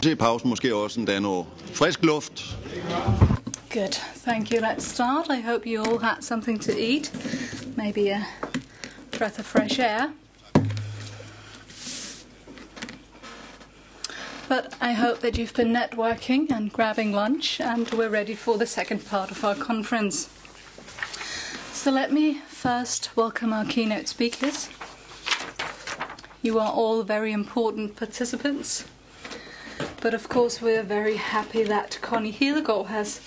til pausen måske også endda noget frisk luft. Good, thank you. Let's start. I hope you all had something to eat, maybe a breath of fresh air. But I hope that you've been networking and grabbing lunch, and we're ready for the second part of our conference. So let me first welcome our keynote speakers. You are all very important participants, but of course we're very happy that Connie Hedegaard has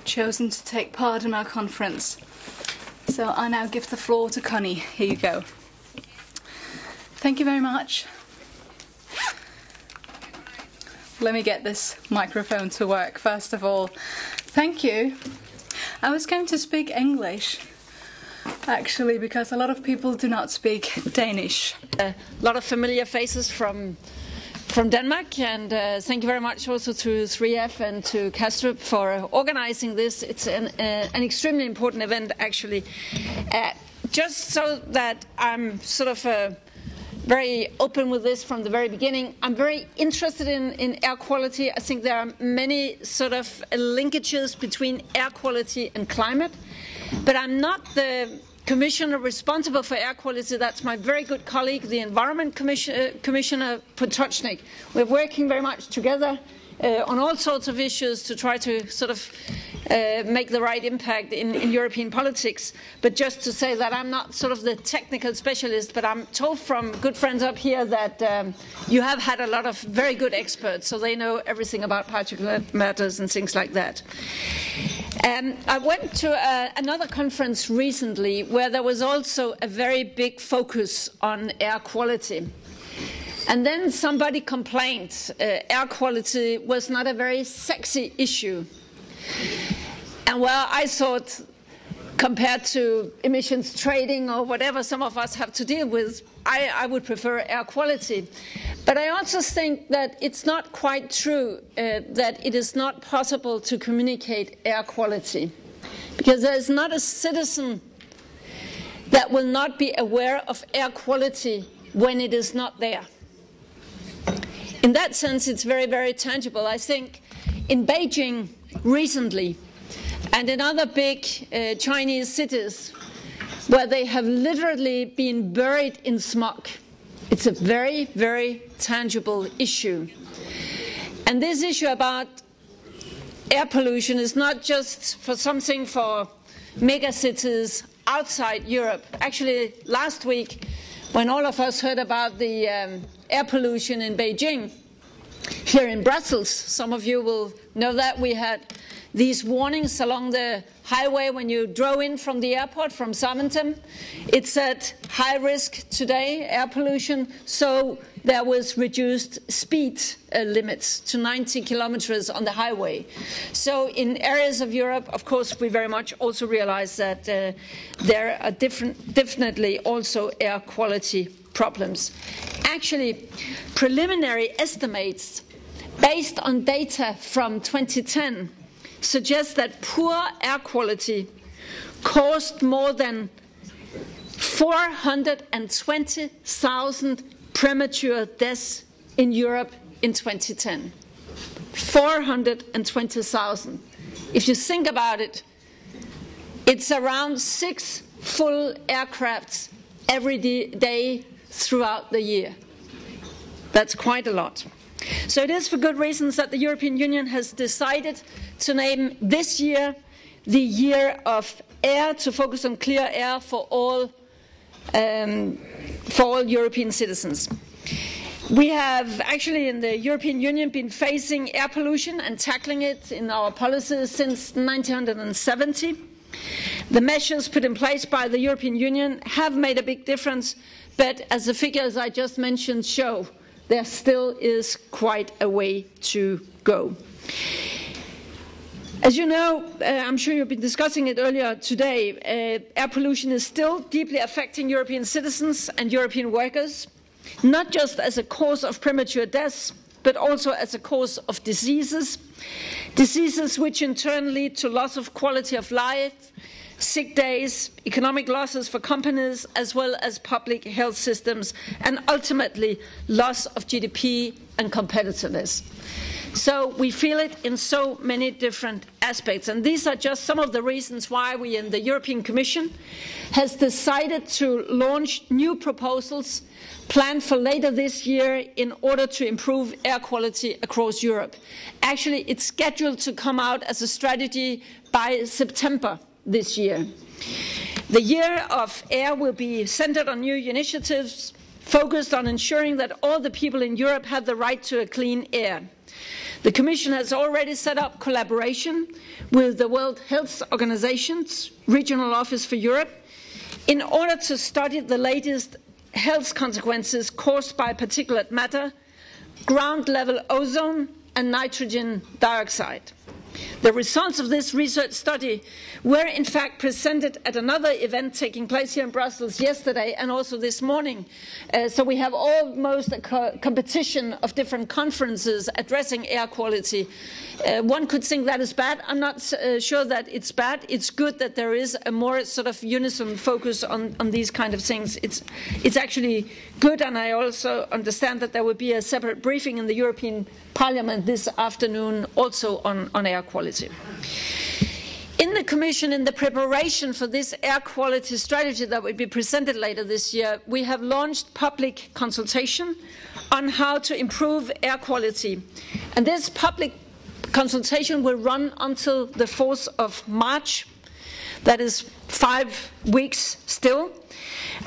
chosen to take part in our conference. So I now give the floor to Connie. Here you go. Thank you very much. Let me get this microphone to work first of all. Thank you. I was going to speak English, actually, because a lot of people do not speak Danish. A lot of familiar faces from Denmark, and thank you very much also to 3F and to Kastrup for organizing this. It's an extremely important event, actually. Just so that I'm sort of very open with this from the very beginning, I'm very interested in air quality. I think there are many sort of linkages between air quality and climate, but I'm not the commissioner responsible for air quality. That's my very good colleague, the Environment Commissioner Potočnik. We're working very much together on all sorts of issues to try to sort of make the right impact in European politics. But just to say that I'm not sort of the technical specialist, but I'm told from good friends up here that you have had a lot of very good experts, so they know everything about particulate matters and things like that. I went to another conference recently where there was also a very big focus on air quality. And then somebody complained air quality was not a very sexy issue. And well, I thought, compared to emissions trading or whatever some of us have to deal with, I would prefer air quality. But I also think that it's not quite true that it is not possible to communicate air quality, because there is not a citizen that will not be aware of air quality when it is not there. In that sense, it's very, very tangible. I think in Beijing recently, and in other big Chinese cities, where they have literally been buried in smog, it's a very, very tangible issue. And this issue about air pollution is not just for something for megacities outside Europe. Actually, last week, when all of us heard about the air pollution in Beijing, here in Brussels, some of you will know that we had these warnings along the highway when you drove in from the airport from Zaventem. It said high risk today, air pollution, so there was reduced speed limits to 90 kilometers on the highway. So in areas of Europe, of course, we very much also realize that there are definitely also air quality problems. Actually, preliminary estimates based on data from 2010 suggest that poor air quality caused more than 420,000 premature deaths in Europe in 2010. 420,000. If you think about it, it's around 6 full aircrafts every day throughout the year. That's quite a lot. So it is for good reasons that the European Union has decided to name this year the Year of Air, to focus on clear air for all European citizens. We have actually in the European Union been facing air pollution and tackling it in our policies since 1970. The measures put in place by the European Union have made a big difference, but as the figures I just mentioned show, there still is quite a way to go. As you know, I'm sure you've been discussing it earlier today, air pollution is still deeply affecting European citizens and European workers, not just as a cause of premature deaths, but also as a cause of diseases which in turn lead to loss of quality of life, sick days, economic losses for companies, as well as public health systems, and ultimately loss of GDP and competitiveness. So we feel it in so many different aspects. And these are just some of the reasons why we in the European Commission has decided to launch new proposals planned for later this year in order to improve air quality across Europe. Actually, it's scheduled to come out as a strategy by September this year. The Year of Air will be centered on new initiatives focused on ensuring that all the people in Europe have the right to a clean air. The Commission has already set up collaboration with the World Health Organization's Regional Office for Europe in order to study the latest health consequences caused by particulate matter, ground-level ozone and nitrogen dioxide. The results of this research study were in fact presented at another event taking place here in Brussels yesterday and also this morning. So we have almost a competition of different conferences addressing air quality. One could think that is bad. I'm not sure that it's bad. It's good that there is a more sort of unison focus on these kind of things. It's actually good, and I also understand that there will be a separate briefing in the European Parliament this afternoon also on air quality. In the Commission, in the preparation for this air quality strategy that will be presented later this year, we have launched public consultation on how to improve air quality. And this public consultation will run until the 4th of March. That is 5 weeks still.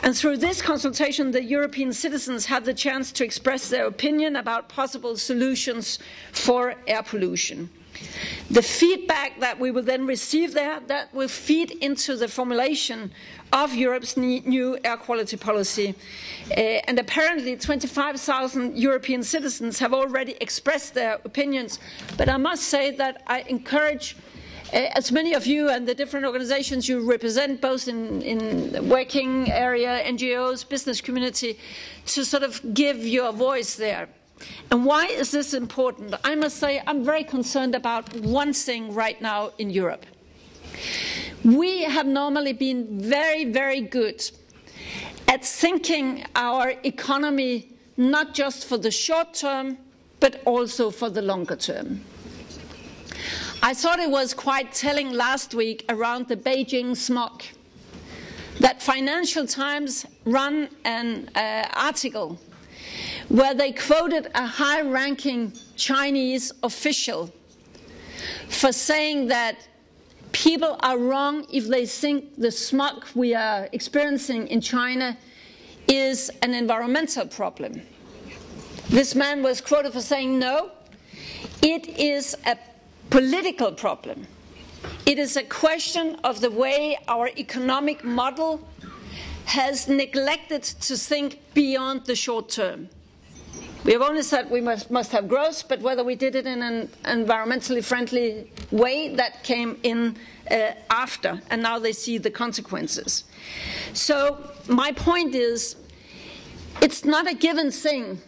And through this consultation, the European citizens have the chance to express their opinion about possible solutions for air pollution. The feedback that we will then receive there, that will feed into the formulation of Europe's new air quality policy. And apparently 25,000 European citizens have already expressed their opinions. But I must say that I encourage as many of you and the different organizations you represent, both in the working area, NGOs, business community, to sort of give your voice there. And why is this important? I must say I'm very concerned about one thing right now in Europe. We have normally been very, very good at thinking our economy not just for the short term, but also for the longer term. I thought it was quite telling last week around the Beijing smog that Financial Times ran an article where they quoted a high-ranking Chinese official for saying that people are wrong if they think the smog we are experiencing in China is an environmental problem. This man was quoted for saying, no, it is a political problem. It is a question of the way our economic model has neglected to think beyond the short term. We have only said we must have growth, but whether we did it in an environmentally friendly way, that came in after, and now they see the consequences. So my point is, it's not a given thing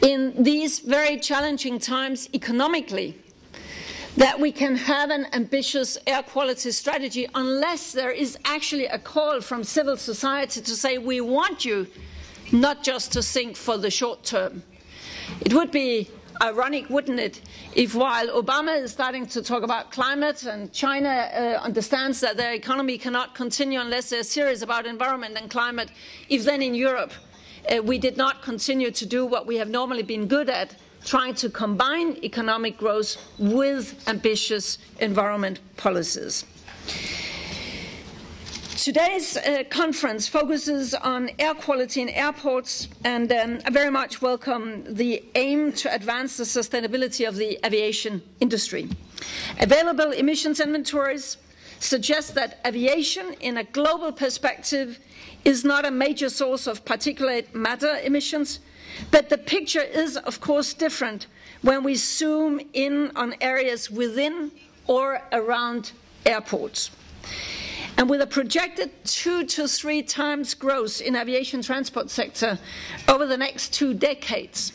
in these very challenging times economically that we can have an ambitious air quality strategy unless there is actually a call from civil society to say we want you not just to think for the short term. It would be ironic, wouldn't it, if while Obama is starting to talk about climate and China understands that their economy cannot continue unless they're serious about environment and climate, if then in Europe we did not continue to do what we have normally been good at, trying to combine economic growth with ambitious environment policies. Today's conference focuses on air quality in airports, and I very much welcome the aim to advance the sustainability of the aviation industry. Available emissions inventories suggest that aviation, in a global perspective, is not a major source of particulate matter emissions, but the picture is, of course, different when we zoom in on areas within or around airports. And with a projected 2 to 3 times growth in aviation transport sector over the next 2 decades,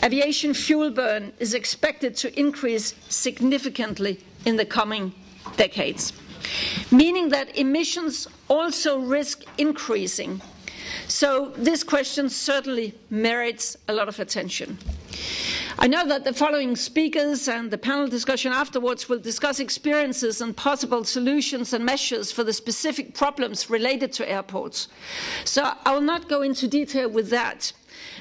aviation fuel burn is expected to increase significantly in the coming decades, meaning that emissions also risk increasing. So this question certainly merits a lot of attention. I know that the following speakers and the panel discussion afterwards will discuss experiences and possible solutions and measures for the specific problems related to airports. So I will not go into detail with that,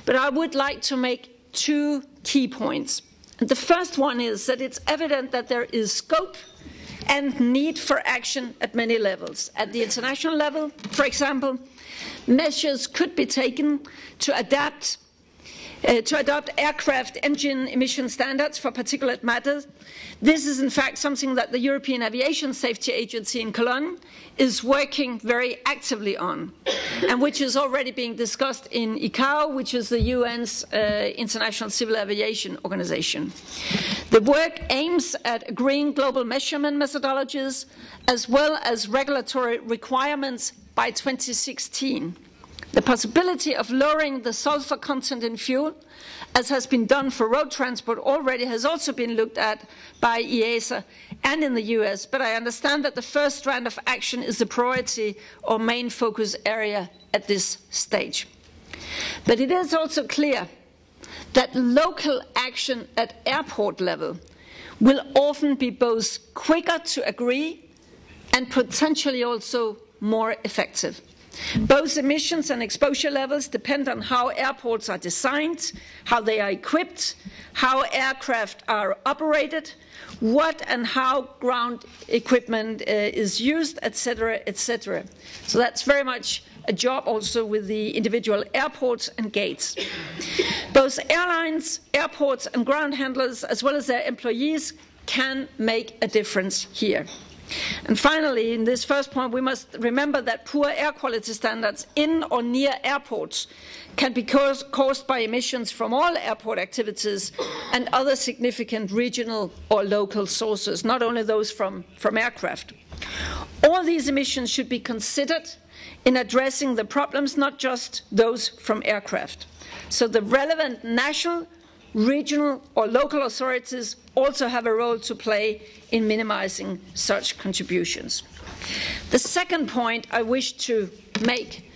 but I would like to make 2 key points. And the first one is that it's evident that there is scope and need for action at many levels. At the international level, for example, measures could be taken to adopt aircraft engine emission standards for particulate matter. This is in fact something that the European Aviation Safety Agency in Cologne is working very actively on, and which is already being discussed in ICAO, which is the UN's International Civil Aviation Organization. The work aims at agreeing global measurement methodologies as well as regulatory requirements by 2016. The possibility of lowering the sulfur content in fuel, as has been done for road transport already, has also been looked at by EASA and in the US, but I understand that the first strand of action is the priority or main focus area at this stage. But it is also clear that local action at airport level will often be both quicker to agree and potentially also more effective. Both emissions and exposure levels depend on how airports are designed, how they are equipped, how aircraft are operated, what and how ground equipment is used, etc., etc. So that's very much a job also with the individual airports and gates. Both airlines, airports and ground handlers, as well as their employees, can make a difference here. And finally, in this first point, we must remember that poor air quality standards in or near airports can be caused by emissions from all airport activities and other significant regional or local sources, not only those from aircraft. All these emissions should be considered in addressing the problems, not just those from aircraft. So the relevant national, regional or local authorities also have a role to play in minimizing such contributions. The second point I wish to make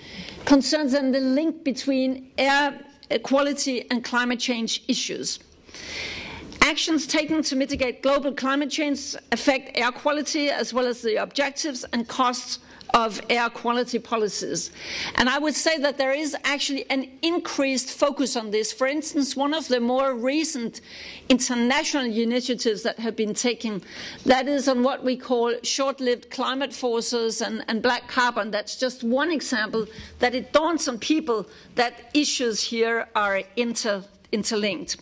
concerns the link between air quality and climate change issues. Actions taken to mitigate global climate change affect air quality as well as the objectives and costs of air quality policies. And I would say that there is actually an increased focus on this. For instance, one of the more recent international initiatives that have been taken, that is on what we call short-lived climate forces and black carbon. That's just one example that it dawns on people that issues here are interlinked.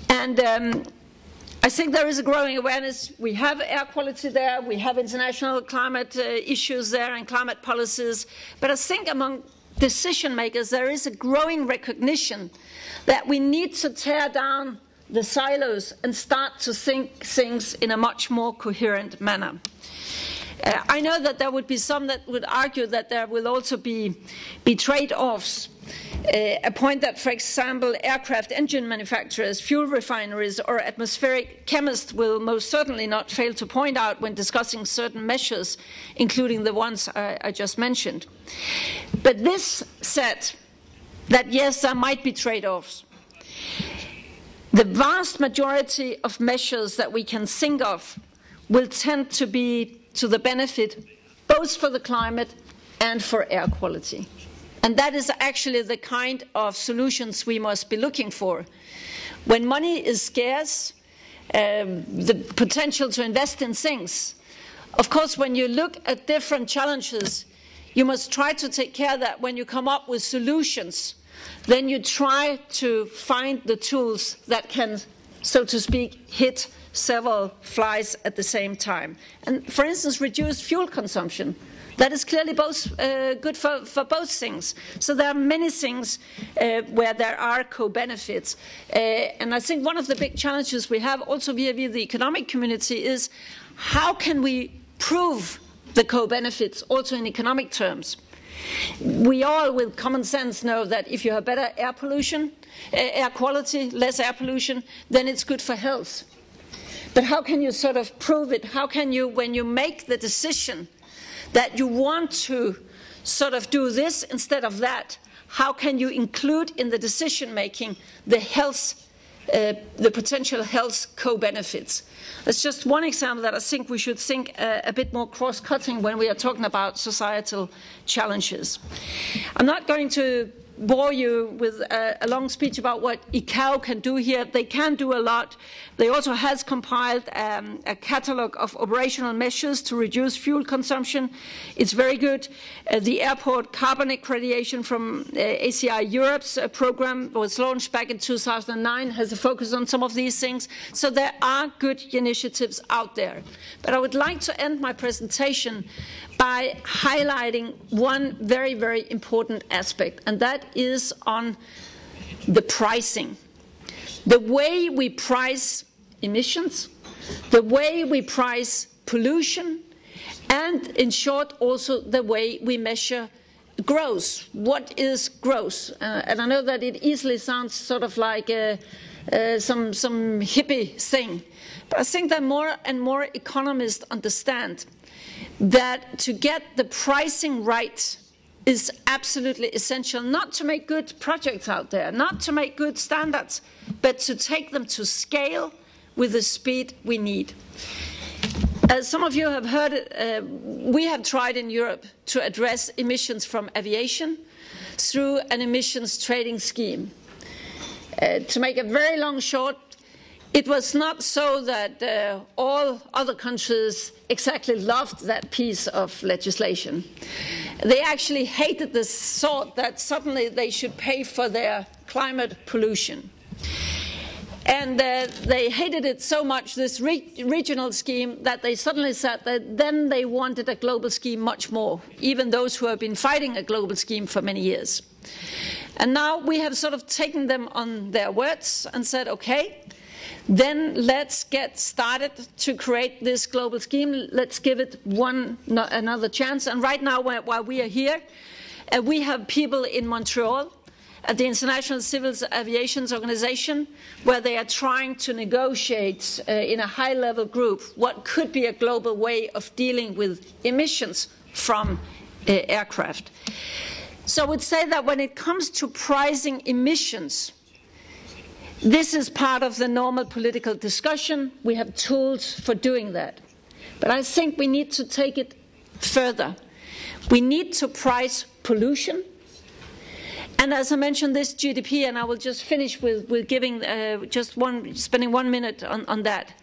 And I think there is a growing awareness. We have air quality there, we have international climate issues there and climate policies, but I think among decision makers there is a growing recognition that we need to tear down the silos and start to think things in a much more coherent manner. I know that there would be some that would argue that there will also be trade-offs. A point that, for example, aircraft engine manufacturers, fuel refineries, or atmospheric chemists will most certainly not fail to point out when discussing certain measures, including the ones I just mentioned. But this said, that yes, there might be trade-offs. The vast majority of measures that we can think of will tend to be to the benefit both for the climate and for air quality. And that is actually the kind of solutions we must be looking for. When money is scarce, the potential to invest in things, of course, when you look at different challenges, you must try to take care that when you come up with solutions, then you try to find the tools that can, so to speak, hit several flies at the same time. And for instance, reduce fuel consumption. That is clearly both good for both things. So there are many things where there are co-benefits. And I think one of the big challenges we have also vis-à-vis the economic community is how can we prove the co-benefits also in economic terms? We all with common sense know that if you have better air pollution, air quality, less air pollution, then it's good for health. But how can you sort of prove it? How can you, when you make the decision that you want to sort of do this instead of that, how can you include in the decision-making the health the potential health co-benefits. That's just one example that I think we should think a bit more cross-cutting when we are talking about societal challenges. I'm not going to bore you with a long speech about what ICAO can do here. They can do a lot. They also has compiled a catalogue of operational measures to reduce fuel consumption. It's very good. The airport carbon accreditation from ACI Europe's program was launched back in 2009, has a focus on some of these things. So there are good initiatives out there. But I would like to end my presentation by highlighting one very, very important aspect, and that is on the pricing. The way we price emissions, the way we price pollution, and in short also the way we measure growth. What is growth? And I know that it easily sounds sort of like some hippie thing, but I think that more and more economists understand that to get the pricing right is absolutely essential, not to make good projects out there, not to make good standards, but to take them to scale with the speed we need. As some of you have heard, we have tried in Europe to address emissions from aviation through an emissions trading scheme. To make a very long short, it was not so that all other countries exactly loved that piece of legislation. They actually hated the thought that suddenly they should pay for their climate pollution. And they hated it so much, this regional scheme, that they suddenly said that then they wanted a global scheme much more, even those who have been fighting a global scheme for many years. And now we have sort of taken them on their words and said, okay, then let's get started to create this global scheme. Let's give it another chance. And right now, while we are here, we have people in Montreal at the International Civil Aviation Organization, where they are trying to negotiate in a high-level group what could be a global way of dealing with emissions from aircraft. So I would say that when it comes to pricing emissions, this is part of the normal political discussion. We have tools for doing that. But I think we need to take it further. We need to price pollution. And as I mentioned, this GDP, and I will just finish with giving spending 1 minute on that.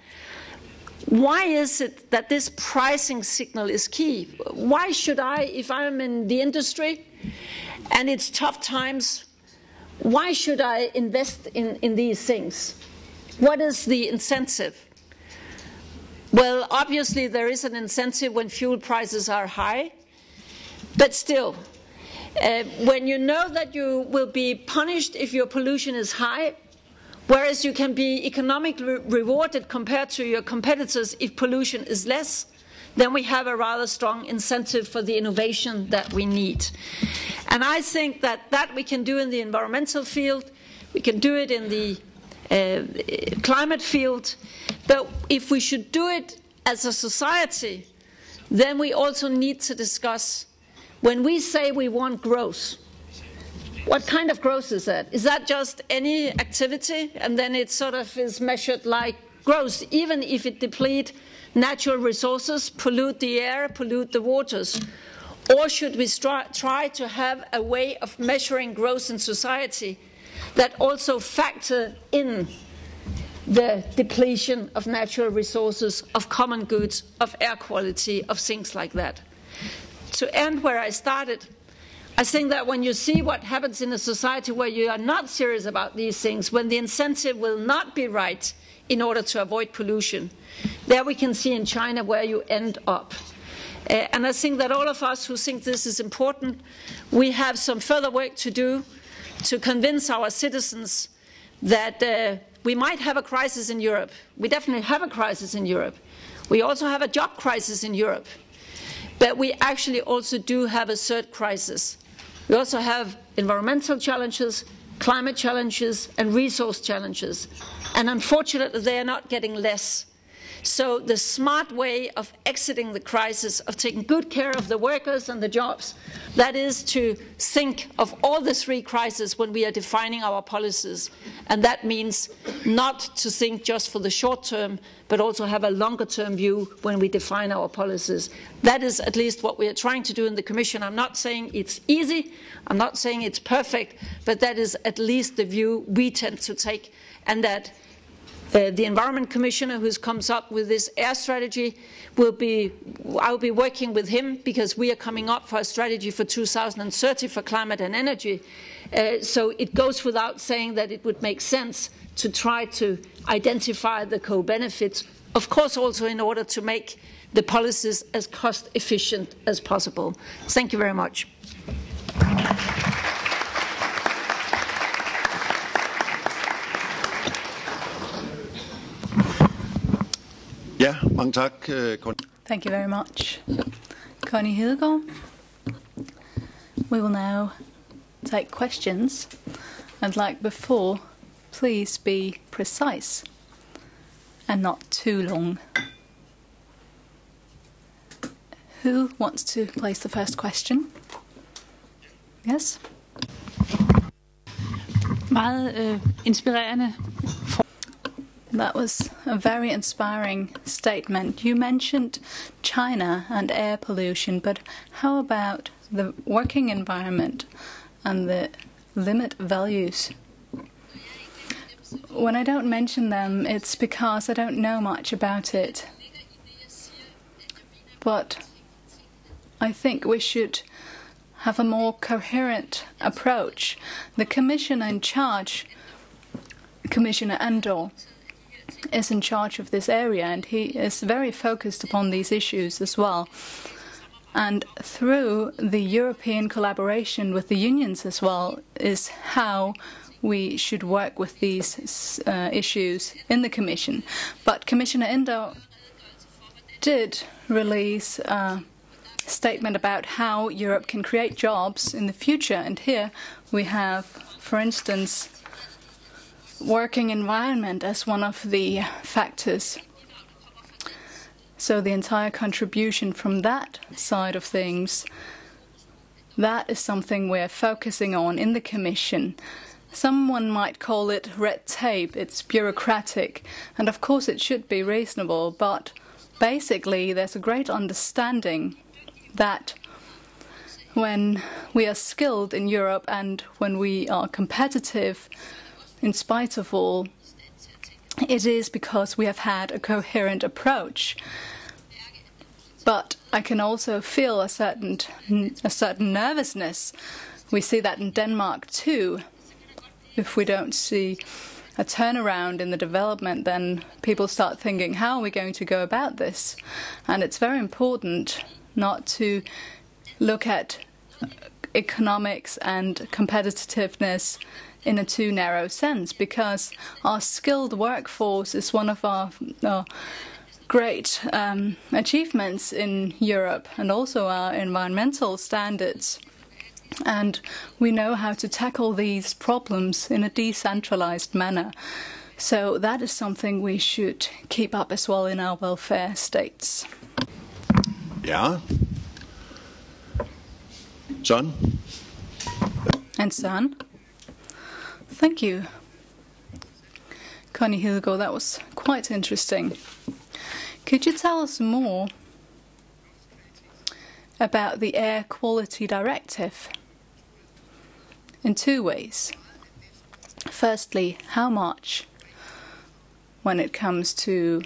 Why is it that this pricing signal is key? Why should I, if I'm in the industry and it's tough times, why should I invest in these things? What is the incentive? Well, obviously there is an incentive when fuel prices are high, but still, when you know that you will be punished if your pollution is high, whereas you can be economically rewarded compared to your competitors if pollution is less, then we have a rather strong incentive for the innovation that we need. And I think that we can do in the environmental field, we can do it in the climate field, but if we should do it as a society, then we also need to discuss, when we say we want growth, what kind of growth is that? Is that just any activity and then it sort of is measured like growth, even if it depletes natural resources, pollute the air, pollute the waters? Or should we try to have a way of measuring growth in society that also factor in the depletion of natural resources, of common goods, of air quality, of things like that? To end where I started, I think that when you see what happens in a society where you are not serious about these things, when the incentive will not be right in order to avoid pollution, there we can see in China where you end up. And I think that all of us who think this is important, we have some further work to do to convince our citizens that we might have a crisis in Europe. We definitely have a crisis in Europe. We also have a job crisis in Europe. But we actually also do have a third crisis. We also have environmental challenges, climate challenges, and resource challenges. And unfortunately, they are not getting less. So the smart way of exiting the crisis, of taking good care of the workers and the jobs, that is to think of all the three crises when we are defining our policies. And that means not to think just for the short term, but also have a longer term view when we define our policies. That is at least what we are trying to do in the Commission. I'm not saying it's easy, I'm not saying it's perfect, but that is at least the view we tend to take, and that the Environment Commissioner who comes up with this air strategy I'll be working with him, because we are coming up for a strategy for 2030 for climate and energy. So it goes without saying that it would make sense to try to identify the co-benefits, of course also in order to make the policies as cost efficient as possible. Thank you very much. Ja, mange tak. Thank you very much, Connie Hedegaard. We will now take questions, and like before, please be precise and not too long. Who wants to place the first question? Yes? Meget inspirerende. That was a very inspiring statement. You mentioned China and air pollution, but how about the working environment and the limit values? When I don't mention them, it's because I don't know much about it. But I think we should have a more coherent approach. The Commissioner in charge, Commissioner Andor, is in charge of this area, and he is very focused upon these issues as well. And through the European collaboration with the unions as well is how we should work with these issues in the Commission. But Commissioner Andor did release a statement about how Europe can create jobs in the future, and here we have, for instance, working environment as one of the factors. So the entire contribution from that side of things, that is something we're focusing on in the Commission. Someone might call it red tape, it's bureaucratic, and of course it should be reasonable, but basically there's a great understanding that when we are skilled in Europe and when we are competitive, in spite of all, it is because we have had a coherent approach. But I can also feel a certain nervousness. We see that in Denmark too. If we don't see a turnaround in the development, then people start thinking, how are we going to go about this? And it's very important not to look at economics and competitiveness in a too narrow sense, because our skilled workforce is one of our great achievements in Europe, and also our environmental standards. And we know how to tackle these problems in a decentralized manner. So that is something we should keep up as well in our welfare states. Ja. Søren? And Søren? Thank you, Connie Hedegaard. That was quite interesting. Could you tell us more about the Air Quality Directive in two ways? Firstly, how much, when it comes to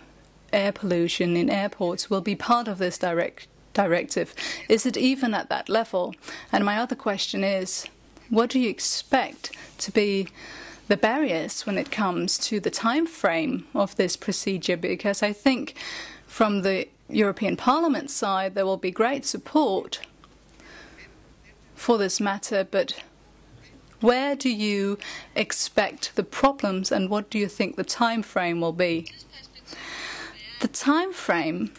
air pollution in airports, will be part of this directive? Is it even at that level? And my other question is, what do you expect to be the barriers when it comes to the time frame of this procedure? Because I think from the European Parliament side there will be great support for this matter, but where do you expect the problems and what do you think the time frame will be? The time frame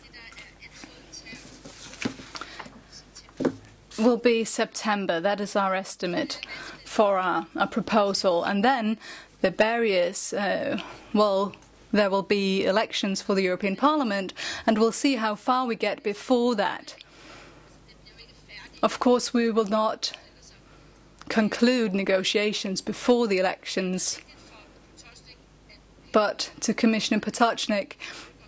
will be September. That is our estimate for our proposal. And then the barriers will there will be elections for the European Parliament, and we'll see how far we get before that. Of course, we will not conclude negotiations before the elections, but to Commissioner Potočnik,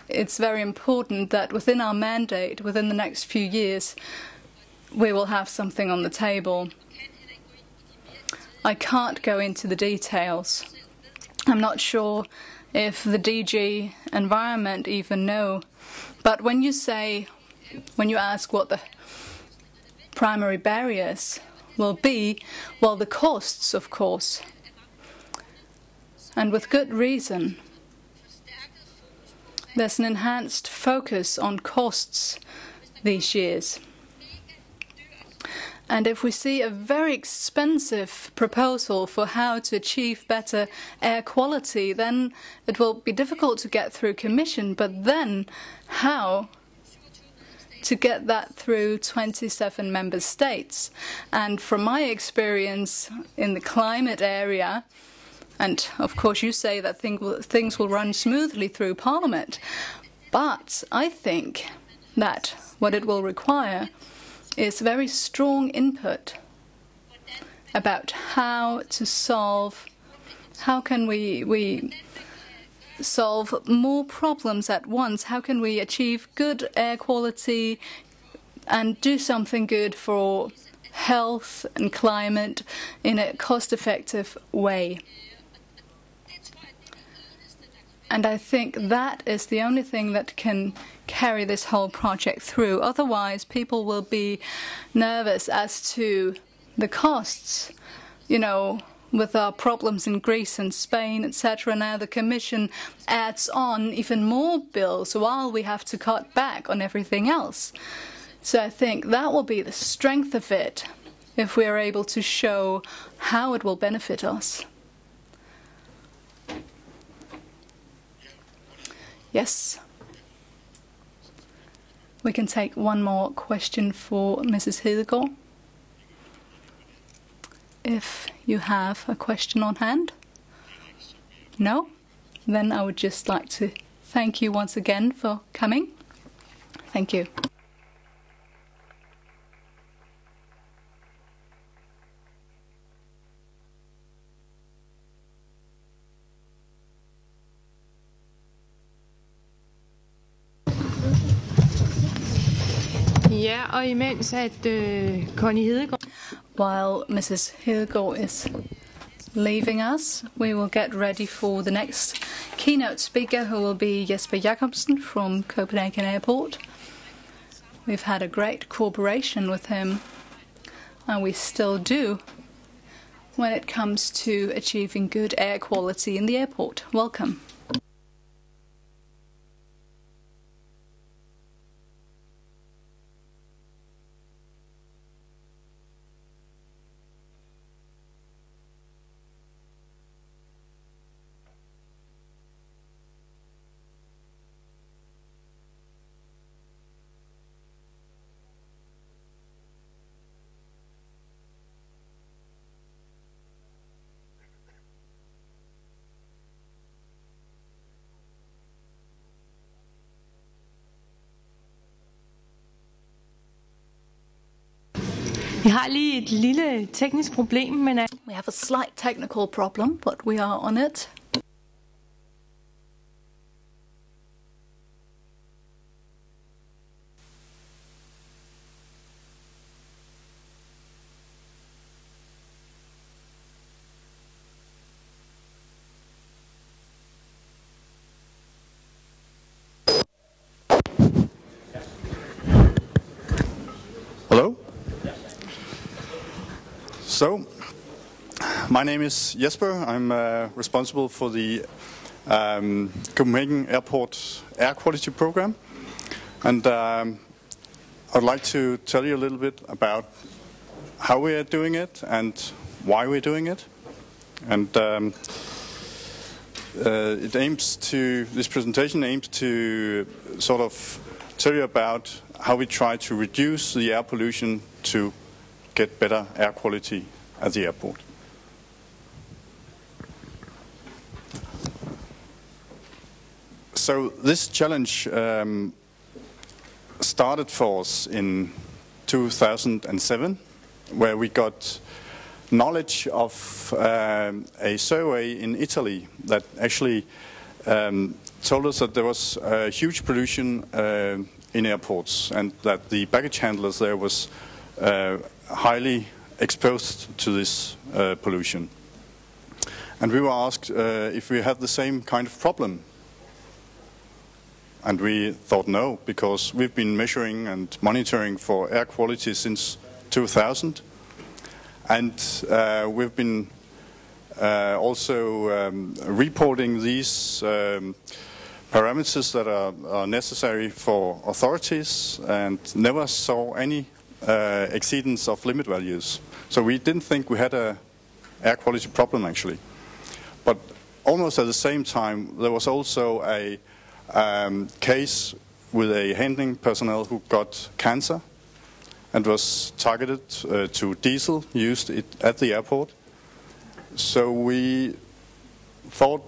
it's very important that within our mandate, within the next few years, we will have something on the table. I can't go into the details. I'm not sure if the DG Environment even know. But when you ask what the primary barriers will be, well, the costs, of course. And with good reason. There's an enhanced focus on costs these years. And if we see a very expensive proposal for how to achieve better air quality, then it will be difficult to get through Commission. But then how to get that through 27 member states? And from my experience in the climate area, and of course you say that things will run smoothly through Parliament, but I think that what it will require is very strong input about how can we solve more problems at once, how can we achieve good air quality and do something good for health and climate in a cost-effective way. And I think that is the only thing that can carry this whole project through. Otherwise, people will be nervous as to the costs. You know, with our problems in Greece and Spain, etc. Now the Commission adds on even more bills while we have to cut back on everything else. So I think that will be the strength of it, if we are able to show how it will benefit us. Yes. We can take one more question for Mrs. Hedegaard. If you have a question on hand? No? Then I would just like to thank you once again for coming. Thank you. Ja, og imens at Connie Hedegaard. While Mrs. Hedegaard is leaving us, we will get ready for the next keynote speaker, who will be Jesper Jacobsen from Copenhagen Airport. We've had a great cooperation with him, and we still do, when it comes to achieving good air quality in the airport. Welcome. Vi har lige et lille teknisk problem, men We have a slight technical problem, but we are on it. Hello. So, my name is Jesper. I'm responsible for the Copenhagen Airport Air Quality Program. And I'd like to tell you a little bit about how we are doing it and why we're doing it. And this presentation aims to sort of tell you about how we try to reduce the air pollution to get better air quality at the airport. So this challenge started for us in 2007, where we got knowledge of a survey in Italy that actually told us that there was huge pollution in airports, and that the baggage handlers there was highly exposed to this pollution. And we were asked if we had the same kind of problem. And we thought no, because we've been measuring and monitoring for air quality since 2000. And we've been also reporting these parameters that are necessary for authorities, and never saw any exceedance of limit values. So we didn't think we had a air quality problem actually. But almost at the same time, there was also a case with a handling personnel who got cancer and was targeted to diesel used at the airport. So we thought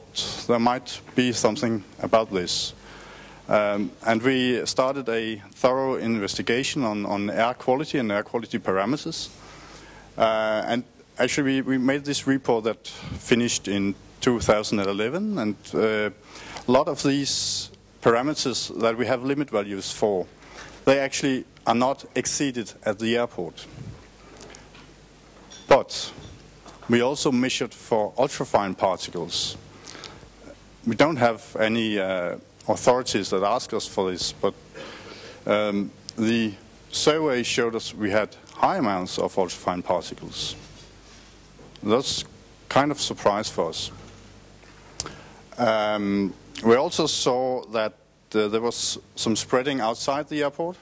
there might be something about this. And we started a thorough investigation on air quality and air quality parameters. And actually we made this report that finished in 2011, and a lot of these parameters that we have limit values for, they actually are not exceeded at the airport. But we also measured for ultrafine particles. We don't have any authorities that ask us for this, but the survey showed us we had high amounts of ultrafine particles. That's kind of a surprise for us. We also saw that there was some spreading outside the airport.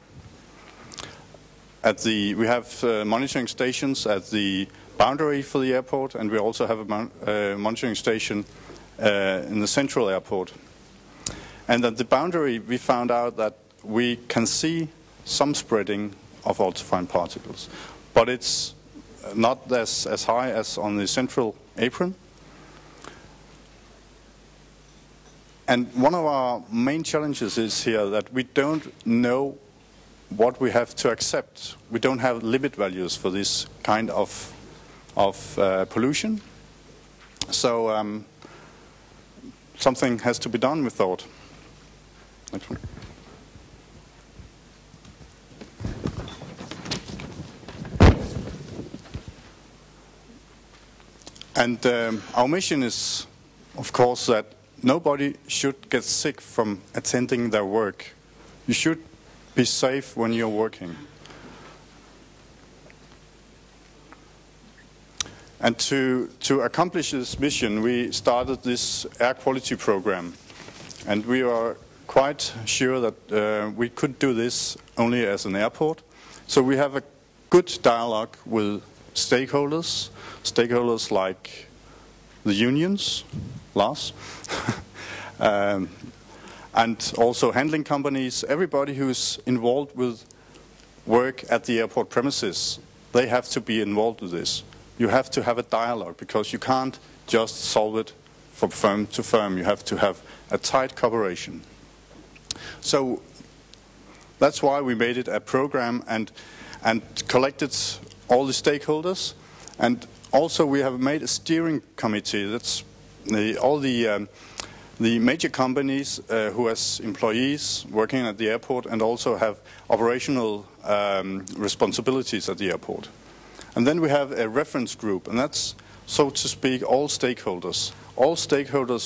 We have monitoring stations at the boundary for the airport, and we also have a monitoring station in the central airport. And at the boundary, we found out that we can see some spreading of ultrafine particles, but it's not as high as on the central apron. And one of our main challenges is here that we don't know what we have to accept. We don't have limit values for this kind of pollution. So something has to be done, we thought. Next one. And our mission is, of course, that nobody should get sick from attending their work. You should be safe when you're working. And to accomplish this mission, we started this air quality program. And we are quite sure that we could do this only as an airport. So we have a good dialogue with stakeholders like the unions, Lars, and also handling companies, everybody who's involved with work at the airport premises. They have to be involved with this. You have to have a dialogue, because you can't just solve it from firm to firm. You have to have a tight cooperation. So that's why we made it a program and collected all the stakeholders. And also we have made a steering committee. That's all the major companies who has employees working at the airport and also have operational responsibilities at the airport. And then we have a reference group, and that's, so to speak, all stakeholders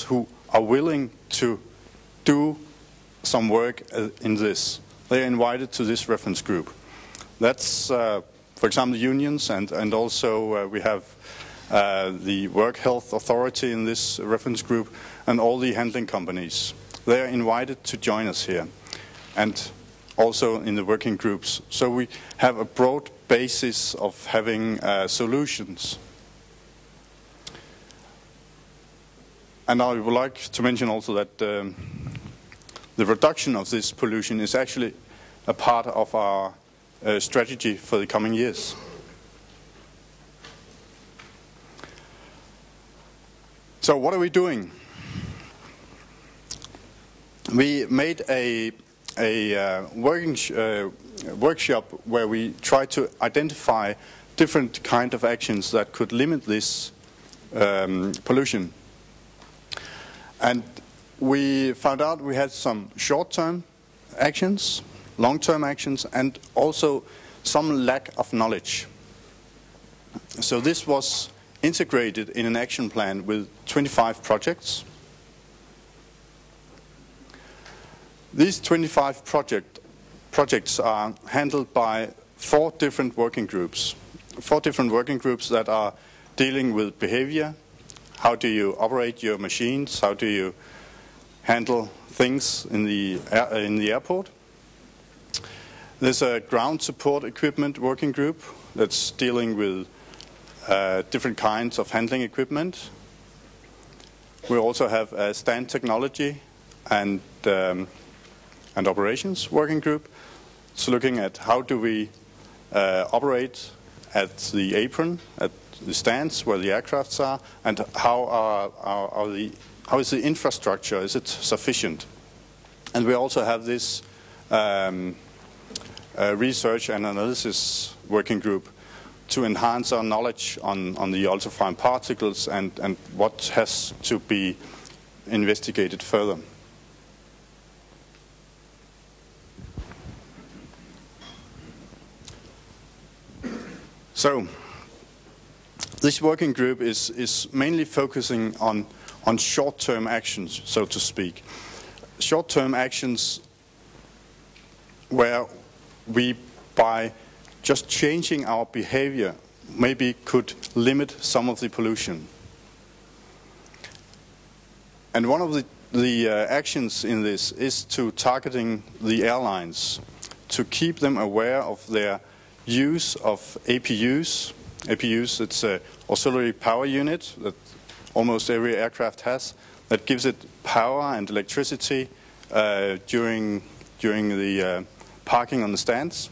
who are willing to do some work in this. They are invited to this reference group. That's, for example, the unions, and also we have the Work Health Authority in this reference group, and all the handling companies. They are invited to join us here, and also in the working groups. So we have a broad basis of having solutions. And I would like to mention also that the reduction of this pollution is actually a part of our strategy for the coming years. So what are we doing? we made a workshop where we tried to identify different kind of actions that could limit this pollution. And we found out we had some short-term actions, long-term actions, and also some lack of knowledge. So this was integrated in an action plan with 25 projects. These 25 projects are handled by 4 different working groups. 4 different working groups that are dealing with behavior. How do you operate your machines? How do you handle things in the airport? There's a ground support equipment working group that's dealing with different kinds of handling equipment. We also have a stand technology and operations working group. It's looking at how do we operate at the apron, at the stands where the aircrafts are, and how is the infrastructure, is it sufficient? And we also have this research and analysis working group to enhance our knowledge on the ultrafine particles and what has to be investigated further. So this working group is mainly focusing on short-term actions, so to speak. Short-term actions where we, by just changing our behavior, maybe could limit some of the pollution. And one of the actions in this is to targeting the airlines, to keep them aware of their use of APUs. APUs, it's an auxiliary power unit that almost every aircraft has, that gives it power and electricity during the parking on the stands.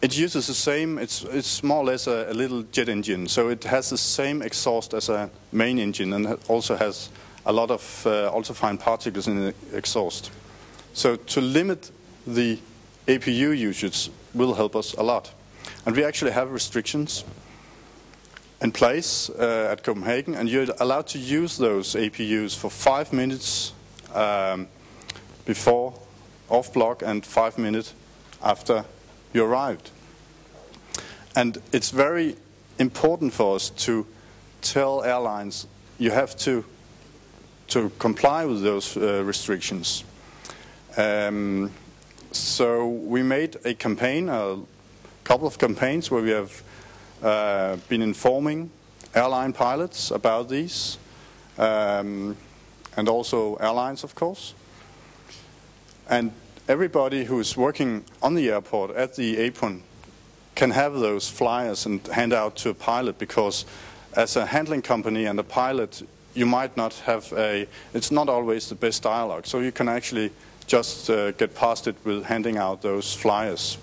It uses the same, it's more or less a little jet engine, so it has the same exhaust as a main engine, and it also has a lot of ultrafine particles in the exhaust. So to limit the APU usage will help us a lot. And we actually have restrictions in place at Copenhagen, and you're allowed to use those APUs for 5 minutes before off-block and 5 minutes after you arrived. And it's very important for us to tell airlines you have to comply with those restrictions. So we made a campaign, a couple of campaigns where we have been informing airline pilots about these, and also airlines, of course. And everybody who is working on the airport at the apron can have those flyers and hand out to a pilot, because as a handling company and a pilot, you might not have it's not always the best dialogue. So you can actually just get past it with handing out those flyers.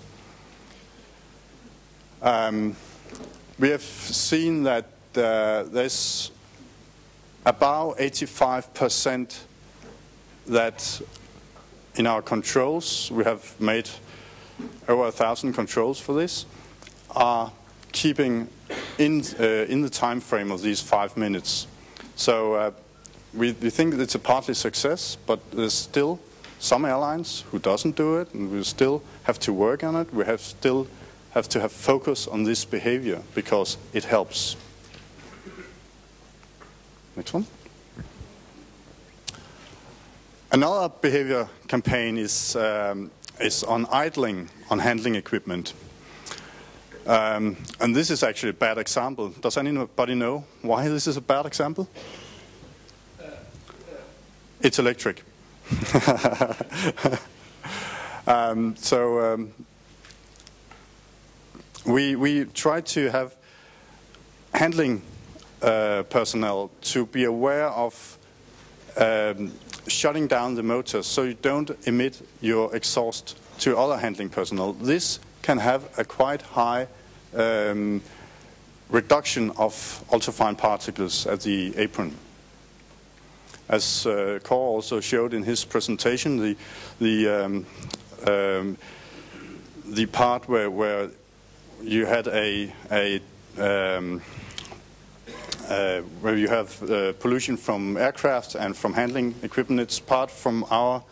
We have seen that there's about 85% that in our controls, we have made over 1,000 controls for this, are keeping in the time frame of these 5 minutes. So we think that it's a partly success, but there's still some airlines who doesn't do it, and we still have to work on it. We still have to have focus on this behavior because it helps. Next one. Another behavior campaign is on idling on handling equipment. And this is actually a bad example. Does anybody know why this is a bad example? It's electric. We try to have handling personnel to be aware of shutting down the motors so you don't emit your exhaust to other handling personnel. This can have a quite high reduction of ultrafine particles at the apron. as Kåre also showed in his presentation, the part where you had where you have pollution from aircraft and from handling equipment. It's part from our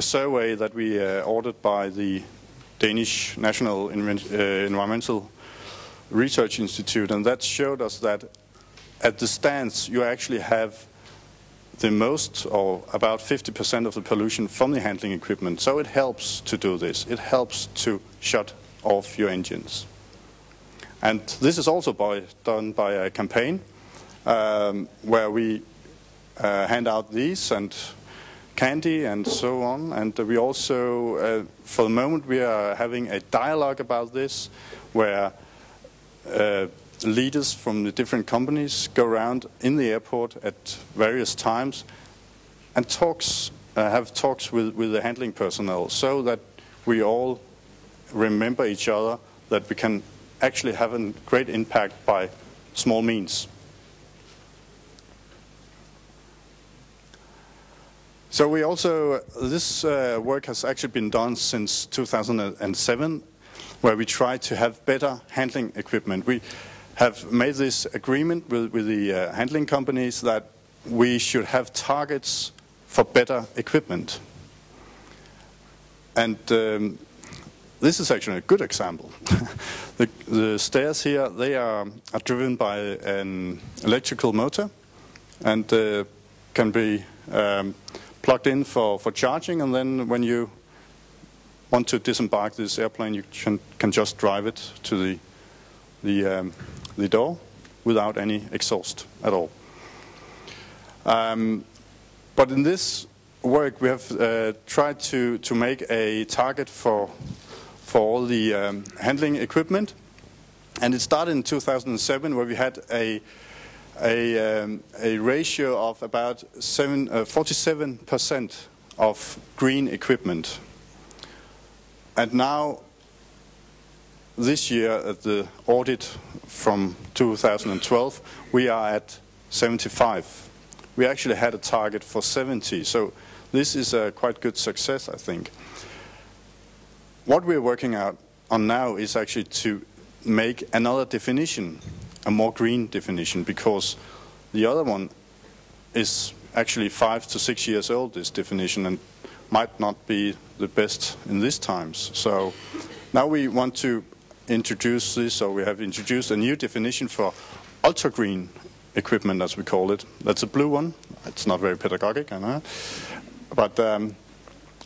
survey that we ordered by the Danish National Environmental Research Institute, and that showed us that at the stands you actually have the most, or about 50% of the pollution from the handling equipment. So it helps to do this. It helps to shut off your engines. And this is also done by a campaign where we hand out these and candy and so on. And we also, for the moment, we are having a dialogue about this where leaders from the different companies go around in the airport at various times and have talks with the handling personnel, so that we all remember each other, that we can actually have a great impact by small means. So we also, this work has actually been done since 2007, where we try to have better handling equipment. We have made this agreement with the handling companies that we should have targets for better equipment. And this is actually a good example. The stairs here, they are driven by an electrical motor and can be plugged in for charging, and then when you want to disembark this airplane, you can just drive it to the door without any exhaust at all. But in this work, we have tried to make a target for all the handling equipment, and it started in 2007, where we had a ratio of about 47% of green equipment. And now, this year, at the audit from 2012, we are at 75. We actually had a target for 70, so this is a quite good success, I think. What we're working on now is actually to make another definition, a more green definition, because the other one is actually 5 to 6 years old, this definition, and might not be the best in these times. So now we want to introduce this, or we have introduced a new definition for ultra-green equipment, as we call it. That's a blue one. It's not very pedagogic, I know. But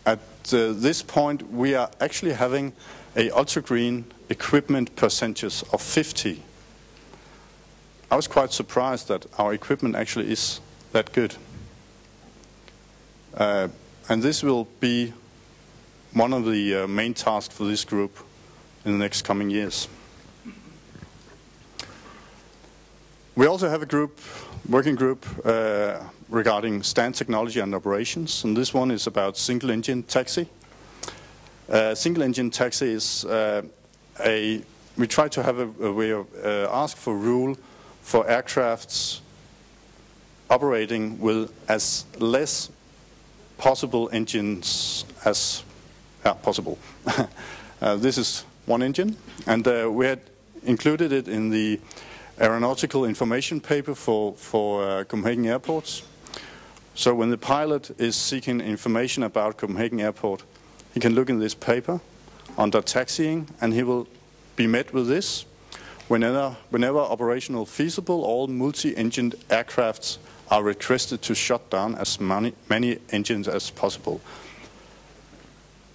at this point, we are actually having a ultra-green equipment percentage of 50. I was quite surprised that our equipment actually is that good. And this will be one of the main tasks for this group in the next coming years. We also have a working group regarding stand technology and operations, and this one is about single-engine taxi. Single-engine taxi is we try to have a way of ask for rule for aircrafts operating with as less possible engines as possible. This is one engine, and we had included it in the aeronautical information paper for Copenhagen Airport. So when the pilot is seeking information about Copenhagen Airport, he can look in this paper under taxiing, and he will be met with this. Whenever operational feasible, all multi-engined aircrafts are requested to shut down as many engines as possible.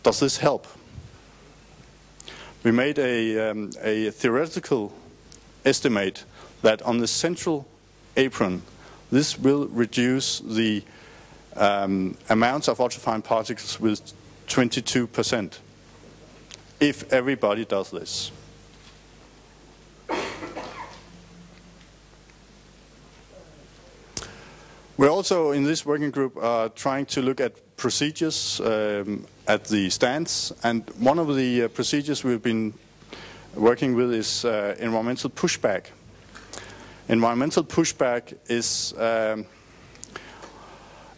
Does this help? We made a theoretical estimate that on the central apron, this will reduce the amounts of ultrafine particles with 22%, if everybody does this. We're also, in this working group, trying to look at procedures at the stands, and one of the procedures we've been working with is environmental pushback. Environmental pushback is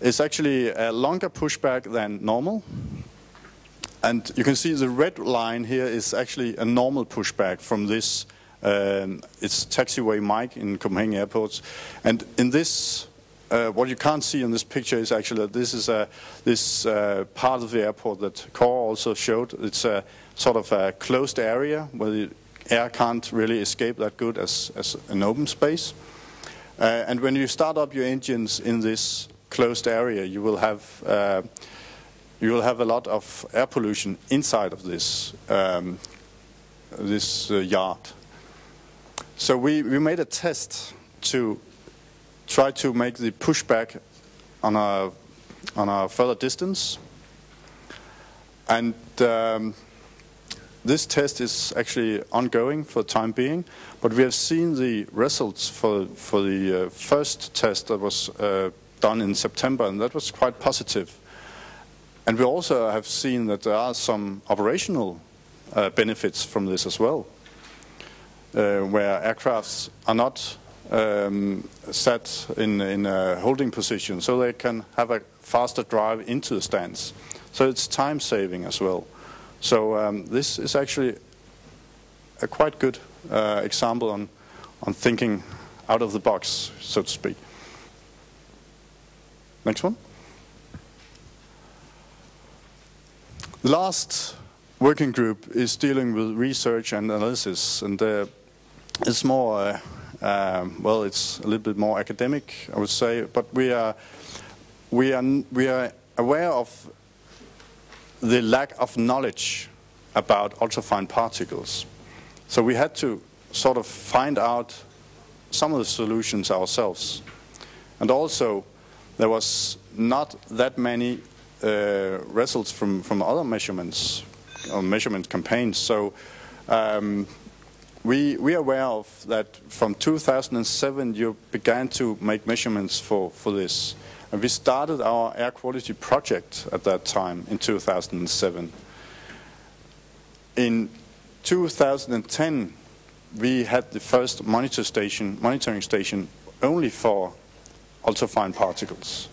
is actually a longer pushback than normal. And you can see the red line here is actually a normal pushback from this. It's taxiway Mike in Copenhagen Airport. And in this, what you can't see in this picture is actually that this is this part of the airport that Kåre also showed. It's a sort of a closed area where the air can't really escape that good as an open space. And when you start up your engines in this closed area, you will have a lot of air pollution inside of this yard. So we made a test to try to make the pushback on a further distance, and this test is actually ongoing for the time being. But we have seen the results for the first test that was done in September, and that was quite positive. And we also have seen that there are some operational benefits from this as well, where aircrafts are not set in a holding position, so they can have a faster drive into the stands. So it's time saving as well. So this is actually a quite good example on thinking out of the box, so to speak. Next one. The last working group is dealing with research and analysis, and it's more, well, it's a little bit more academic, I would say. But we are aware of the lack of knowledge about ultrafine particles. So we had to sort of find out some of the solutions ourselves, and also there was not that many results from other measurements or measurement campaigns. So we are aware of that from 2007 you began to make measurements for this. And we started our air quality project at that time in 2007. In 2010 we had the first monitoring station only for ultrafine particles.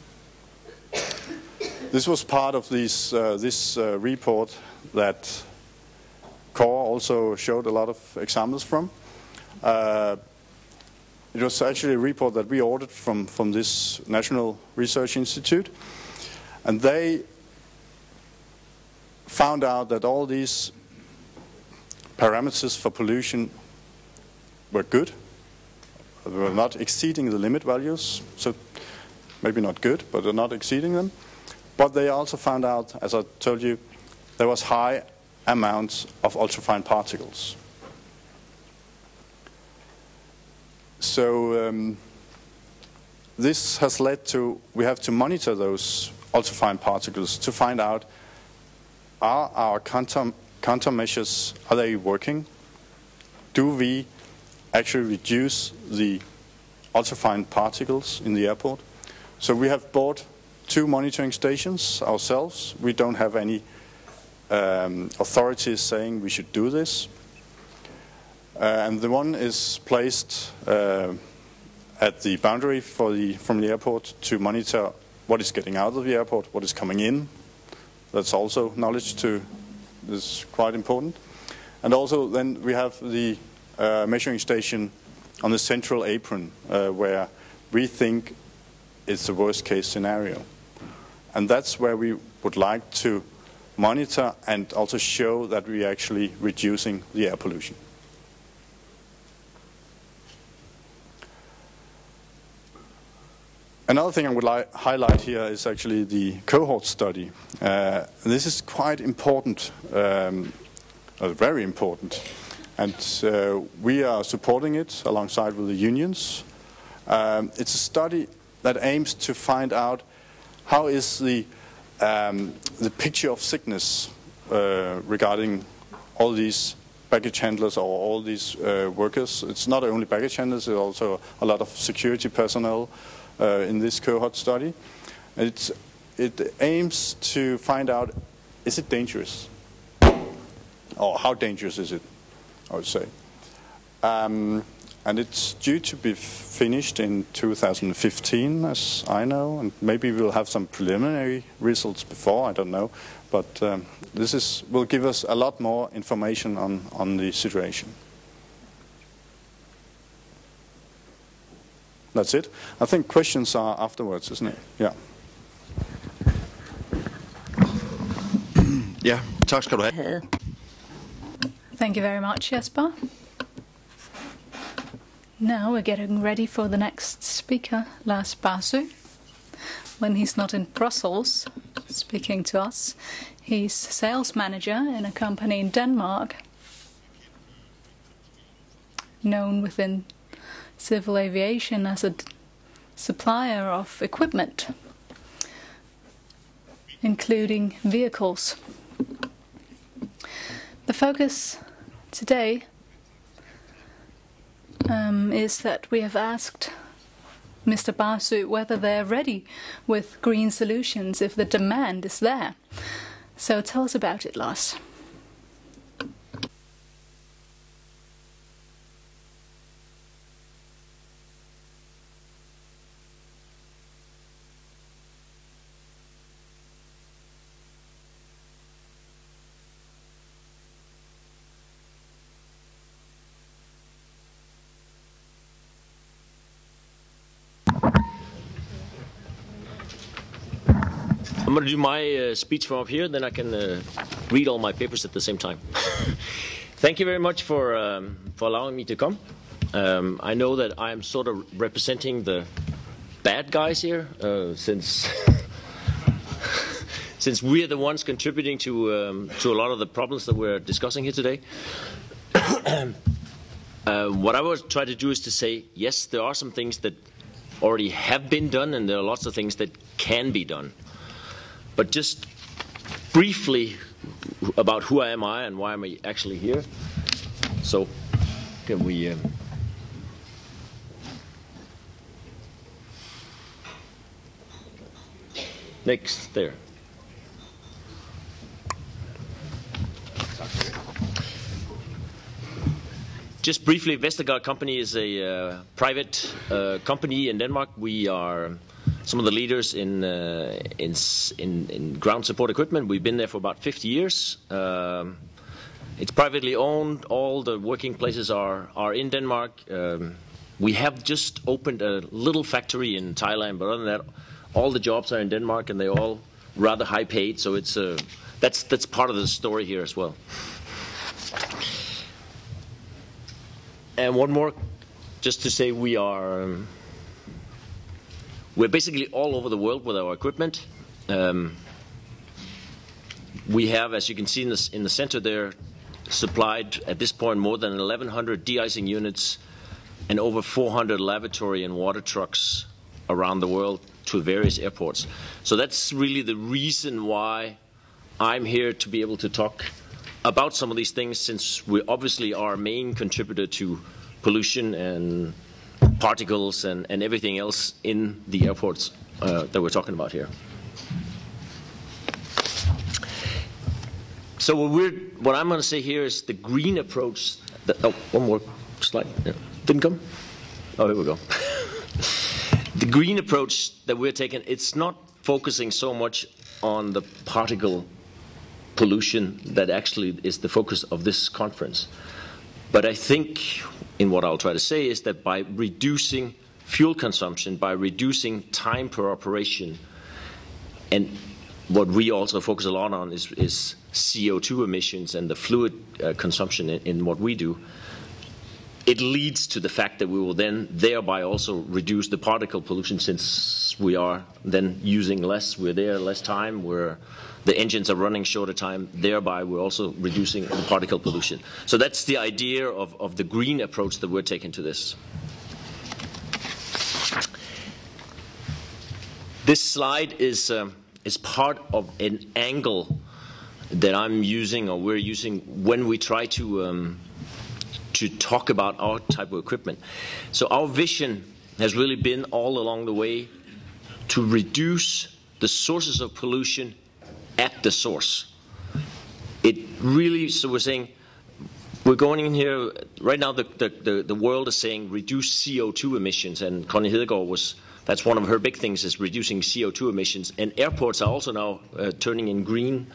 This was part of this report that Kåre also showed a lot of examples from. It was actually a report that we ordered from this National Research Institute, and they found out that all these parameters for pollution were good. They were not exceeding the limit values, so maybe not good, but they're not exceeding them. But they also found out, as I told you, there was high amounts of ultrafine particles. So this has led to, we have to monitor those ultrafine particles to find out, are our countermeasures, are they working? Do we actually reduce the ultrafine particles in the airport? So we have bought 2 monitoring stations ourselves. We don't have any authorities saying we should do this. And the one is placed at the boundary from the airport to monitor what is getting out of the airport, what is coming in. That's also knowledge is quite important. And also then we have the measuring station on the central apron where we think it's the worst case scenario. And that's where we would like to monitor and also show that we are actually reducing the air pollution. Another thing I would highlight here is actually the cohort study. This is quite important, very important, and we are supporting it alongside with the unions. It's a study that aims to find out how is the picture of sickness regarding all these baggage handlers or all these workers. It's not only baggage handlers, there's also a lot of security personnel in this cohort study. It aims to find out, is it dangerous? Or how dangerous is it, I would say. And it's due to be finished in 2015, as I know, and maybe we'll have some preliminary results before, I don't know. But this will give us a lot more information on the situation. That's it. I think questions are afterwards, isn't it? Yeah. Ja, tak skal du have. Thank you very much, Jesper. Now we're getting ready for the next speaker, Lars Basu. When he's not in Brussels speaking to us, he's sales manager in a company in Denmark, known within civil aviation as a supplier of equipment, including vehicles. The focus today is that we have asked Mr. Basu whether they're ready with green solutions if the demand is there. So tell us about it, Lars. I'm going to do my speech from up here, then I can read all my papers at the same time. Thank you very much for allowing me to come. I know that I'm sort of representing the bad guys here, since since we are the ones contributing to a lot of the problems that we're discussing here today. What I was trying to do is to say, yes, there are some things that already have been done, and there are lots of things that can be done. But just briefly about who am I and why am I actually here. So can we next there. Just briefly, Vestergaard Company is a private company in Denmark. We are some of the leaders in ground support equipment. We've been there for about 50 years. It's privately owned. All the working places are in Denmark. We have just opened a little factory in Thailand, but other than that, all the jobs are in Denmark, and they're all rather high paid. So it's that's part of the story here as well. And one more, just to say, we're basically all over the world with our equipment. We have, as you can see in the center there, supplied at this point more than 1,100 de-icing units and over 400 lavatory and water trucks around the world to various airports. So that's really the reason why I'm here, to be able to talk about some of these things, since we obviously are a main contributor to pollution and particles and everything else in the airports that we're talking about here. So what I'm going to say here is the green approach. Oh, one more slide. Yeah. Didn't come? Oh, here we go. The green approach that we're taking, it's not focusing so much on the particle pollution that actually is the focus of this conference. But I think, in what I'll try to say, is that by reducing fuel consumption, by reducing time per operation, and what we also focus a lot on is CO2 emissions and the fluid consumption in what we do, it leads to the fact that we will then thereby also reduce the particle pollution, since we are then using less, we're there less time, the engines are running shorter time, thereby we're also reducing the particle pollution. So that's the idea of the green approach that we're taking to this. This slide is part of an angle that I'm using, or we're using, when we try to talk about our type of equipment. So our vision has really been all along the way to reduce the sources of pollution at the source. It really, so we're saying, we're going in here right now. The world is saying reduce CO2 emissions, and Connie Hedegaard that's one of her big things, is reducing CO2 emissions. And airports are also now turning in green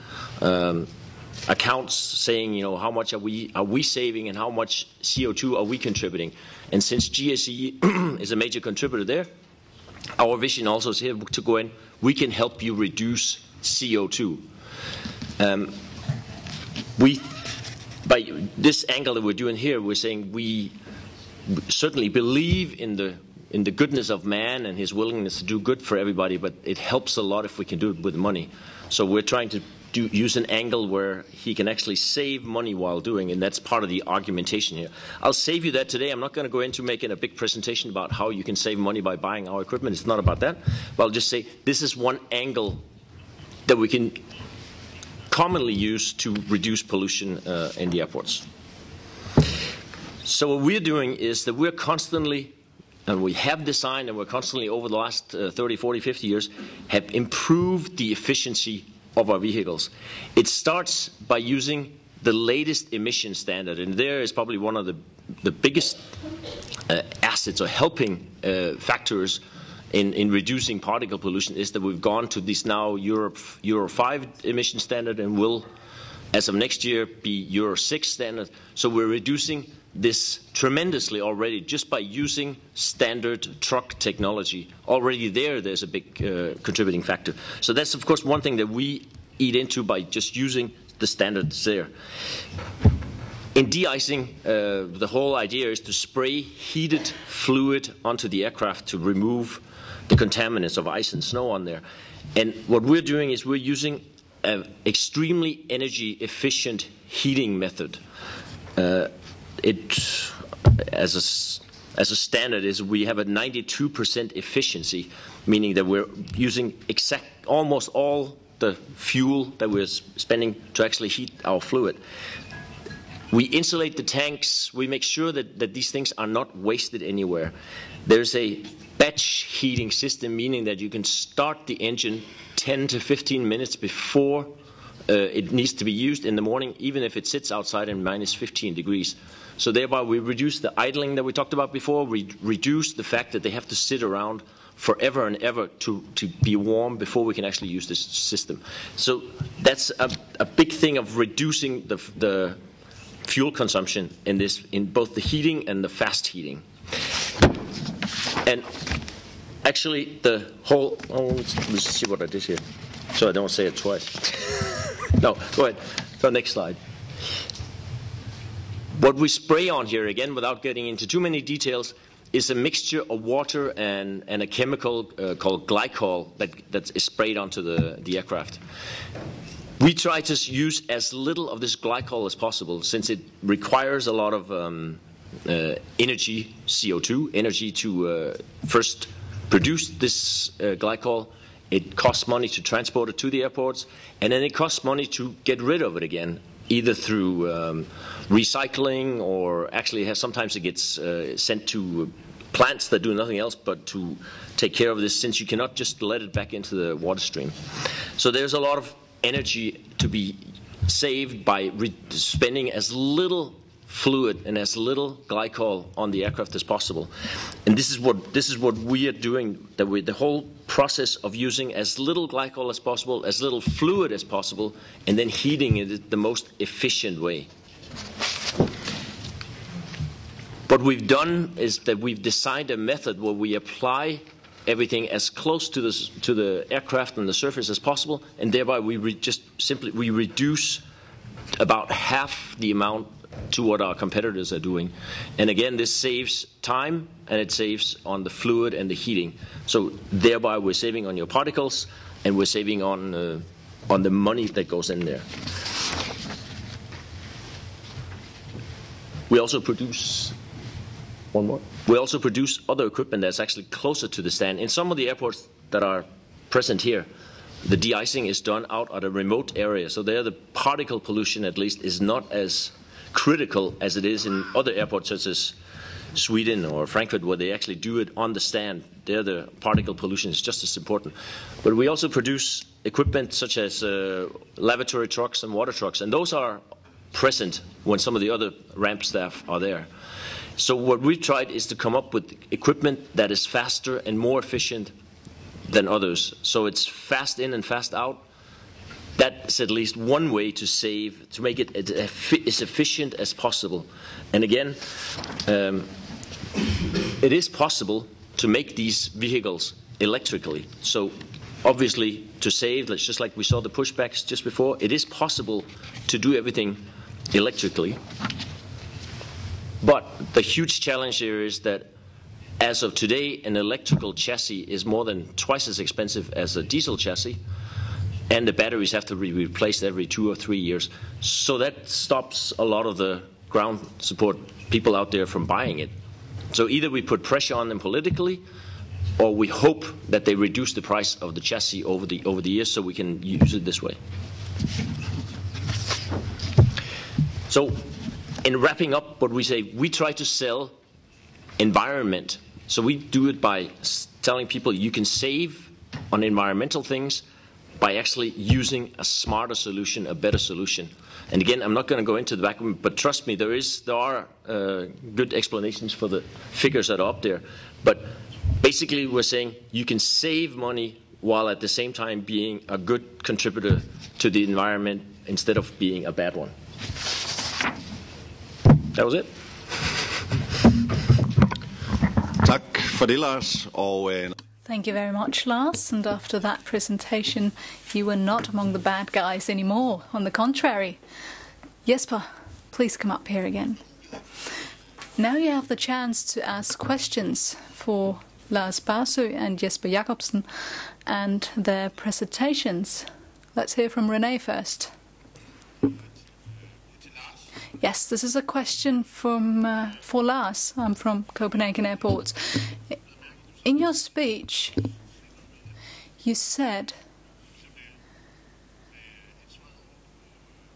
accounts, saying, you know, how much are we saving and how much CO2 are we contributing. And since GSE is a major contributor there, our vision also is here to go in. We can help you reduce CO2. By this angle that we're doing here, we're saying we certainly believe in the goodness of man and his willingness to do good for everybody, but it helps a lot if we can do it with money. So we're trying to use an angle where he can actually save money while doing, and that's part of the argumentation here. I'll save you that today. I'm not going to go into making a big presentation about how you can save money by buying our equipment. It's not about that. But I'll just say this is one angle that we can commonly used to reduce pollution in the airports. So what we're doing is that we're constantly, and we have designed, and we're constantly over the last 30, 40, 50 years, have improved the efficiency of our vehicles. It starts by using the latest emission standard, and there is probably one of the biggest assets or helping factors in reducing particle pollution is that we've gone to this now Euro 5 emission standard, and will, as of next year, be Euro 6 standard. So we're reducing this tremendously already just by using standard truck technology. Already there's a big contributing factor. So that's, of course, one thing that we eat into by just using the standards there. In de-icing, the whole idea is to spray heated fluid onto the aircraft to remove the contaminants of ice and snow on there. And what we're doing is we're using an extremely energy efficient heating method. As a standard is we have a 92% efficiency, meaning that we're using almost all the fuel that we're spending to actually heat our fluid. We insulate the tanks. We make sure that these things are not wasted anywhere. There's a batch heating system, meaning that you can start the engine 10 to 15 minutes before it needs to be used in the morning, even if it sits outside in minus 15 degrees. So thereby we reduce the idling that we talked about before. We reduce the fact that they have to sit around forever and ever to be warm before we can actually use this system. So that's a big thing of reducing the fuel consumption in both the heating and the fast heating. And actually the whole, let's see what I did here, so I don't say it twice. No, go ahead. So next slide. What we spray on here, again, without getting into too many details, is a mixture of water and a chemical called glycol that is sprayed onto the aircraft. We try to use as little of this glycol as possible, since it requires a lot of energy, CO2, energy to first produce this glycol. It costs money to transport it to the airports, and then it costs money to get rid of it again, either through recycling, or actually sometimes it gets sent to plants that do nothing else but to take care of this, since you cannot just let it back into the water stream. So there's a lot of energy to be saved by spending as little fluid and as little glycol on the aircraft as possible. And this is what we are doing, the whole process of using as little glycol as possible, as little fluid as possible, and then heating it the most efficient way. What we've done is that we've designed a method where we apply everything as close to the aircraft and the surface as possible, and thereby we reduce about half the amount to what our competitors are doing. And again, this saves time, and it saves on the fluid and the heating. So thereby we're saving on your particles, and we're saving on the money that goes in there. We also produce We also produce other equipment that's actually closer to the stand. In some of the airports that are present here, the de-icing is done out at a remote area. So there the particle pollution, at least, is not as critical as it is in other airports such as Sweden or Frankfurt, where they actually do it on the stand. There the particle pollution is just as important. But we also produce equipment such as lavatory trucks and water trucks, and those are present when some of the other ramp staff are there. So what we've tried is to come up with equipment that is faster and more efficient than others. So it's fast in and fast out. That's at least one way to save, to make it as efficient as possible. And again, it is possible to make these vehicles electrically. So obviously to save, just like we saw the pushbacks just before, it is possible to do everything electrically. But the huge challenge here is that as of today, an electrical chassis is more than twice as expensive as a diesel chassis, and the batteries have to be replaced every 2 or 3 years. So that stops a lot of the ground support people out there from buying it. So either we put pressure on them politically, or we hope that they reduce the price of the chassis over the years so we can use it this way. So in wrapping up what we say, we try to sell environment. So we do it by telling people you can save on environmental things by actually using a smarter solution, a better solution. And again, I'm not going to go into the back, but trust me, there are good explanations for the figures that are up there. But basically, we're saying you can save money while at the same time being a good contributor to the environment instead of being a bad one. That was it. Tak for det, Lars. Thank you very much, Lars. And after that presentation, you were not among the bad guys anymore. On the contrary. Jesper, please come up here again. Now you have the chance to ask questions for Lars Barsø and Jesper Jacobsen and their presentations. Let's hear from René first. Yes, this is a question for Lars. I'm from Copenhagen Airport. In your speech, you said,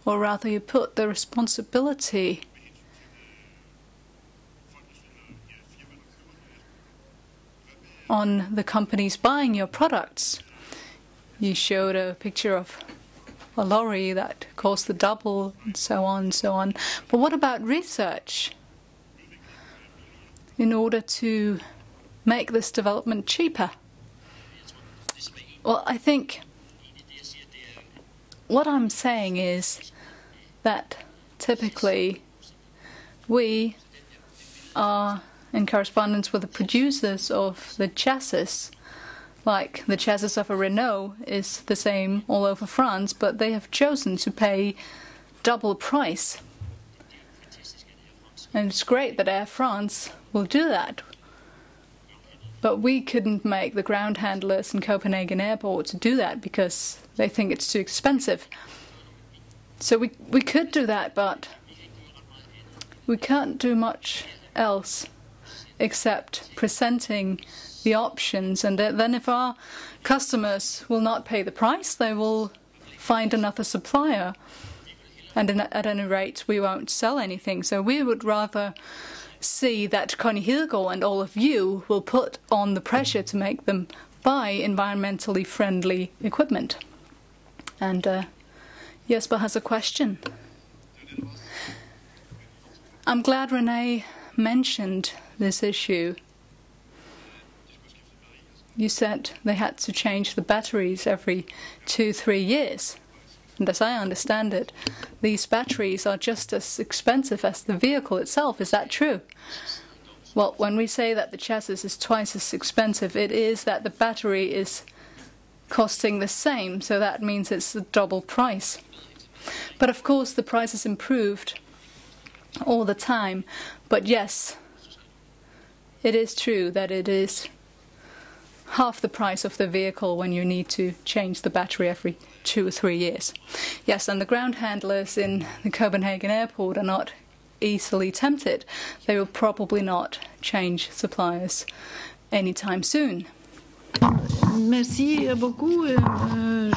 or rather you put the responsibility on the companies buying your products. You showed a picture of a lorry that cost the double, and so on and so on. But what about research in order to make this development cheaper? Well, I think what I'm saying is that typically we are in correspondence with the producers of the chassis. Like the chassis of a Renault is the same all over France, but they have chosen to pay double price. And it's great that Air France will do that. But we couldn't make the ground handlers in Copenhagen Airport to do that because they think it's too expensive. So we could do that, but we can't do much else except presenting the options. And then if our customers will not pay the price, they will find another supplier. And at any rate, we won't sell anything. So we would rather see that Connie Hedegaard and all of you will put on the pressure to make them buy environmentally friendly equipment. And Jesper has a question. I'm glad René mentioned this issue. You said they had to change the batteries every 2-3 years. And as I understand it, these batteries are just as expensive as the vehicle itself. Is that true? Well, when we say that the chassis is twice as expensive, it is that the battery is costing the same, so that means it's the double price. But of course the price is improved all the time. But yes, it is true that it is half the price of the vehicle when you need to change the battery every 2 or 3 years. Yes, and the ground handlers in the Copenhagen Airport are not easily tempted. They will probably not change suppliers anytime soon. Merci beaucoup.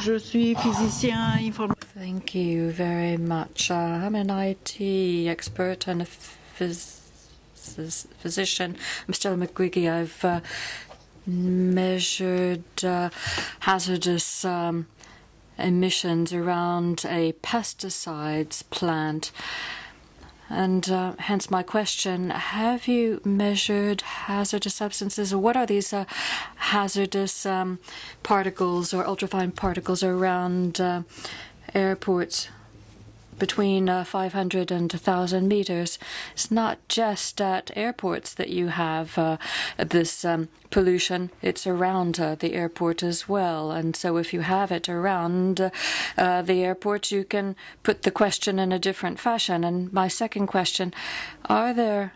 Je suis physicien informatique. Thank you very much. I'm an IT expert and a physician. I'm Stella McGuigan. I've measured hazardous emissions around a pesticides plant. And hence my question, have you measured hazardous substances? Or what are these hazardous particles or ultrafine particles around airports between 500 and 1,000 meters? It's not just at airports that you have this pollution. It's around the airport as well. And so if you have it around the airport, you can put the question in a different fashion. And my second question, are there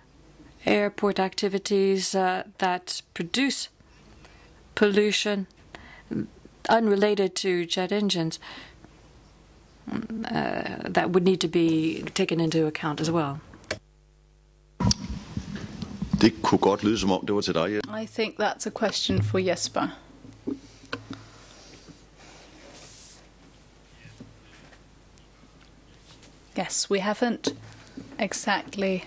airport activities that produce pollution unrelated to jet engines that would need to be taken into account as well? Det kunne godt lyde som om det var til dig. I think that's a question for Jesper. Yes, we haven't exactly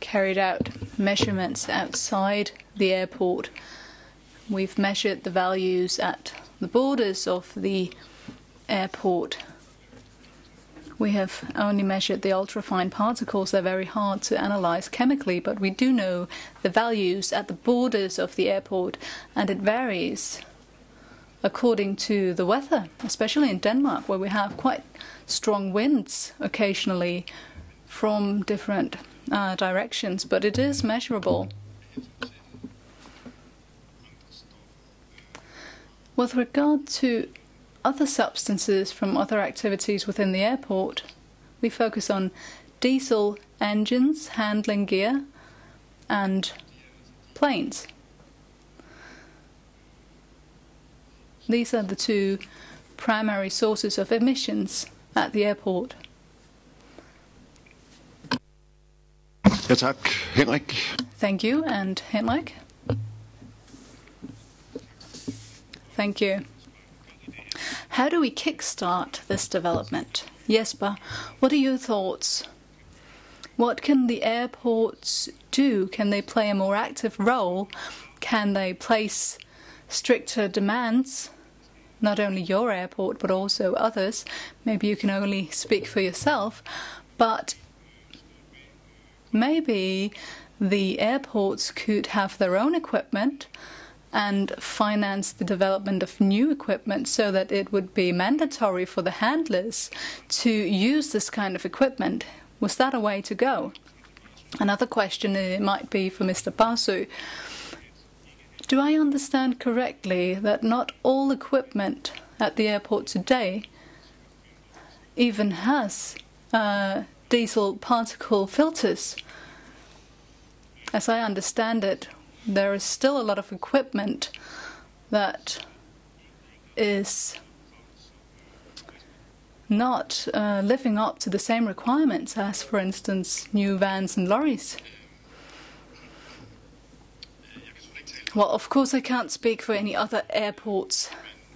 carried out measurements outside the airport. We've measured the values at the borders of the airport. We have only measured the ultrafine particles. They're very hard to analyze chemically, but we do know the values at the borders of the airport, and it varies according to the weather, especially in Denmark, where we have quite strong winds occasionally from different directions, but it is measurable. With regard to other substances from other activities within the airport, we focus on diesel engines, handling gear, and planes. These are the two primary sources of emissions at the airport. Ja, tak. Henrik. Thank you, and Henrik. Thank you. How do we kickstart this development? Jesper, what are your thoughts? What can the airports do? Can they play a more active role? Can they place stricter demands? Not only your airport, but also others. Maybe you can only speak for yourself, but maybe the airports could have their own equipment and finance the development of new equipment so that it would be mandatory for the handlers to use this kind of equipment. Was that a way to go? Another question, it might be for Mr. Basu. Do I understand correctly that not all equipment at the airport today even has diesel particle filters? As I understand it, there is still a lot of equipment that is not living up to the same requirements as, for instance, new vans and lorries. Well, of course, I can't speak for any other airports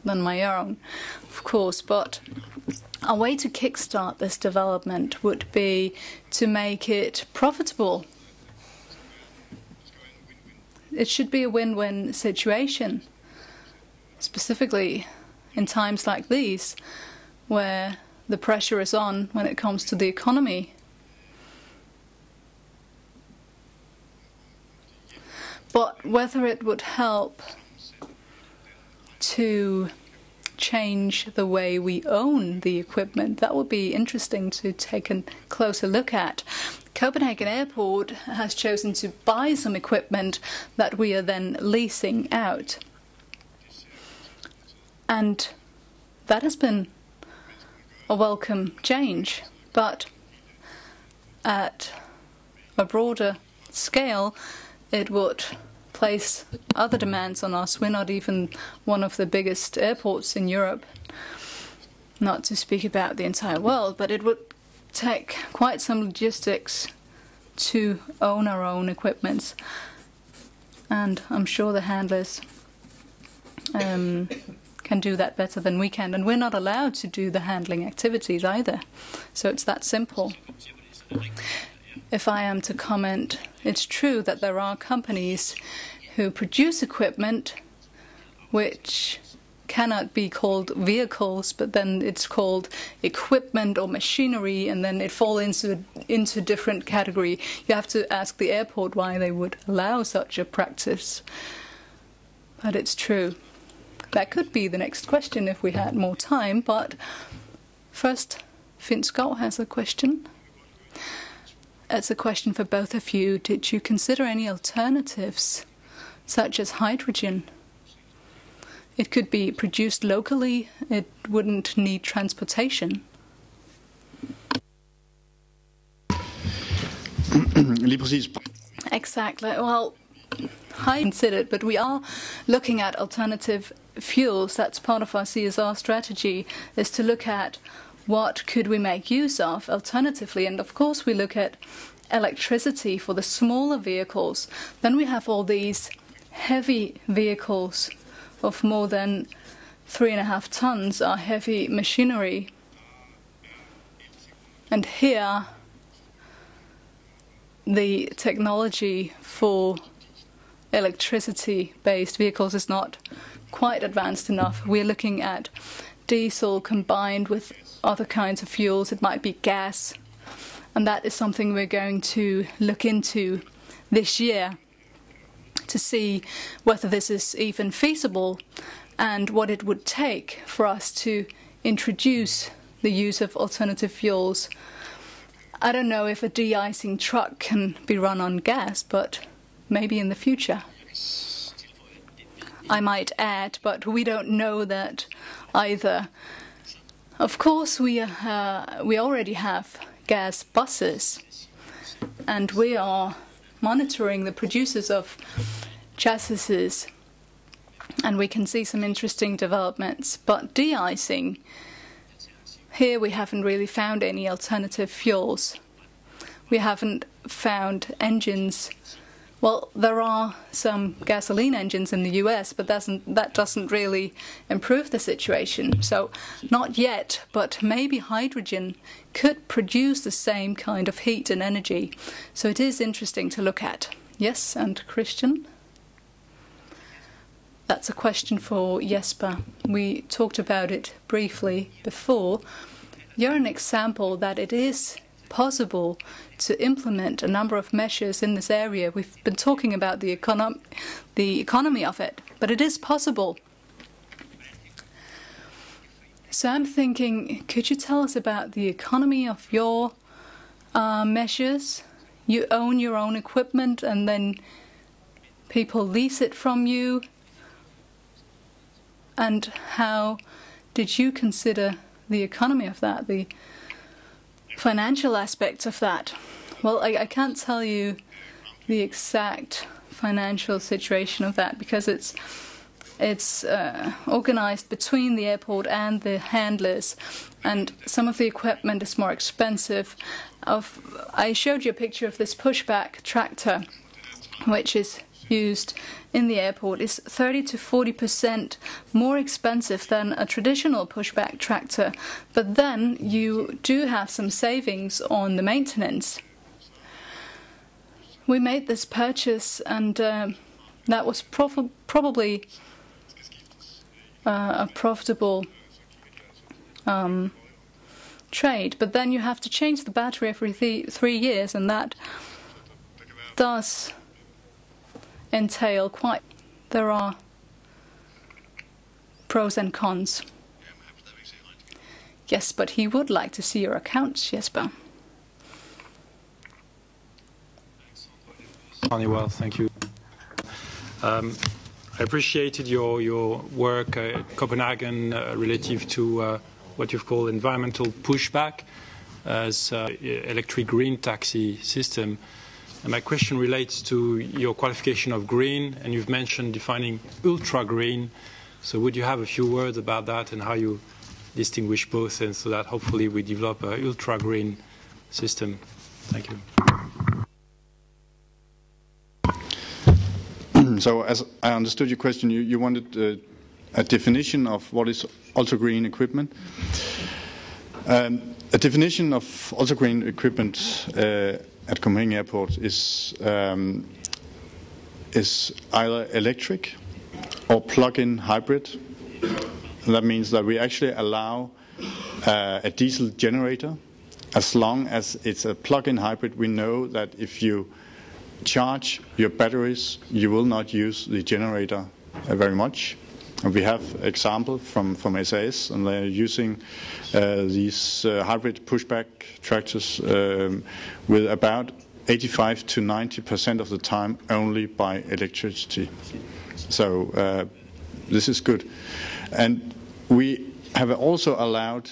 than my own, of course, but a way to kickstart this development would be to make it profitable. It should be a win-win situation, specifically in times like these, where the pressure is on when it comes to the economy. But whether it would help to change the way we own the equipment, that would be interesting to take a closer look at. Copenhagen Airport has chosen to buy some equipment that we are then leasing out. And that has been a welcome change, but at a broader scale, it would place other demands on us. We're not even one of the biggest airports in Europe, not to speak about the entire world, but it would take quite some logistics to own our own equipment. And I'm sure the handlers can do that better than we can. And we're not allowed to do the handling activities either. So it's that simple. If I am to comment, it's true that there are companies who produce equipment which cannot be called vehicles, but then it's called equipment or machinery, and then it falls into different category. You have to ask the airport why they would allow such a practice. But it's true. That could be the next question if we had more time, but first, Finn Skov has a question. It's a question for both of you. Did you consider any alternatives, such as hydrogen? It could be produced locally. It wouldn't need transportation. Exactly. Well, I considered, but we are looking at alternative fuels. That's part of our CSR strategy, is to look at what could we make use of alternatively. And of course we look at electricity for the smaller vehicles. Then we have all these heavy vehicles of more than 3.5 tons, are heavy machinery. And here the technology for electricity-based vehicles is not quite advanced enough. We're looking at diesel combined with other kinds of fuels. It might be gas, and that is something we're going to look into this year to see whether this is even feasible and what it would take for us to introduce the use of alternative fuels. I don't know if a de-icing truck can be run on gas, but maybe in the future. I might add, but we don't know that either. Of course, we already have gas buses, and we are monitoring the producers of chassis, and we can see some interesting developments. But de-icing, here we haven't really found any alternative fuels. We haven't found engines. Well, there are some gasoline engines in the US, but that doesn't really improve the situation. So not yet, but maybe hydrogen could produce the same kind of heat and energy. So it is interesting to look at. Yes, and Christian? That's a question for Jesper. We talked about it briefly before. You're an example that it is possible to implement a number of measures in this area. We've been talking about the economy of it, but it is possible. So I'm thinking, could you tell us about the economy of your measures? You own your own equipment and then people lease it from you. And how did you consider the economy of that, the financial aspects of that? Well, I can't tell you the exact financial situation of that because it's organized between the airport and the handlers, and some of the equipment is more expensive. I showed you a picture of this pushback tractor, which is used in the airport, is 30 to 40% more expensive than a traditional pushback tractor, but then you do have some savings on the maintenance. We made this purchase, and that was probably a profitable trade, but then you have to change the battery every 3 years, and that does entail quite. There are pros and cons. Yes, but he would like to see your accounts, Jesper. Well, thank you. I appreciated your work at Copenhagen relative to what you've called environmental pushback as electric green taxi system. And my question relates to your qualification of green, and you've mentioned defining ultra-green. So would you have a few words about that and how you distinguish both, and so that hopefully we develop an ultra-green system? Thank you. So as I understood your question, you wanted a definition of what is ultra-green equipment. A definition of ultra-green equipment at Copenhagen Airport is either electric or plug-in hybrid That means that we actually allow a diesel generator. As long as it's a plug-in hybrid, we know that if you charge your batteries, you will not use the generator very much. And we have example from SAS, and they're using these hybrid pushback tractors with about 85 to 90% of the time only by electricity. So this is good. And we have also allowed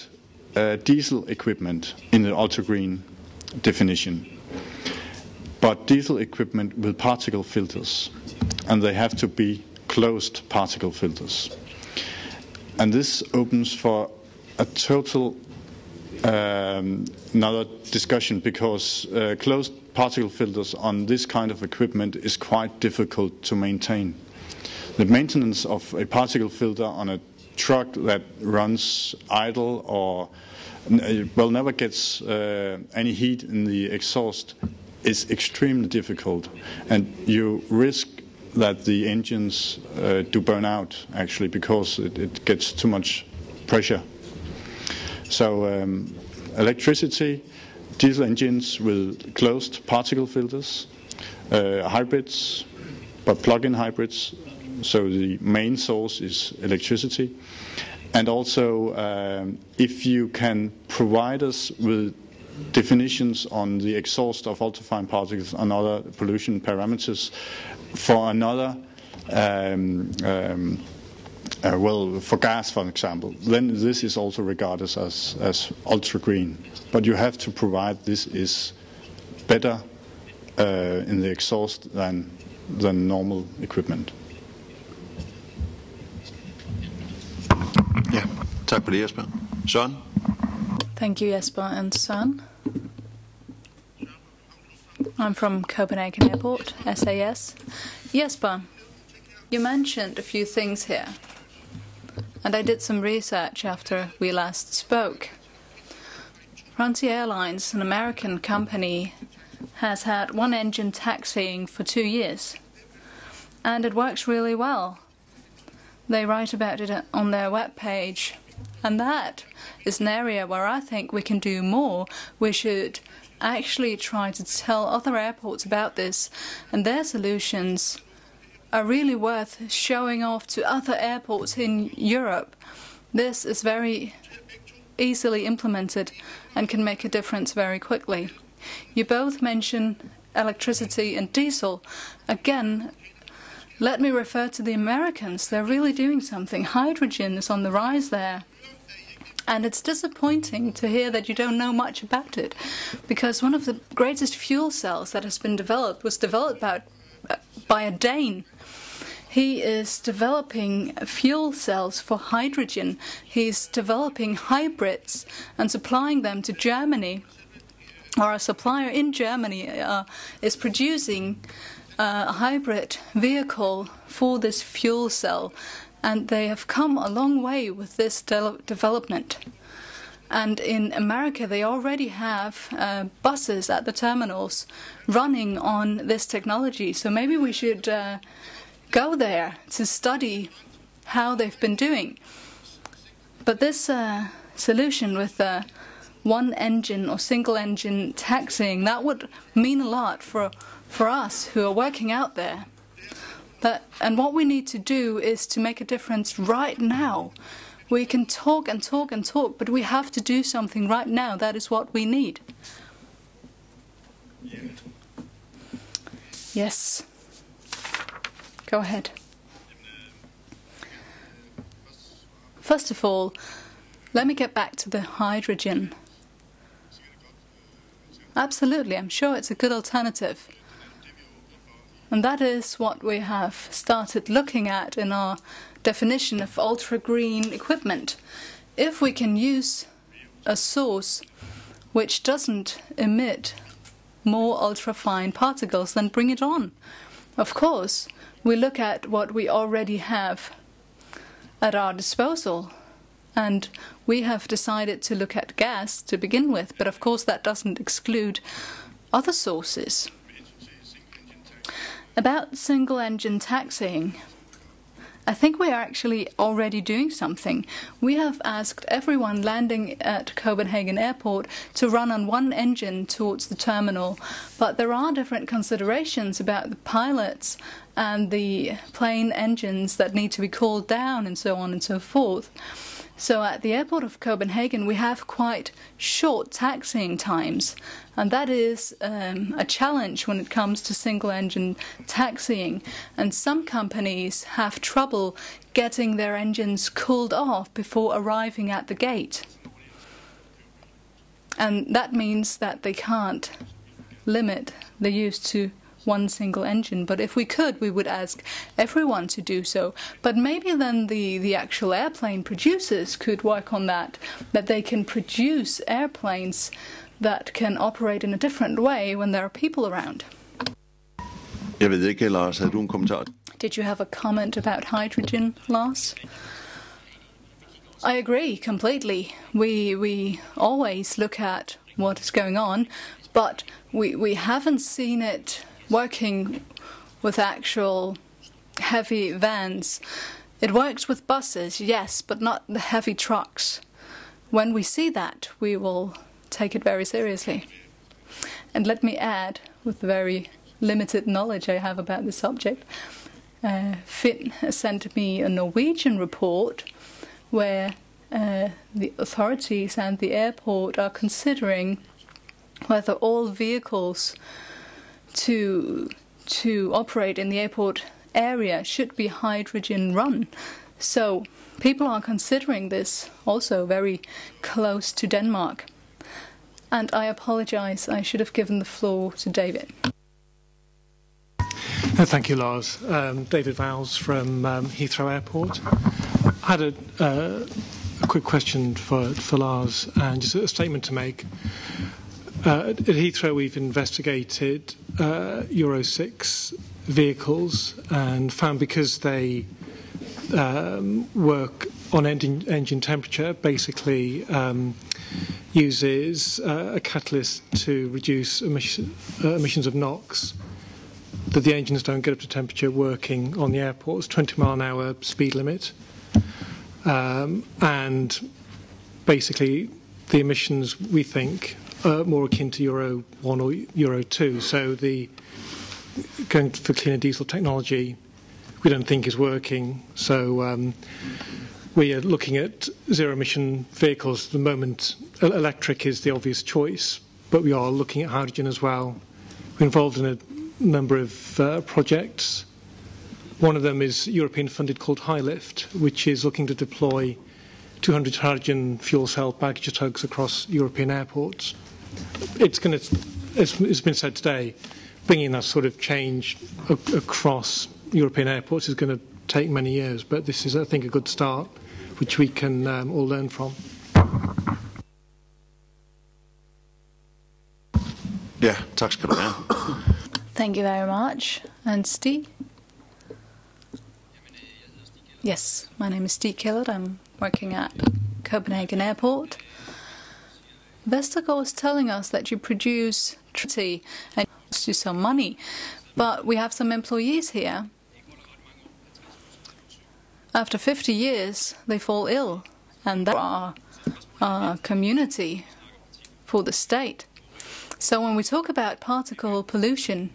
diesel equipment in the ultra-green definition, but diesel equipment with particle filters, and they have to be closed particle filters. And this opens for a total another discussion, because closed particle filters on this kind of equipment is quite difficult to maintain. The maintenance of a particle filter on a truck that runs idle or never gets any heat in the exhaust is extremely difficult, and you risk that the engines do burn out, actually, because it gets too much pressure. So electricity, diesel engines with closed particle filters, hybrids, but plug-in hybrids, so the main source is electricity. And also, if you can provide us with definitions on the exhaust of ultrafine particles and other pollution parameters for another, for gas, for example, then this is also regarded as ultra-green. But you have to provide this is better in the exhaust than normal equipment. Ja, tak for det, Jesper. Søren? Thank you, Jesper and Søren. I'm from Copenhagen Airport, SAS. Jesper, you mentioned a few things here, and I did some research after we last spoke. Frontier Airlines, an American company, has had one-engine taxiing for 2 years, and it works really well. They write about it on their webpage, and that is an area where I think we can do more. We should actually try to tell other airports about this, and their solutions are really worth showing off to other airports in Europe. This is very easily implemented and can make a difference very quickly. You both mention electricity and diesel. Again, let me refer to the Americans. They're really doing something. Hydrogen is on the rise there. And it's disappointing to hear that you don't know much about it, because one of the greatest fuel cells that has been developed was developed by a Dane. He is developing fuel cells for hydrogen. He's developing hybrids and supplying them to Germany. Or a supplier in Germany is producing a hybrid vehicle for this fuel cell. And they have come a long way with this development. And in America, they already have buses at the terminals running on this technology. So maybe we should go there to study how they've been doing. But this solution with one engine or single engine taxiing, that would mean a lot for us who are working out there. And what we need to do is to make a difference right now. We can talk and talk and talk, but we have to do something right now. That is what we need. Yes. Go ahead. First of all, let me get back to the hydrogen. Absolutely, I'm sure it's a good alternative. And that is what we have started looking at in our definition of ultra-green equipment. If we can use a source which doesn't emit more ultra-fine particles, then bring it on. Of course, we look at what we already have at our disposal. And we have decided to look at gas to begin with, but of course that doesn't exclude other sources. About single-engine taxiing, I think we are actually already doing something. We have asked everyone landing at Copenhagen Airport to run on one engine towards the terminal, but there are different considerations about the pilots and the plane engines that need to be cooled down and so on and so forth. So at the airport of Copenhagen, we have quite short taxiing times, and that is a challenge when it comes to single-engine taxiing. And some companies have trouble getting their engines cooled off before arriving at the gate. And that means that they can't limit the use to one single engine. But if we could, we would ask everyone to do so. But maybe then the actual airplane producers could work on that they can produce airplanes that can operate in a different way when there are people around. Jeg ved ikke, Lars, havde du en kommentar? Did you have a comment about hydrogen, Lars? I agree completely. We always look at what is going on, but we haven't seen it working with actual heavy vans. It works with buses, yes, but not the heavy trucks. When we see that, we will take it very seriously. And let me add, with the very limited knowledge I have about the subject, Finn sent me a Norwegian report where the authorities and the airport are considering whether all vehicles to operate in the airport area should be hydrogen run. So people are considering this also very close to Denmark. And I apologize, I should have given the floor to David. Thank you, Lars. David Vowles from Heathrow Airport. I had a quick question for Lars and just a statement to make. At Heathrow, we've investigated Euro 6 vehicles and found because they work on engine temperature, basically uses a catalyst to reduce emissions of NOx, that the engines don't get up to temperature working on the airport's 20-mile-an-hour speed limit. And basically, the emissions, we think, are more akin to Euro 1 or Euro 2. So going for cleaner diesel technology, we don't think is working. So we are looking at zero-emission vehicles. At the moment, electric is the obvious choice, but we are looking at hydrogen as well. We're involved in a number of projects. One of them is European-funded called HyLift, which is looking to deploy 200 hydrogen fuel cell baggage tugs across European airports. It's going to, as it's been said today, bringing that sort of change across European airports is going to take many years, but this is, I think, a good start, which we can all learn from. Ja, tak skal du have. Thank you very much. And Stig? Yes, my name is Stig Killert. I'm working at Copenhagen Airport. Vestergaard is telling us that you produce electricity and it costs you some money, but we have some employees here. After 50 years, they fall ill, and they are a community for the state. So when we talk about particle pollution,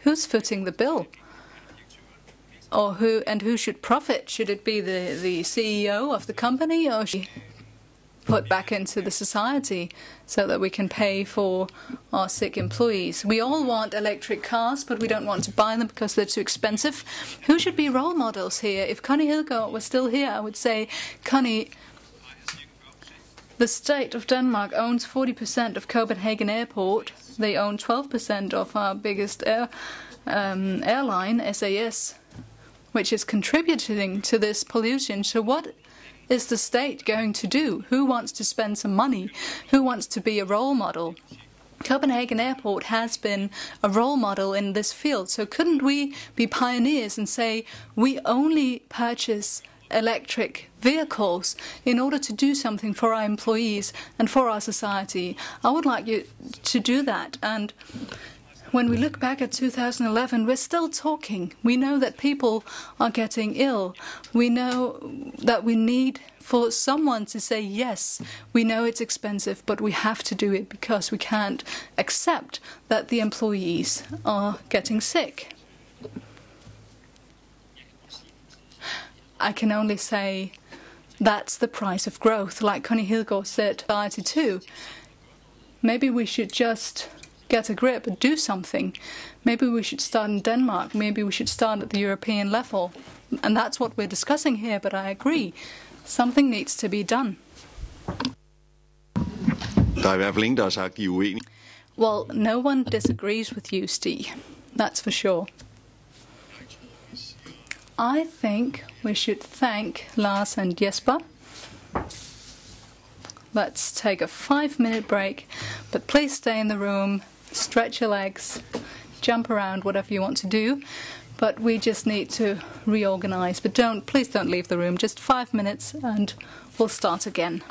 who's footing the bill? Or who should profit? Should it be the CEO of the company, or should it be put back into the society so that we can pay for our sick employees? We all want electric cars, but we don't want to buy them because they're too expensive. Who should be role models here? If Connie Hedegaard was still here, I would say, Connie, the state of Denmark owns 40% of Copenhagen Airport. They own 12% of our biggest airline, SAS, which is contributing to this pollution. So what is the state going to do? Who wants to spend some money? Who wants to be a role model? Copenhagen Airport has been a role model in this field, so couldn't we be pioneers and say we only purchase electric vehicles in order to do something for our employees and for our society? I would like you to do that. And when we look back at 2011, we're still talking. We know that people are getting ill. We know that we need for someone to say yes. We know it's expensive, but we have to do it because we can't accept that the employees are getting sick. I can only say that's the price of growth, like Connie Hedegaard said, society too. Maybe we should just get a grip and do something. Maybe we should start in Denmark. Maybe we should start at the European level. And that's what we're discussing here, but I agree. Something needs to be done. Der er i hvert fald ingen, der har sagt, at I er uenige. Well, no one disagrees with you, Stig. That's for sure. I think we should thank Lars and Jesper. Let's take a 5-minute break, but please stay in the room, stretch your legs, jump around, whatever you want to do. But we just need to reorganize. But please don't leave the room. Just 5 minutes and we'll start again.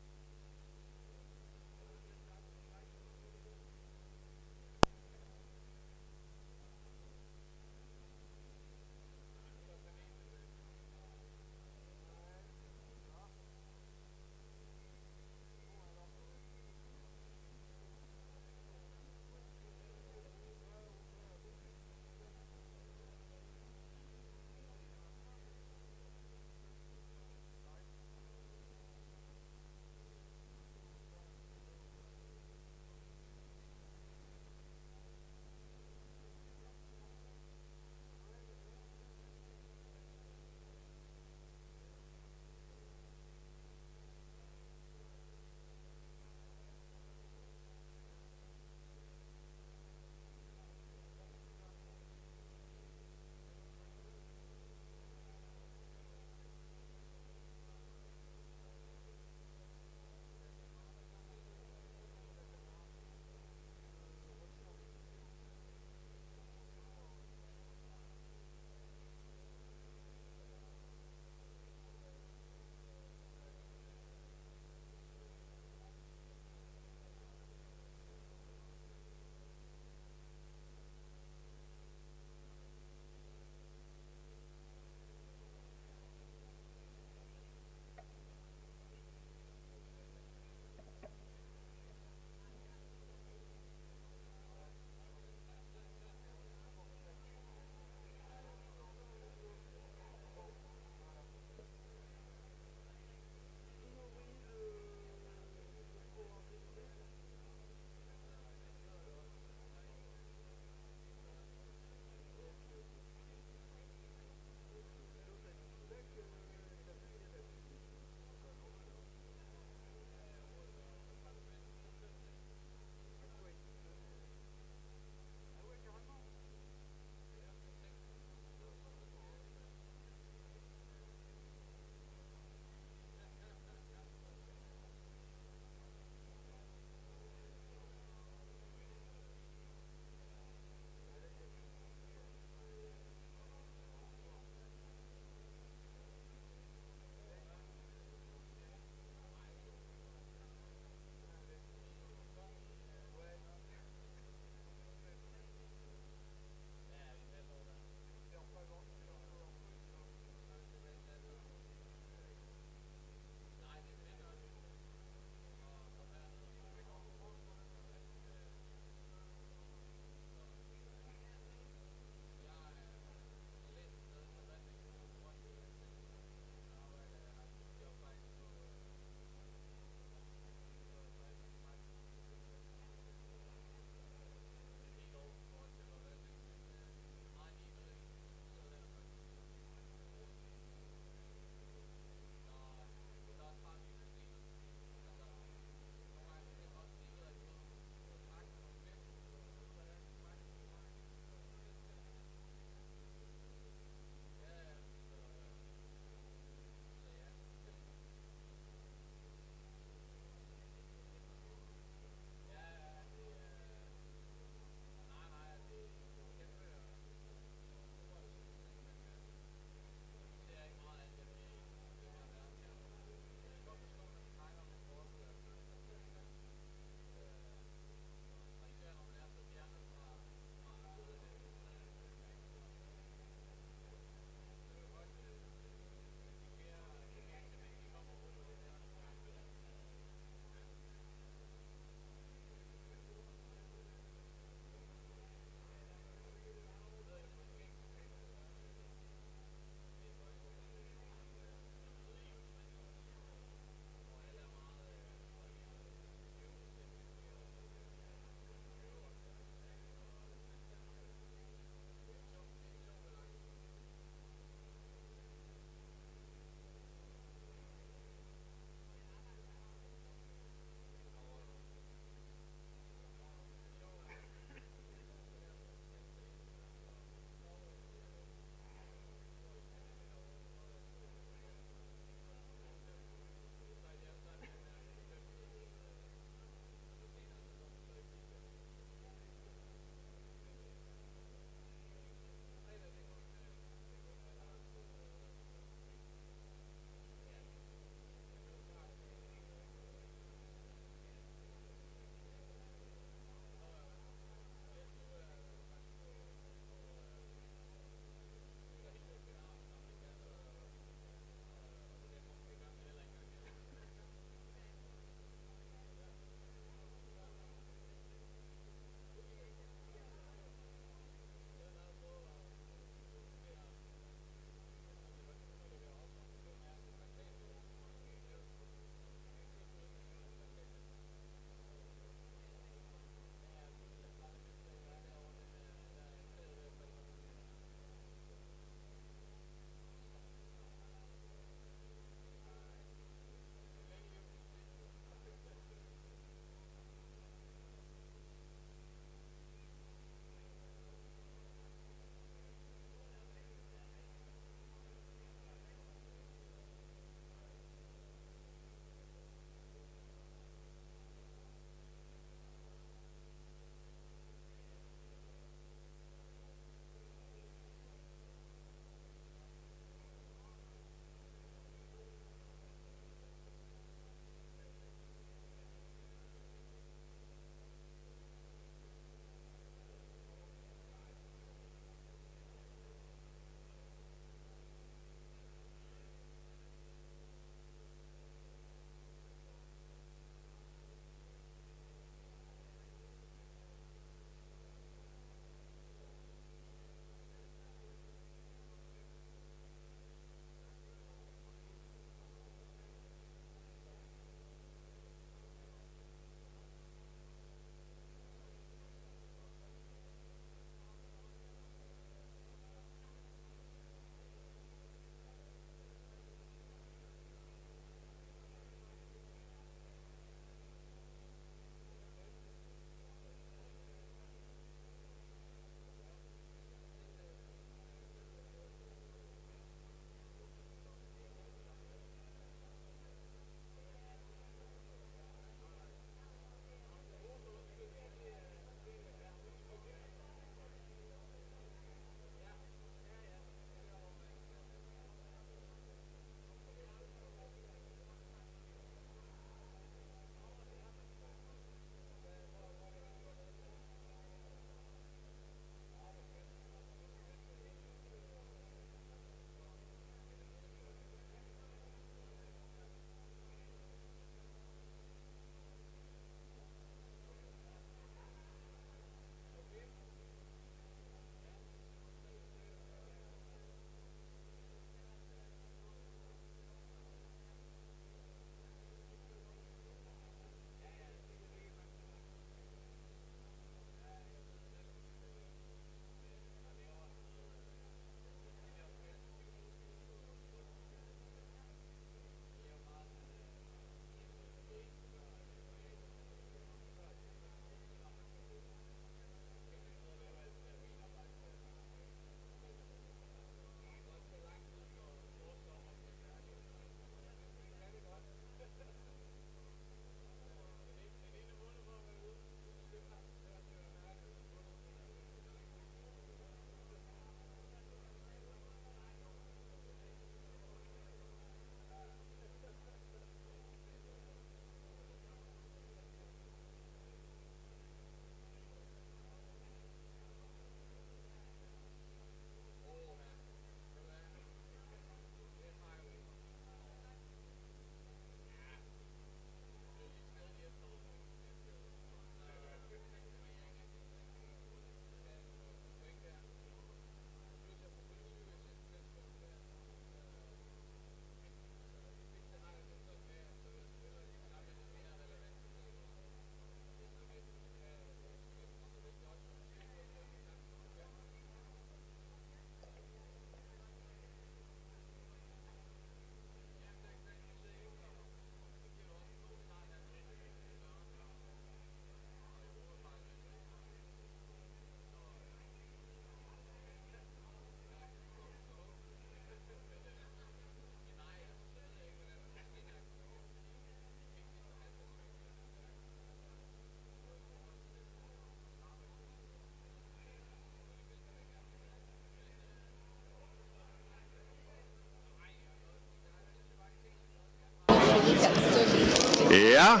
Ja,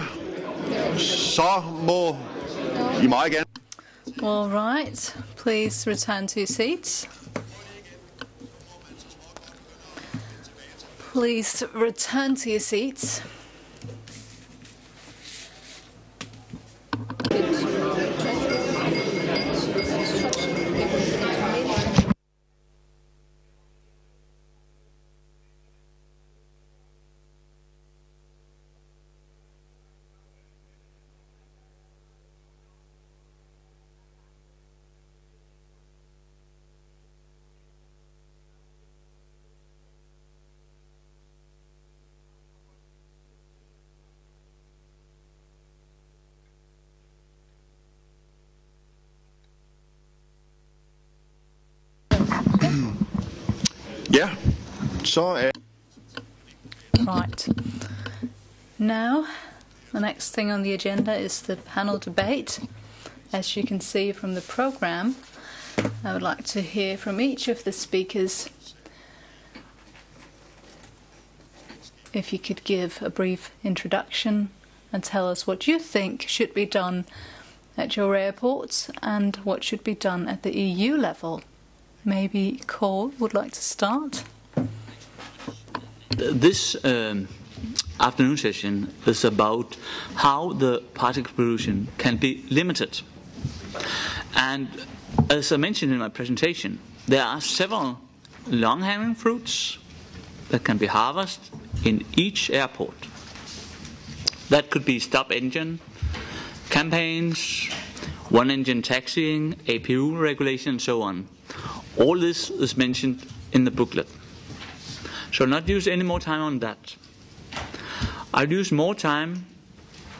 så må I meget gerne. All right, please return to your seats. Please return to your seats. Ja, så er... Right. Now, the next thing on the agenda is the panel debate. As you can see from the program, I would like to hear from each of the speakers. If you could give a brief introduction and tell us what you think should be done at your airports and what should be done at the EU level. Maybe Cole would like to start. This afternoon session is about how the particle pollution can be limited. And as I mentioned in my presentation, there are several long-hanging fruits that can be harvested in each airport. That could be stop engine campaigns, one-engine taxiing, APU regulation, and so on. All this is mentioned in the booklet. So I'll not use any more time on that. I'll use more time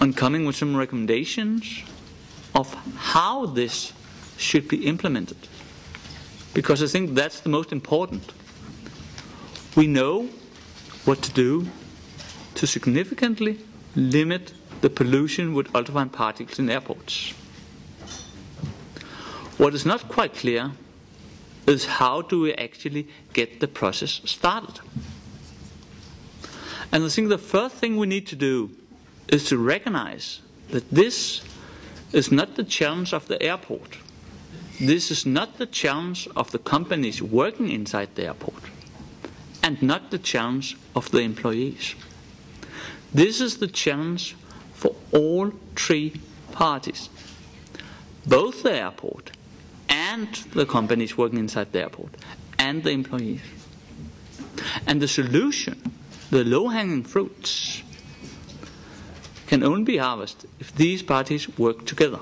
on coming with some recommendations of how this should be implemented. Because I think that's the most important. We know what to do to significantly limit the pollution with ultrafine particles in airports. What is not quite clear is how do we actually get the process started. And I think the first thing we need to do is to recognize that this is not the challenge of the airport. This is not the challenge of the companies working inside the airport, and not the challenge of the employees. This is the challenge for all three parties, both the airport and the companies working inside the airport, and the employees. And the solution, the low-hanging fruits, can only be harvested if these parties work together.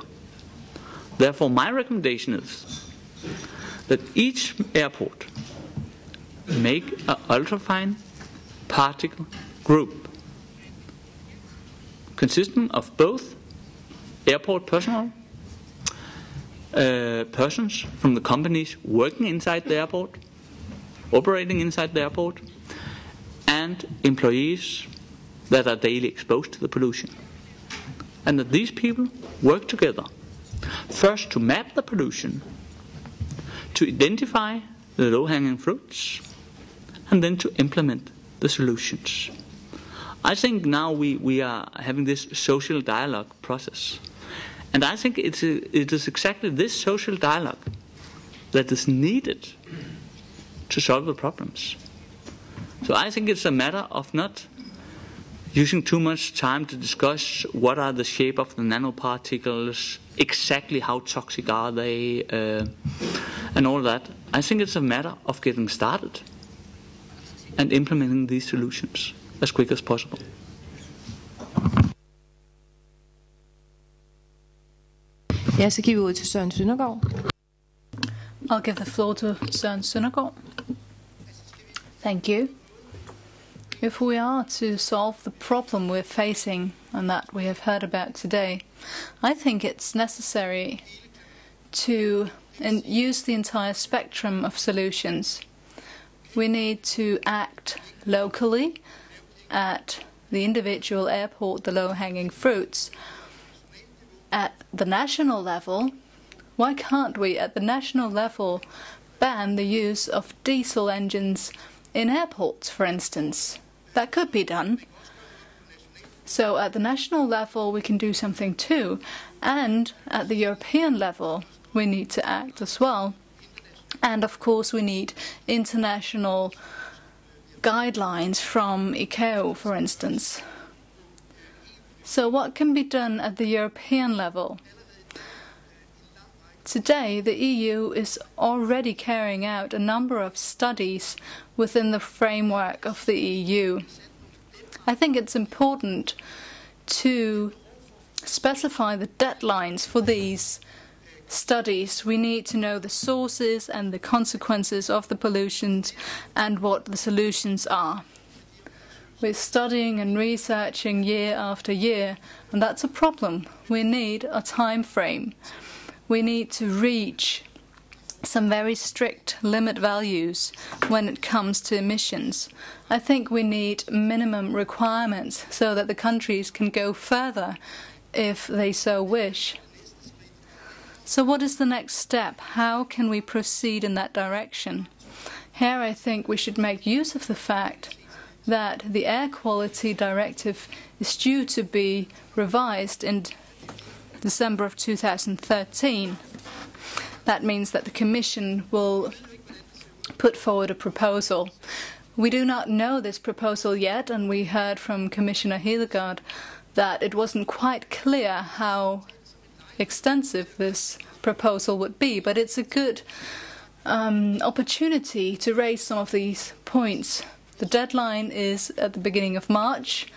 Therefore, my recommendation is that each airport make an ultrafine particle group consisting of both airport personnel, persons from the companies working inside the airport, operating inside the airport, and employees that are daily exposed to the pollution. And that these people work together, first to map the pollution, to identify the low-hanging fruits, and then to implement the solutions. I think now we are having this social dialogue process. And I think it is exactly this social dialogue that is needed to solve the problems. So I think it's a matter of not using too much time to discuss what are the shape of the nanoparticles, exactly how toxic are they, and all that. I think it's a matter of getting started and implementing these solutions as quick as possible. Ja, så giver vi ud til Søren Søndergaard. I'll give the floor to Søren Søndergaard. Thank you. If we are to solve the problem we're facing and that we have heard about today, I think it's necessary to use the entire spectrum of solutions. We need to act locally at the individual airport, the low-hanging fruits. At the national level, why can't we, at the national level, ban the use of diesel engines in airports, for instance? That could be done. So at the national level, we can do something too. And at the European level, we need to act as well. And of course, we need international guidelines from ICAO, for instance. So what can be done at the European level? Today, the EU is already carrying out a number of studies within the framework of the EU. I think it's important to specify the deadlines for these studies. We need to know the sources and the consequences of the pollutions and what the solutions are. We're studying and researching year after year, and that's a problem. We need a time frame. We need to reach some very strict limit values when it comes to emissions. I think we need minimum requirements so that the countries can go further if they so wish. So what is the next step? How can we proceed in that direction? Here I think we should make use of the fact that the Air Quality Directive is due to be revised in December of 2013. That means that the Commission will put forward a proposal. We do not know this proposal yet, and we heard from Commissioner Hedegaard that it wasn't quite clear how extensive this proposal would be, but it's a good opportunity to raise some of these points. The deadline is at the beginning of March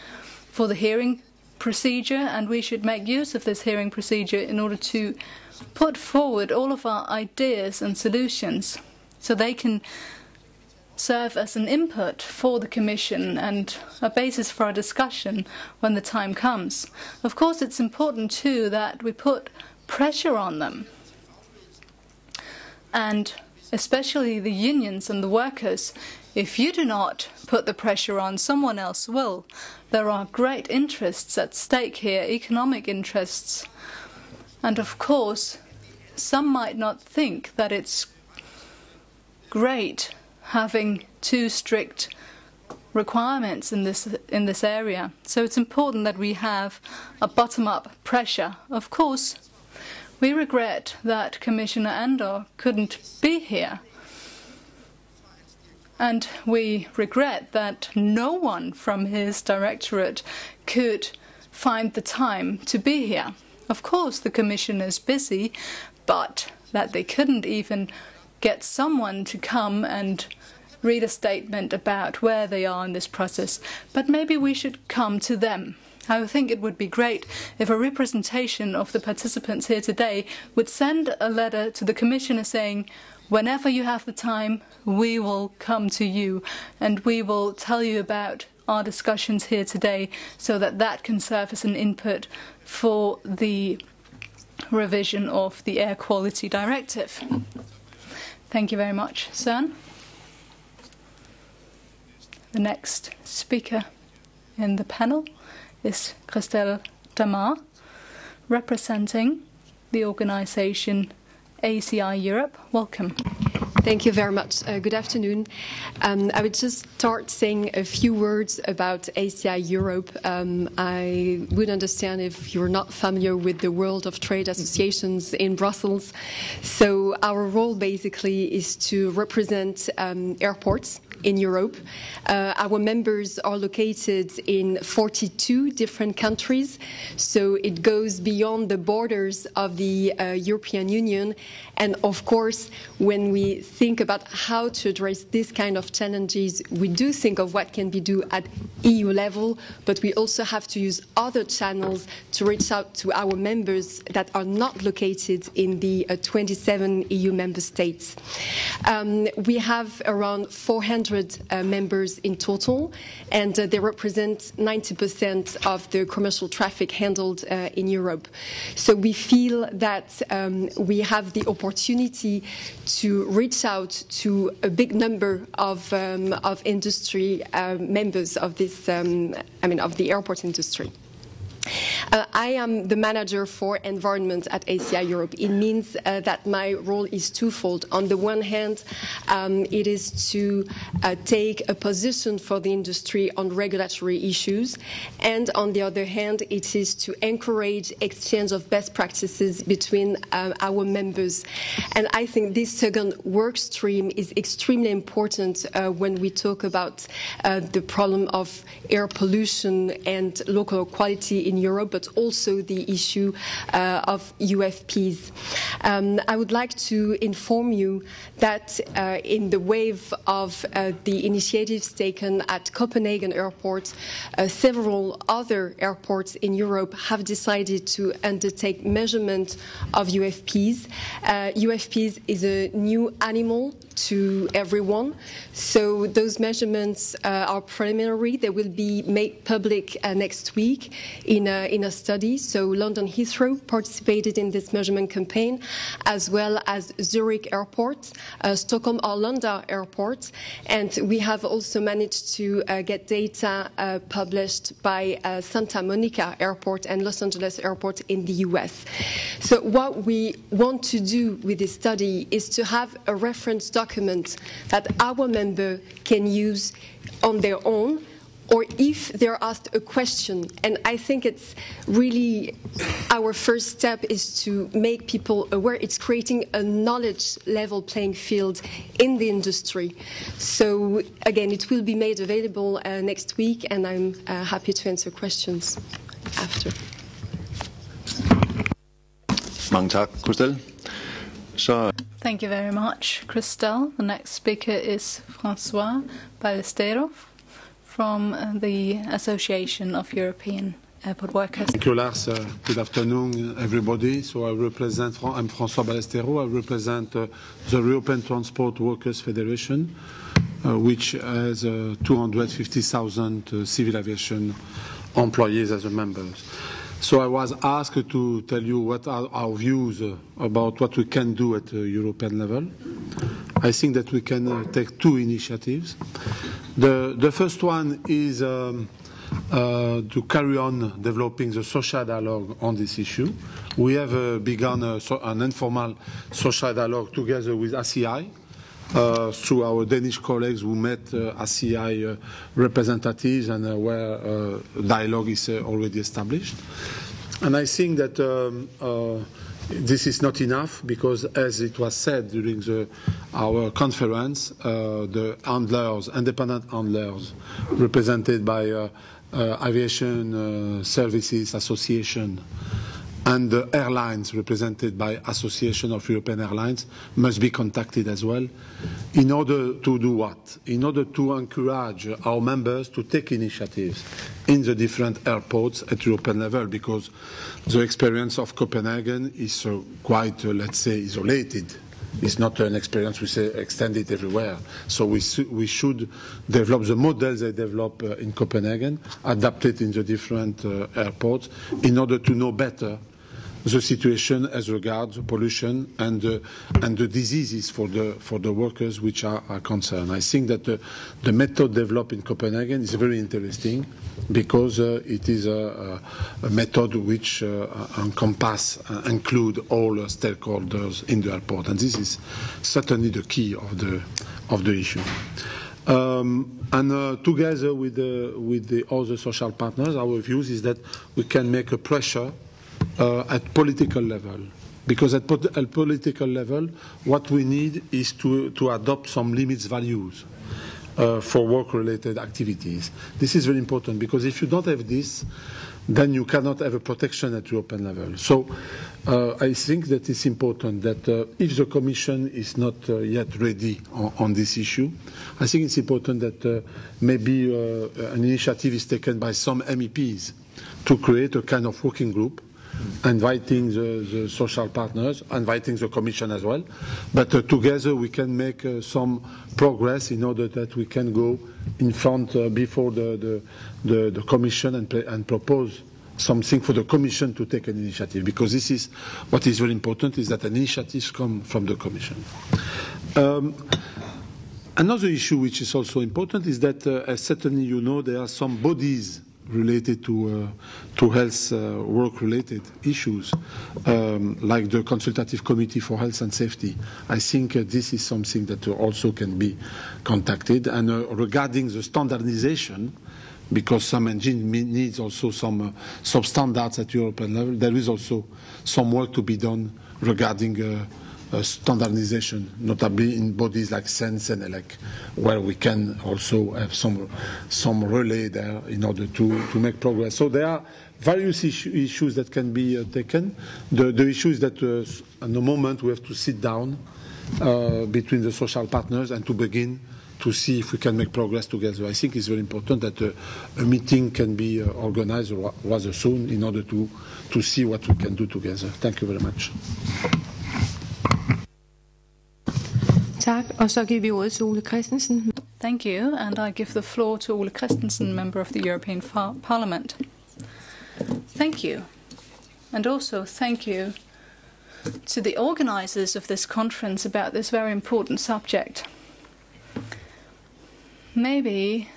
for the hearing procedure, and we should make use of this hearing procedure in order to put forward all of our ideas and solutions so they can serve as an input for the Commission and a basis for our discussion when the time comes. Of course, it's important too that we put pressure on them, and especially the unions and the workers. If you do not put the pressure on, someone else will. There are great interests at stake here, economic interests. And of course, some might not think that it's great having too strict requirements in this area. So it's important that we have a bottom-up pressure. Of course, we regret that Commissioner Andor couldn't be here. And we regret that no one from his directorate could find the time to be here. Of course, the Commission is busy, but that they couldn't even get someone to come and read a statement about where they are in this process. But maybe we should come to them. I think it would be great if a representation of the participants here today would send a letter to the Commissioner saying, whenever you have the time, we will come to you and we will tell you about our discussions here today so that that can serve as an input for the revision of the Air Quality Directive. Thank you very much, Søren. The next speaker in the panel is Christelle Damar, representing the organization ACI Europe. Welcome. Thank you very much. Good afternoon. I would just start saying a few words about ACI Europe. I would understand if you're not familiar with the world of trade associations in Brussels. So our role basically is to represent airports in Europe. Our members are located in 42 different countries, so it goes beyond the borders of the European Union. And of course, when we think about how to address this kind of challenges, we do think of what can be done at EU level, but we also have to use other channels to reach out to our members that are not located in the 27 EU member states. We have around 400 members in total, and they represent 90% of the commercial traffic handled in Europe. So we feel that we have the opportunity to reach out to a big number of industry members of this, of the airport industry. I am the manager for environment at ACI Europe. It means that my role is twofold. On the one hand, it is to take a position for the industry on regulatory issues, and on the other hand, it is to encourage exchange of best practices between our members. And I think this second work stream is extremely important when we talk about the problem of air pollution and local quality in Europe, but also the issue of UFPs. I would like to inform you that in the wave of the initiatives taken at Copenhagen Airport, several other airports in Europe have decided to undertake measurement of UFPs. UFPs is a new animal to everyone, so those measurements are preliminary. They will be made public next week in a study. So London Heathrow participated in this measurement campaign, as well as Zurich Airport, Stockholm Arlanda Airport, and we have also managed to get data published by Santa Monica Airport and Los Angeles Airport in the US. So what we want to do with this study is to have a reference document that our member can use on their own, or if they're asked a question. And I think it's really our first step is to make people aware. It's creating a knowledge level playing field in the industry. So again, it will be made available next week, and I'm happy to answer questions after. Mange tak, Christelle. Thank you very much, Christelle. The next speaker is François Ballesteros from the Association of European Airport Workers. Thank you, Lars. Good afternoon, everybody. So I'm François Ballesteros. I represent the European Transport Workers Federation, which has 250,000 civil aviation employees as members. So I was asked to tell you what are our views about what we can do at the European level. I think that we can take two initiatives. The first one is to carry on developing the social dialogue on this issue. We have begun an informal social dialogue together with ACI, through our Danish colleagues who met ACI representatives and where dialogue is already established. And I think that this is not enough because, as it was said during our conference, the handlers, independent handlers, represented by Aviation Services Association, and the airlines represented by Association of European Airlines must be contacted as well. In order to do what? In order to encourage our members to take initiatives in the different airports at European level, because the experience of Copenhagen is quite, let's say, isolated. It's not an experience we say extended everywhere. So we should develop the models they develop in Copenhagen, adapt it in the different airports in order to know better the situation as regards pollution and the diseases for the workers which are concerned. I think that the method developed in Copenhagen is very interesting because it is a method which include all stakeholders in the airport, and this is certainly the key of the issue. Together with the other social partners, our views is that we can make a pressure at political level, because at political level what we need is to adopt some limits values for work-related activities. This is very important because if you don't have this, then you cannot have a protection at European level. So I think that it's important that if the Commission is not yet ready on this issue, I think it's important that maybe an initiative is taken by some MEPs to create a kind of working group, inviting the social partners, inviting the Commission as well. But together we can make some progress in order that we can go in front before the Commission and propose something for the Commission to take an initiative. Because this is what is very important, is that an initiative come from the Commission. Another issue which is also important is that, as certainly you know, there are some bodies related to health work-related issues, like the Consultative Committee for Health and Safety. I think this is something that also can be contacted. And regarding the standardization, because some engine needs also some standards at European level, there is also some work to be done regarding standardization, notably in bodies like SENS and ELEC, where we can also have some relay there in order to make progress. So there are various issues that can be taken. The issue is that at the moment we have to sit down between the social partners and to begin to see if we can make progress together. I think it's very important that a meeting can be organized rather soon in order to see what we can do together. Thank you very much. Tak, og så giver vi ordet til Ole Christensen. Thank you, and I give the floor to Ole Christensen, member of the European Parliament. Thank you, and also thank you to the organizers of this conference about this very important subject. Maybe,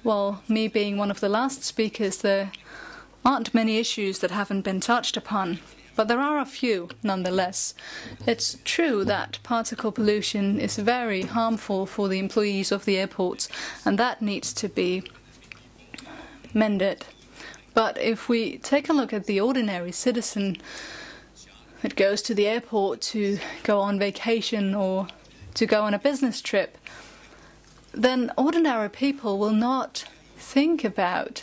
well, me being one of the last speakers, there aren't many issues that haven't been touched upon. But there are a few, nonetheless. It's true that particle pollution is very harmful for the employees of the airports, and that needs to be mended. But if we take a look at the ordinary citizen that goes to the airport to go on vacation or to go on a business trip, then ordinary people will not think about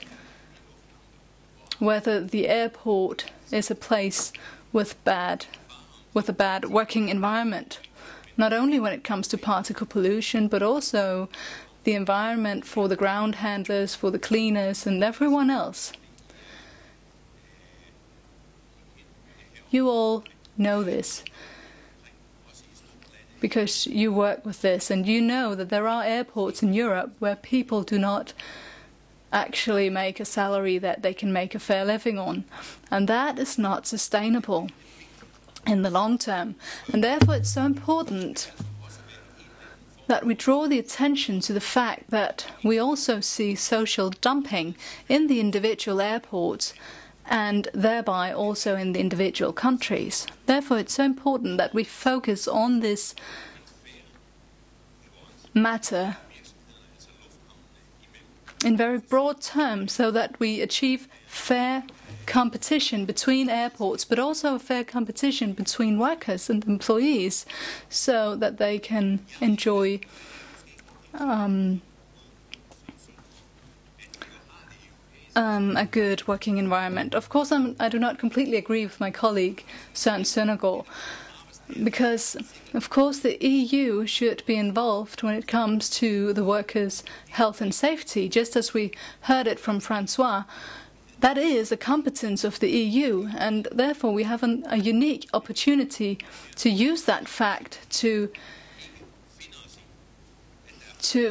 whether the airport is a place with a bad working environment, not only when it comes to particle pollution, but also the environment for the ground handlers, for the cleaners, and everyone else. You all know this because you work with this, and you know that there are airports in Europe where people do not actually make a salary that they can make a fair living on. And that is not sustainable in the long term. And therefore it's so important that we draw the attention to the fact that we also see social dumping in the individual airports and thereby also in the individual countries. Therefore it's so important that we focus on this matter in very broad terms, so that we achieve fair competition between airports, but also a fair competition between workers and employees, so that they can enjoy a good working environment. Of course, I do not completely agree with my colleague Søren Søndergaard, because, of course, the EU should be involved when it comes to the workers' health and safety, just as we heard it from Francois. That is a competence of the EU, and therefore we have a unique opportunity to use that fact to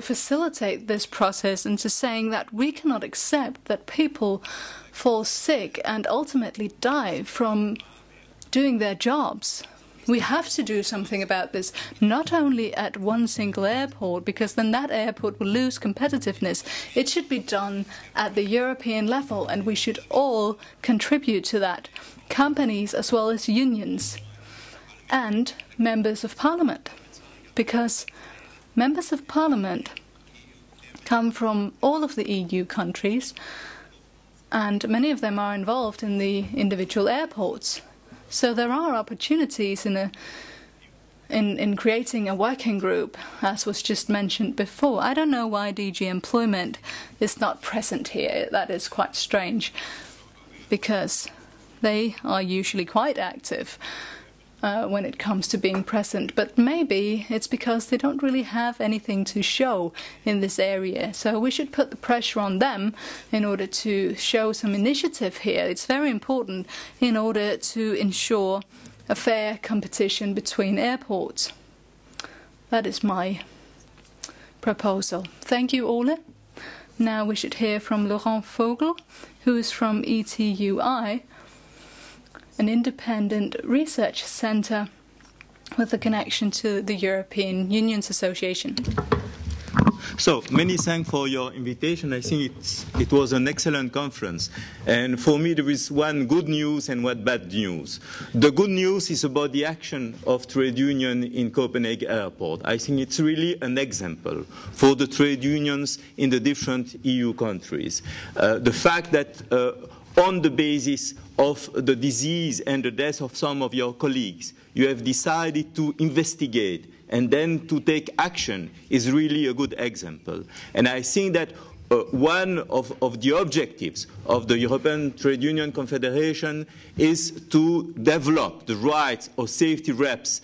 facilitate this process into saying that we cannot accept that people fall sick and ultimately die from doing their jobs. We have to do something about this, not only at one single airport, because then that airport will lose competitiveness. It should be done at the European level, and we should all contribute to that, companies as well as unions and members of parliament, because members of parliament come from all of the EU countries, and many of them are involved in the individual airports. So there are opportunities in creating a working group, as was just mentioned before. I don't know why DG Employment is not present here. That is quite strange, because they are usually quite active when it comes to being present. But maybe it's because they don't really have anything to show in this area. So we should put the pressure on them in order to show some initiative here. It's very important in order to ensure a fair competition between airports. That is my proposal. Thank you, Ole. Now we should hear from Laurent Vogel, who is from ETUI, an independent research centre with a connection to the European Unions Association. So, many thanks for your invitation. I think it was an excellent conference. And for me, there is one good news and one bad news. The good news is about the action of trade union in Copenhagen Airport. I think it's really an example for the trade unions in the different EU countries. The fact that on the basis of the disease and the death of some of your colleagues, you have decided to investigate and then to take action is really a good example. And I think that one of the objectives of the European Trade Union Confederation is to develop the rights of safety reps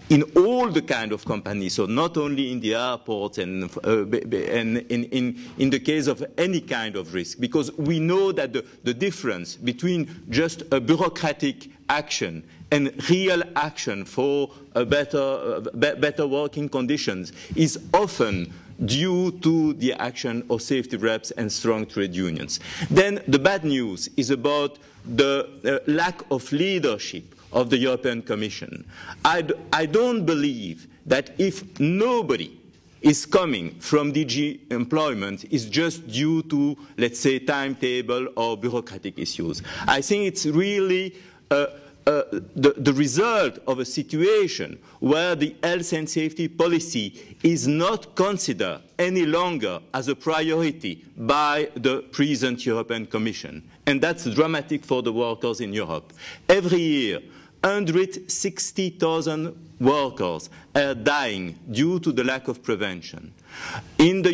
in all the kind of companies, so not only in the airport and in the case of any kind of risk, because we know that the difference between just a bureaucratic action and real action for better working conditions is often due to the action of safety reps and strong trade unions. Then the bad news is about the lack of leadership of the European Commission. I don't believe that if nobody is coming from DG employment is just due to, let's say, timetable or bureaucratic issues. I think it's really the result of a situation where the health and safety policy is not considered any longer as a priority by the present European Commission. And that's dramatic for the workers in Europe. Every year, 160,000 workers are dying due to the lack of prevention. In the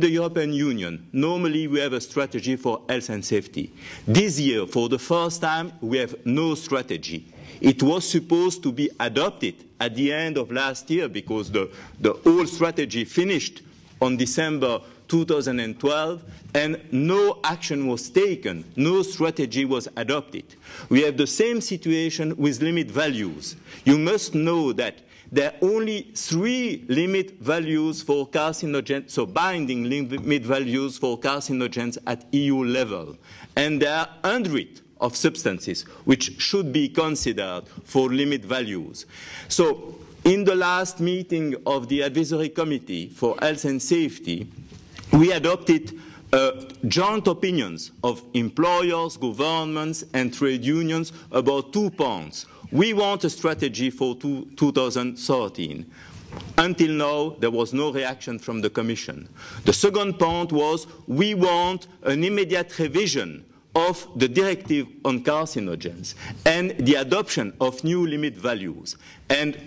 European Union, normally we have a strategy for health and safety. This year, for the first time, we have no strategy. It was supposed to be adopted at the end of last year because the whole strategy finished on December 2012, and no action was taken, no strategy was adopted. We have the same situation with limit values. You must know that there are only 3 limit values for carcinogens, so binding limit values for carcinogens at EU level. And there are hundreds of substances which should be considered for limit values. So in the last meeting of the Advisory Committee for Health and Safety, we adopted joint opinions of employers, governments and trade unions about 2 points. We want a strategy for 2013. Until now, there was no reaction from the Commission. The second point was we want an immediate revision of the directive on carcinogens and the adoption of new limit values. And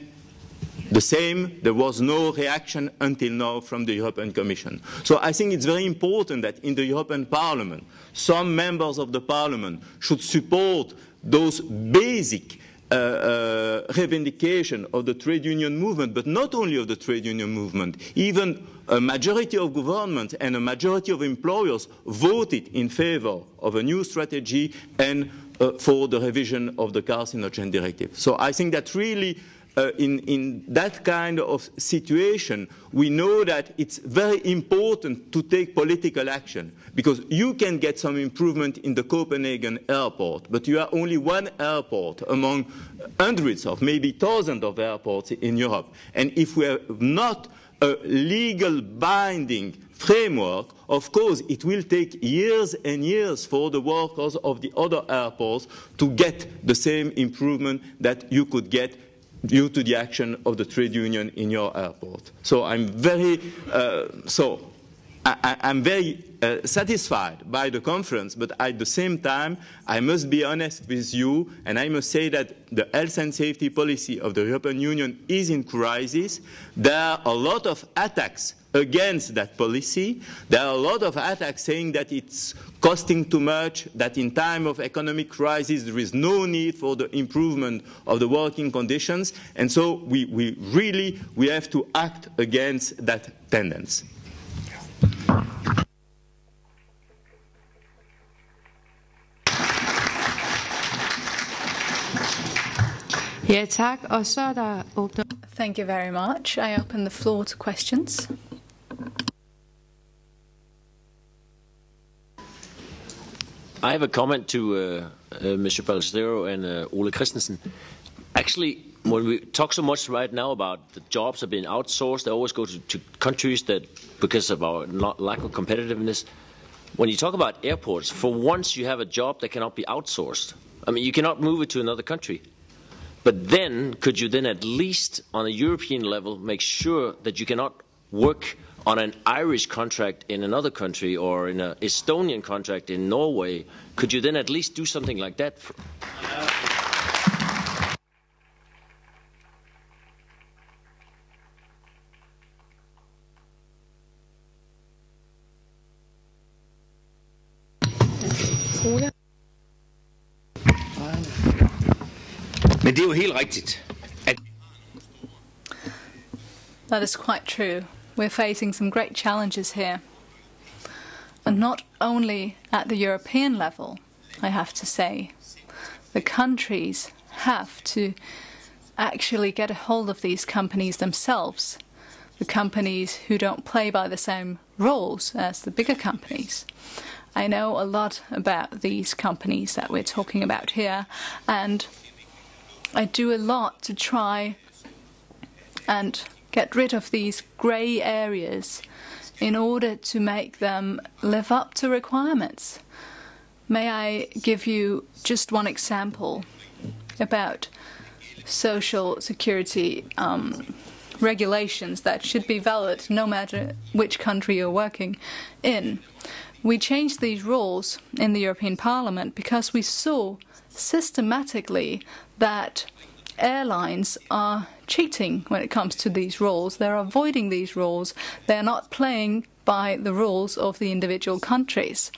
the same, there was no reaction until now from the European Commission. So I think it's very important that in the European Parliament, some members of the Parliament should support those basic revendication of the trade union movement, but not only of the trade union movement. Even a majority of governments and a majority of employers voted in favor of a new strategy and for the revision of the carcinogen directive. So I think that really in that kind of situation, we know that it's very important to take political action, because you can get some improvement in the Copenhagen airport, but you are only one airport among hundreds of, maybe thousands of airports in Europe. And if we have not a legal binding framework, of course, it will take years and years for the workers of the other airports to get the same improvement that you could get due to the action of the trade union in your airport. So I'm very, I'm very satisfied by the conference, but at the same time, I must be honest with you, and I must say that the health and safety policy of the European Union is in crisis. There are a lot of attacks against that policy. There are a lot of attacks saying that it's costing too much, that in time of economic crisis there is no need for the improvement of the working conditions, and so we really have to act against that tendency. Ja, tak. Og så der åbner. Thank you very much. I open the floor to questions. I have a comment to Mr. Ballesteros and Ole Christensen. Actually, when we talk so much right now about the jobs are being outsourced, they always go to countries that, because of our lack of competitiveness. When you talk about airports, for once you have a job that cannot be outsourced. I mean, you cannot move it to another country. But then, could you then at least on a European level make sure that you cannot work on an Irish contract in another country or in an Estonian contract in Norway? Could you then at least do something like that? Men det er jo helt rigtigt. That is quite true. We're facing some great challenges here. And not only at the European level, I have to say. The countries have to actually get a hold of these companies themselves. The companies who don't play by the same rules as the bigger companies. I know a lot about these companies that we're talking about here, and I do a lot to try and get rid of these grey areas in order to make them live up to requirements. May I give you just one example about social security regulations that should be valid no matter which country you're working in. We changed these rules in the European Parliament because we saw systematically that airlines are cheating when it comes to these rules. They're avoiding these rules. They're not playing by the rules of the individual countries.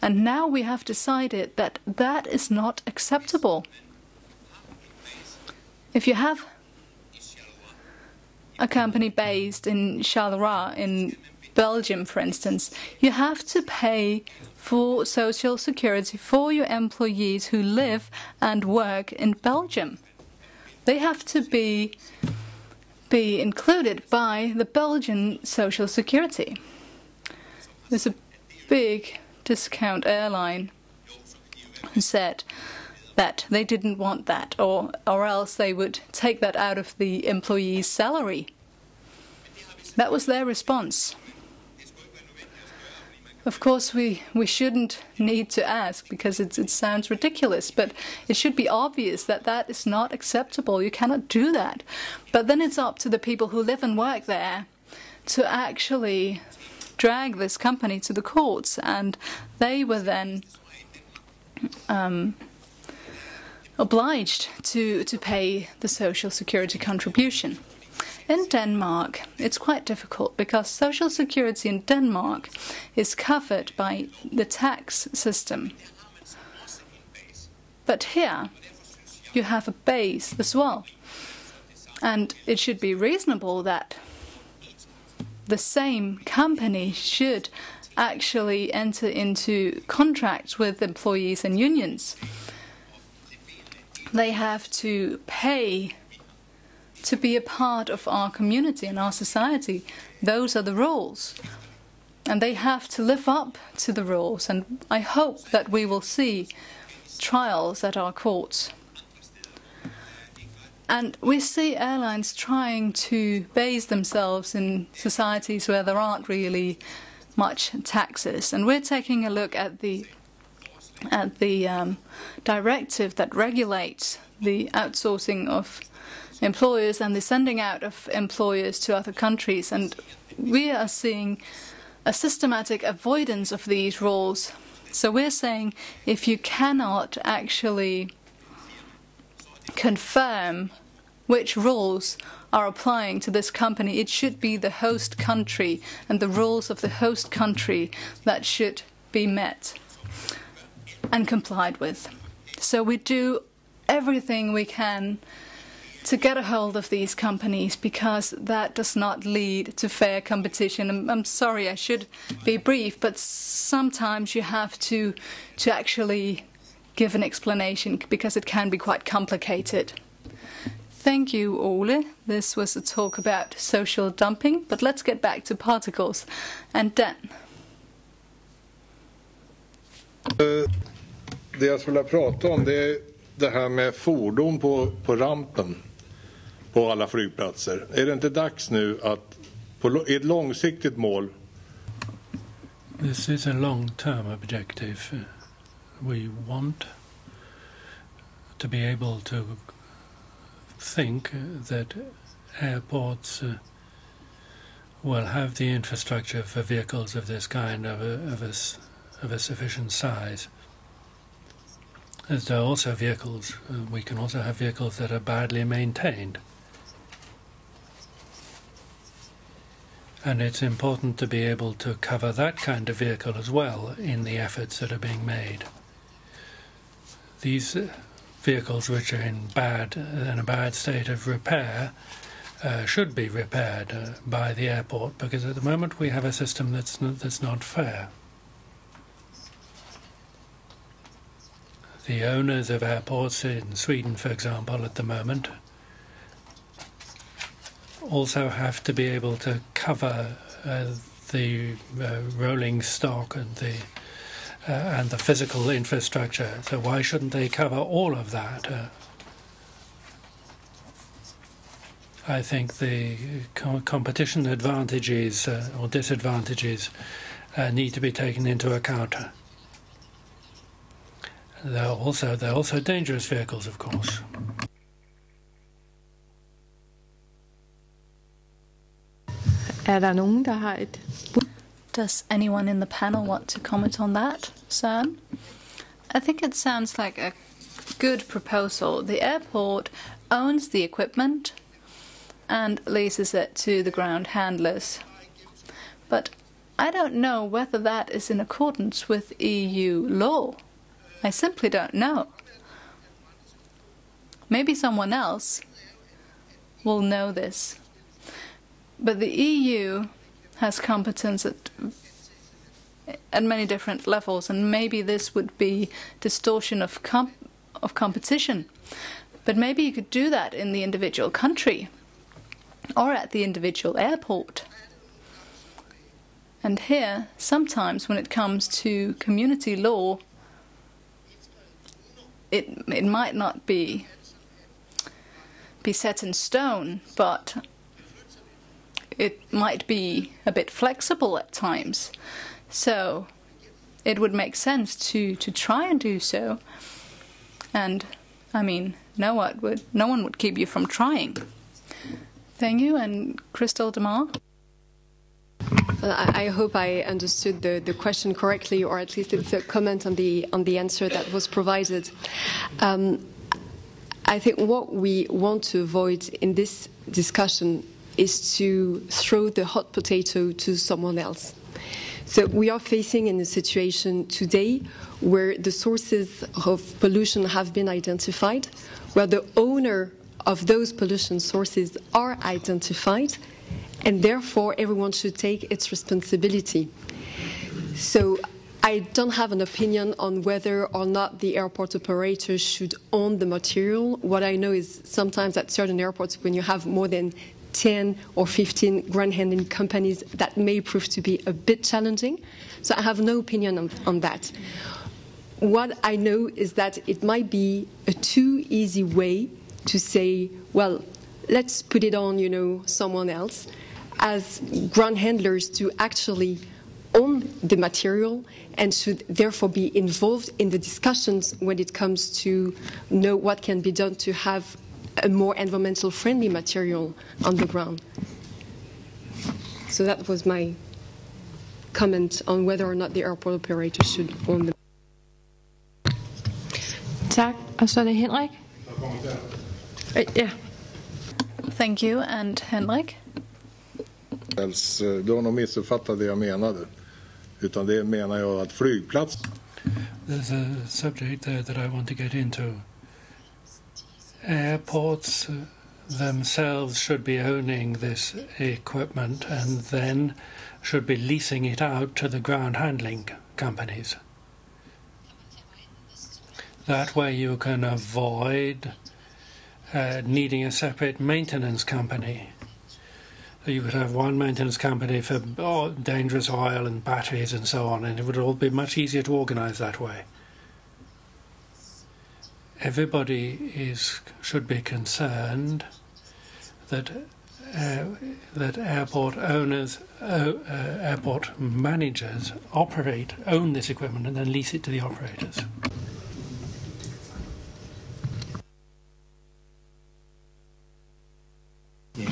And now we have decided that that is not acceptable. If you have a company based in Charleroi in Belgium, for instance, you have to pay for social security for your employees who live and work in Belgium. They have to be included by the Belgian social security. There's a big discount airline who said that they didn't want that, or else they would take that out of the employee's salary. That was their response. Of course, we shouldn't need to ask because it sounds ridiculous, but it should be obvious that that is not acceptable. You cannot do that. But then it's up to the people who live and work there to actually drag this company to the courts, and they were then obliged to pay the social security contribution. In Denmark, it's quite difficult because social security in Denmark is covered by the tax system. But here, you have a base as well. And it should be reasonable that the same company should actually enter into contracts with employees and unions. They have to pay to be a part of our community and our society. Those are the rules. And they have to live up to the rules. And I hope that we will see trials at our courts. And we see airlines trying to base themselves in societies where there aren't really much taxes. And we're taking a look at the directive that regulates the outsourcing of employers and the sending out of employers to other countries. And we are seeing a systematic avoidance of these rules. So we're saying if you cannot actually confirm which rules are applying to this company, it should be the host country and the rules of the host country that should be met and complied with. So we do everything we can to get a hold of these companies, because that does not lead to fair competition. I'm sorry, I should be brief, but sometimes you have to actually give an explanation because it can be quite complicated. Thank you, Ole. This was a talk about social dumping, but let's get back to particles. And Dan. Det jag skulle prata om, det är det här med fordon på rampen. på alla flygplatser. Är det inte dags nu att på ett långsiktigt mål? This is a long-term objective. We want to be able to think that airports will have the infrastructure for vehicles of this kind of a sufficient size. As there are also vehicles, we can also have vehicles that are badly maintained. And it's important to be able to cover that kind of vehicle as well in the efforts that are being made. These vehicles which are in a bad state of repair should be repaired by the airport, because at the moment we have a system that's not fair. The owners of airports in Sweden, for example, at the moment, also have to be able to cover the rolling stock and the physical infrastructure. So why shouldn't they cover all of that? I think the competition advantages or disadvantages need to be taken into account. They're also dangerous vehicles, of course. Does anyone in the panel want to comment on that, Søren? I think it sounds like a good proposal. The airport owns the equipment and leases it to the ground handlers. But I don't know whether that is in accordance with EU law. I simply don't know. Maybe someone else will know this. But the EU has competence at many different levels, and maybe this would be distortion of competition. But maybe you could do that in the individual country or at the individual airport. And here, sometimes when it comes to community law, it might not be set in stone, but it might be a bit flexible at times. So it would make sense to try and do so. And I mean, no one would keep you from trying. Thank you. And Christel de Maar? I hope I understood the question correctly, or at least it's a comment on the answer that was provided. I think what we want to avoid in this discussion is to throw the hot potato to someone else. So we are facing in a situation today where the sources of pollution have been identified, where the owner of those pollution sources are identified, and therefore everyone should take its responsibility. So I don't have an opinion on whether or not the airport operators should own the material. What I know is sometimes at certain airports, when you have more than 10 or 15 ground handling companies, that may prove to be a bit challenging. So I have no opinion on that. What I know is that it might be a too easy way to say, well, let's put it on, someone else, as ground handlers to actually own the material and should therefore be involved in the discussions when it comes to know what can be done to have a more environmental friendly material on the ground. So that was my comment on whether or not the airport operator should own them. Tak, og så er det Henrik. Ja. Thank you, and Henrik. Du har nog missuppfattat det jag menade. Utan det menar jag att flygplats. There's a subject there that I want to get into. Airports themselves should be owning this equipment and then should be leasing it out to the ground handling companies. That way you can avoid needing a separate maintenance company. You could have one maintenance company for dangerous oil and batteries and so on, and it would all be much easier to organize that way. Everybody should be concerned that airport owners, airport managers own this equipment and then lease it to the operators.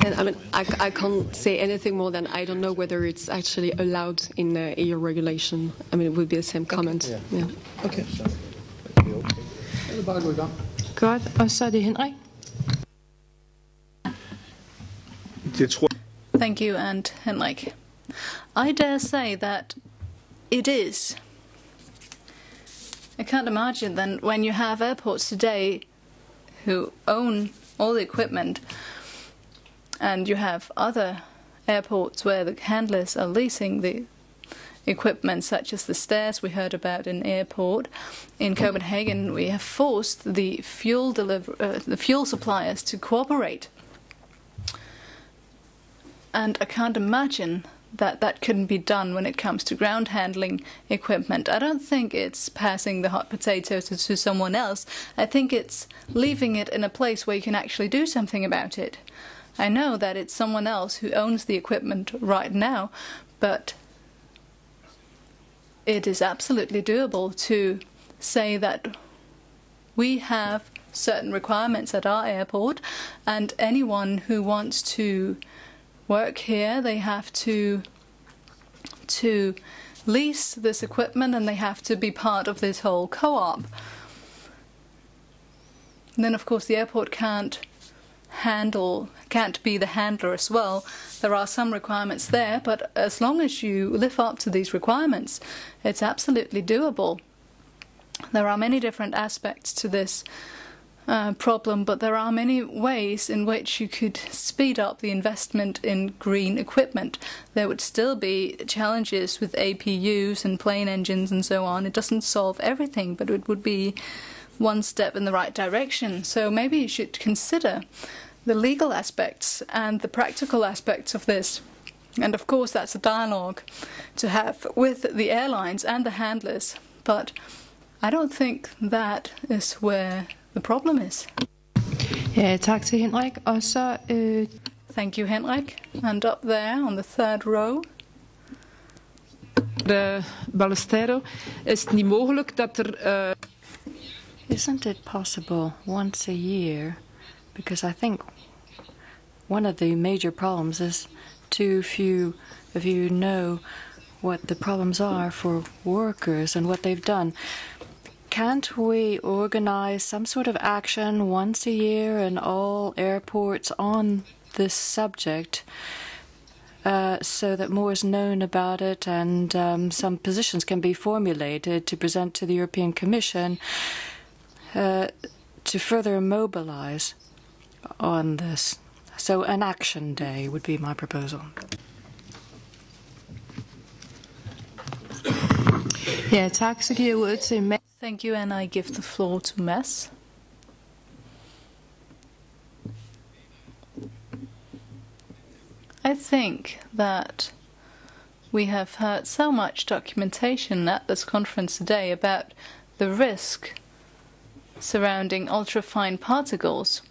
And I mean, I can't say anything more than I don't know whether it's actually allowed in EU regulation. I mean, it would be the same comment. Okay. Yeah. Okay. Bare gå i gang. Godt, og så er det Henrik. Thank you, and Henrik. I dare say that it is. I can't imagine then when you have airports today who own all the equipment, and you have other airports where the handlers are leasing the equipment, such as the stairs we heard about in airport. In Copenhagen, we have forced the fuel suppliers to cooperate. And I can't imagine that couldn't be done when it comes to ground handling equipment. I don't think it's passing the hot potato to someone else. I think it's leaving it in a place where you can actually do something about it. I know that it's someone else who owns the equipment right now, but it is absolutely doable to say that we have certain requirements at our airport, and anyone who wants to work here, they have to lease this equipment, and they have to be part of this whole co-op. And then, of course, the airport can't be the handler as well. There are some requirements there, but as long as you live up to these requirements, it's absolutely doable. There are many different aspects to this problem, but there are many ways in which you could speed up the investment in green equipment. There would still be challenges with APUs and plane engines and so on. It doesn't solve everything, but it would be one step in the right direction. So maybe you should consider the legal aspects and the practical aspects of this. And of course that's a dialogue to have with the airlines and the handlers. But I don't think that is where the problem is. Ja, tak til Henrik. Og så Thank you, Henrik. And up there on the third row. Ballesteros, is het niet mogelijk dat er... Isn't it possible once a year? Because I think one of the major problems is too few of you know what the problems are for workers and what they've done. Can't we organize some sort of action once a year in all airports on this subject so that more is known about it, and some positions can be formulated to present to the European Commission to further mobilize on this? So an action day would be my proposal. Ja, tak. Så giver jeg ordet til Mads. Thank you, and I give the floor to Mads. I think that we have heard so much documentation at this conference today about the risk surrounding ultrafine particles.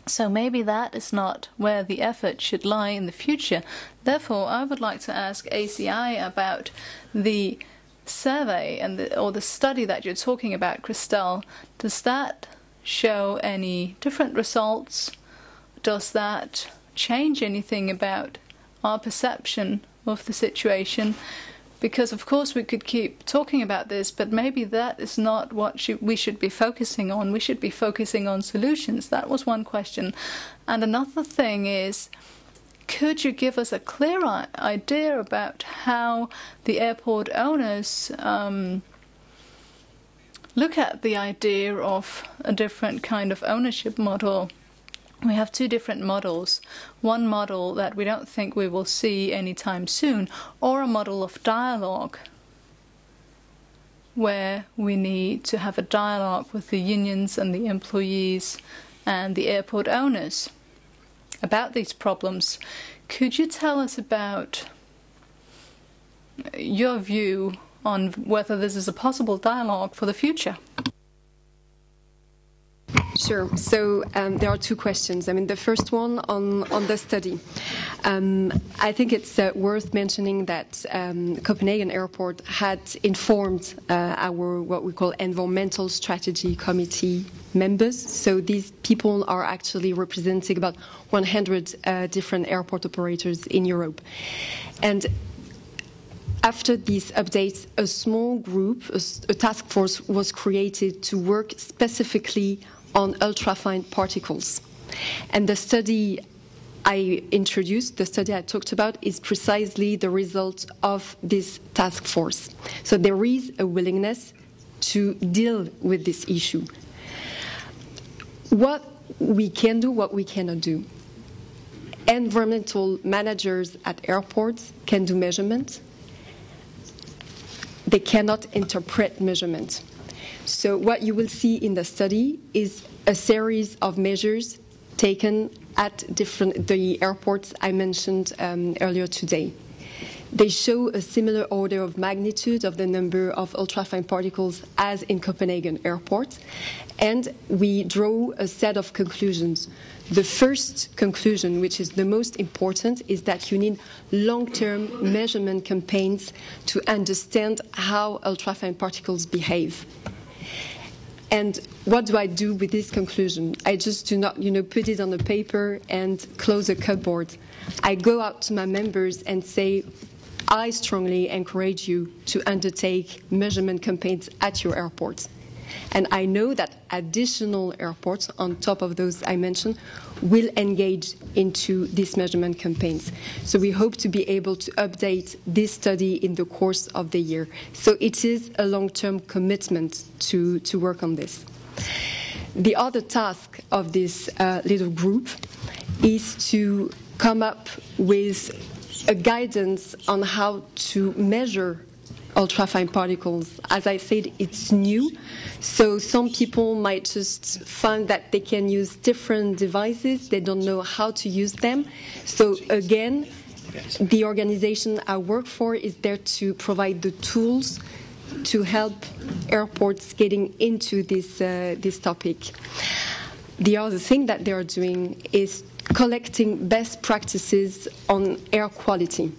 So maybe that is not where the effort should lie in the future. Therefore, I would like to ask ACI about the survey or the study that you're talking about, Christelle. Does that show any different results? Does that change anything about our perception of the situation? Because, of course, we could keep talking about this, but maybe that is not what we should be focusing on. We should be focusing on solutions. That was one question. And another thing is, could you give us a clear idea about how the airport owners look at the idea of a different kind of ownership model? We have two different models. One model that we don't think we will see anytime soon, or a model of dialogue, where we need to have a dialogue with the unions and the employees and the airport owners about these problems. Could you tell us about your view on whether this is a possible dialogue for the future? Sure. So there are two questions. I mean, the first one on the study. I think it's worth mentioning that Copenhagen Airport had informed our what we call environmental strategy committee members. So these people are actually representing about 100 different airport operators in Europe. And after these updates, a small group, a task force was created to work specifically on ultrafine particles. And the study I introduced, the study I talked about, is precisely the result of this task force. So there is a willingness to deal with this issue. What we can do, what we cannot do. Environmental managers at airports can do measurement. They cannot interpret measurement. So what you will see in the study is a series of measures taken at the airports I mentioned earlier today. They show a similar order of magnitude of the number of ultrafine particles as in Copenhagen Airport, and we draw a set of conclusions. The first conclusion, which is the most important, is that you need long-term measurement campaigns to understand how ultrafine particles behave. And what do I do with this conclusion? I just do not, put it on a paper and close a cupboard. I go out to my members and say, I strongly encourage you to undertake measurement campaigns at your airports. And I know that additional airports, on top of those I mentioned, will engage into these measurement campaigns. So we hope to be able to update this study in the course of the year. So it is a long-term commitment to work on this. The other task of this little group is to come up with a guidance on how to measure ultrafine particles. As I said, it's new, so some people might just find that they can use different devices, they don't know how to use them. So again, the organization I work for is there to provide the tools to help airports getting into this topic. The other thing that they are doing is collecting best practices on air quality.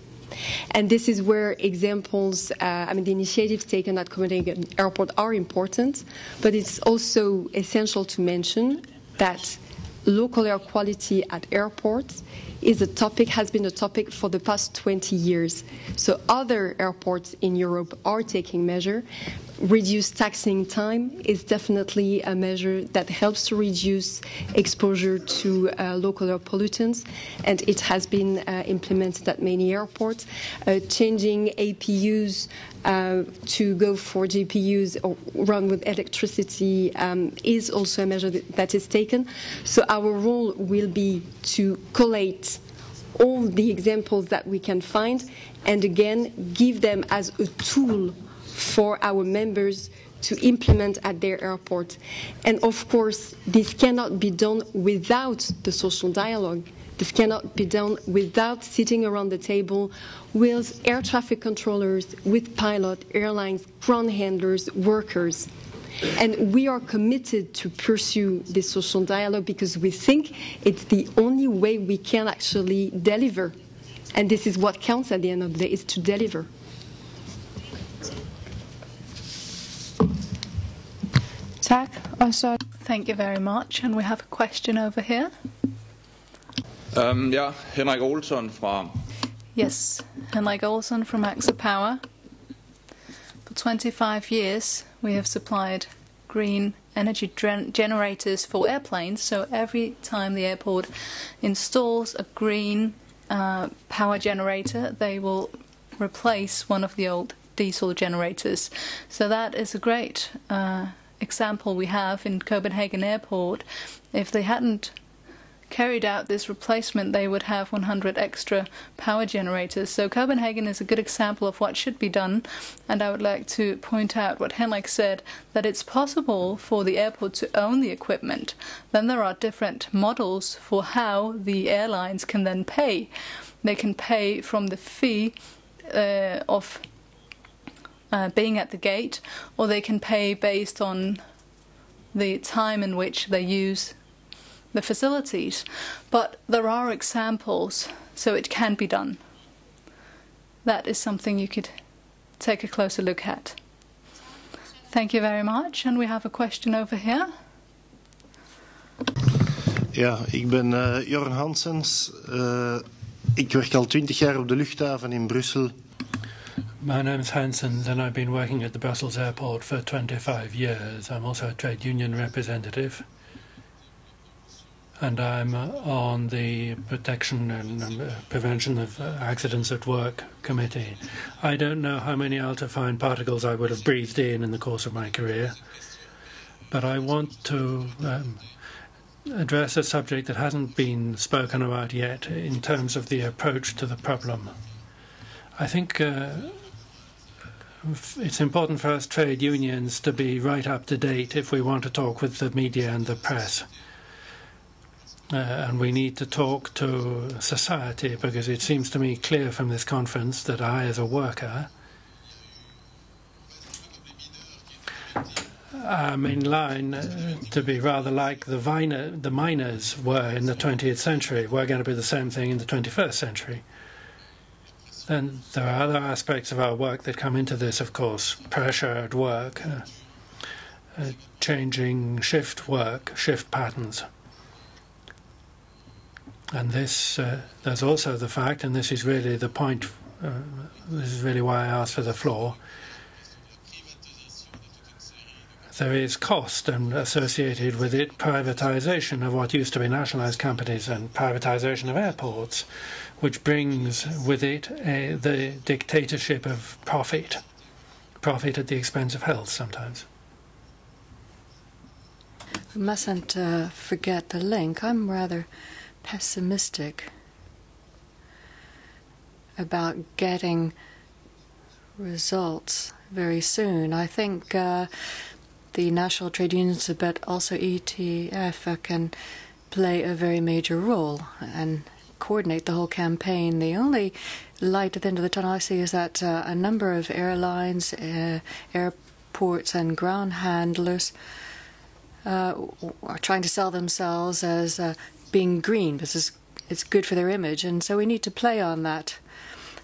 And this is where examples, the initiatives taken at Copenhagen Airport are important, but it's also essential to mention that local air quality at airports has been a topic for the past 20 years. So other airports in Europe are taking measure. Reduced taxiing time is definitely a measure that helps to reduce exposure to local air pollutants, and it has been implemented at many airports. Changing APUs to go for GPUs or run with electricity is also a measure that is taken. So our role will be to collate all the examples that we can find and again give them as a tool for our members to implement at their airport. And of course, this cannot be done without the social dialogue. This cannot be done without sitting around the table with air traffic controllers, with pilot, airlines, ground handlers, workers. And we are committed to pursue this social dialogue because we think it's the only way we can actually deliver. And this is what counts at the end of the day, is to deliver. Thank you very much. And we have a question over here. Henrik Olsson from... Yes, Henrik Olsson from AXA Power. For 25 years, we have supplied green energy generators for airplanes. So every time the airport installs a green power generator, they will replace one of the old diesel generators. So that is a great example we have in Copenhagen Airport. If they hadn't carried out this replacement, they would have 100 extra power generators. So Copenhagen is a good example of what should be done, and I would like to point out what Henrik said, that it's possible for the airport to own the equipment. Then there are different models for how the airlines can then pay. They can pay from the fee of being at the gate, or they can pay based on the time in which they use the facilities. But there are examples, so it can be done. That is something you could take a closer look at. Thank you very much. And we have a question over here. Ja, ik ben Jorn Hansens. Ik werk al 20 jaar op de luchthaven in Brussel. My name is Hansens and I've been working at the Brussels airport for 25 years. I'm also a trade union representative. And I'm on the Protection and Prevention of Accidents at Work Committee. I don't know how many ultrafine particles I would have breathed in the course of my career, but I want to address a subject that hasn't been spoken about yet in terms of the approach to the problem. I think it's important for us trade unions to be right up to date if we want to talk with the media and the press. And we need to talk to society, because it seems to me clear from this conference that I, as a worker, am in line to be rather like the miners were in the 20th century. We're going to be the same thing in the 21st century. Then there are other aspects of our work that come into this, of course. Pressure at work, changing shift work, shift patterns. And this, there's also the fact, and this is really the point, this is really why I asked for the floor, there is cost and associated with it privatization of what used to be nationalized companies and privatization of airports, which brings with it the dictatorship of profit at the expense of health sometimes. We mustn't forget the link. I'm rather pessimistic about getting results very soon. I think the national trade unions, but also ETF, can play a very major role and coordinate the whole campaign. The only light at the end of the tunnel I see is that a number of airlines, airports and ground handlers are trying to sell themselves as being green, because it's good for their image, and so we need to play on that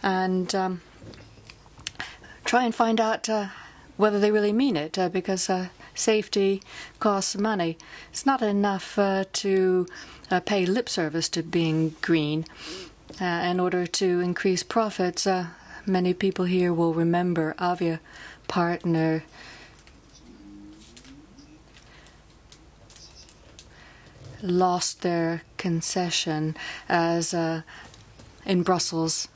and try and find out whether they really mean it, because safety costs money. It's not enough to pay lip service to being green in order to increase profits. Many people here will remember Avia Partner lost their concession as in Brussels,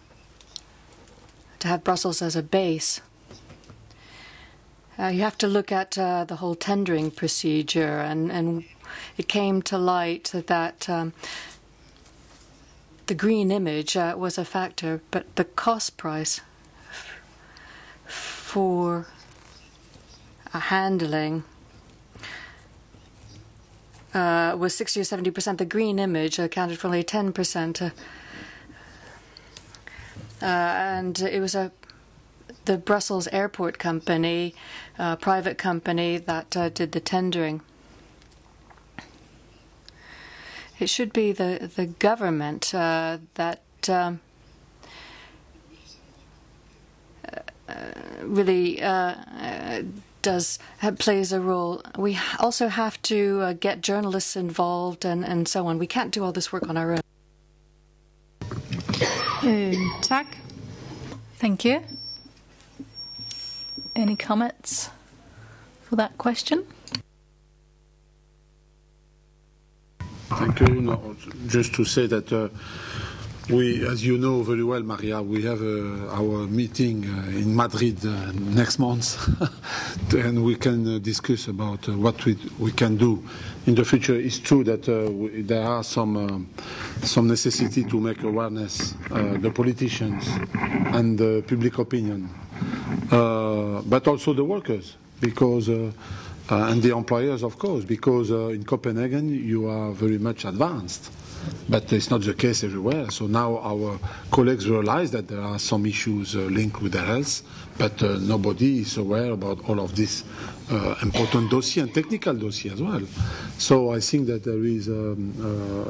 to have Brussels as a base. You have to look at the whole tendering procedure, and it came to light that the green image was a factor, but the cost price for handling was 60 or 70%. The green image accounted for only 10%. And it was the Brussels Airport Company, private company, that did the tendering. It should be the government that really plays a role. We also have to get journalists involved and so on. We can't do all this work on our own. Tak. Thank you. Any comments for that question? Thank you. No, just to say that we, as you know very well, Maria, we have our meeting in Madrid next month, and we can discuss about what we can do in the future. It's true that there are some necessity to make awareness, the politicians and the public opinion, but also the workers, because and the employers, of course, because in Copenhagen you are very much advanced. But it's not the case everywhere. So now our colleagues realize that there are some issues linked with their health, but nobody is aware about all of this important dossier and technical dossier as well. So I think that there is a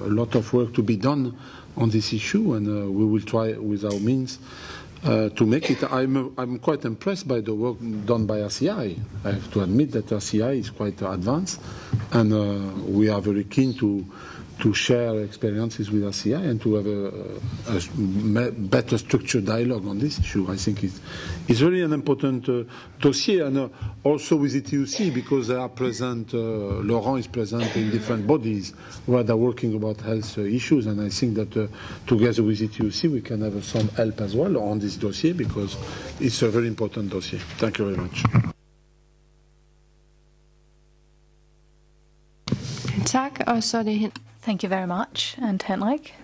lot of work to be done on this issue, and we will try with our means to make it. I'm quite impressed by the work done by RCI. I have to admit that RCI is quite advanced, and we are very keen to share experiences with RCI and to have a better structured dialogue on this issue. I think it's really an important dossier, and also with ETUC, because they are present, Laurent is present in different bodies where they're working about health issues, and I think that together with ETUC we can have some help as well on this dossier, because it's a very important dossier. Thank you very much. Tak, og så er det hen. Thank you very much. And Henrik?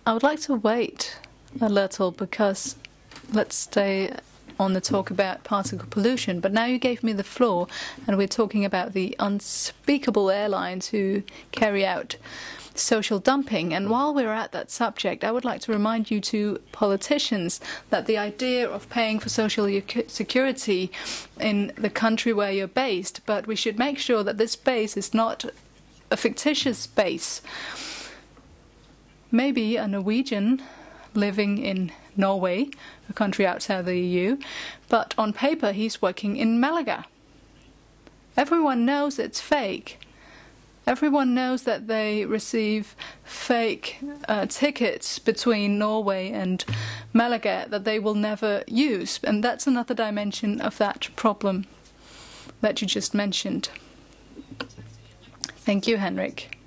I would like to wait a little, because let's stay on the talk about particle pollution. But now you gave me the floor, and we're talking about the unspeakable airlines who carry out social dumping. And while we're at that subject, I would like to remind you two politicians that the idea of paying for social security in the country where you're based, but we should make sure that this base is not a fictitious base. Maybe a Norwegian living in Norway, a country outside the EU, but on paper he's working in Malaga. Everyone knows it's fake. Everyone knows that they receive fake tickets between Norway and Malaga that they will never use. And that's another dimension of that problem that you just mentioned. Thank you, Henrik.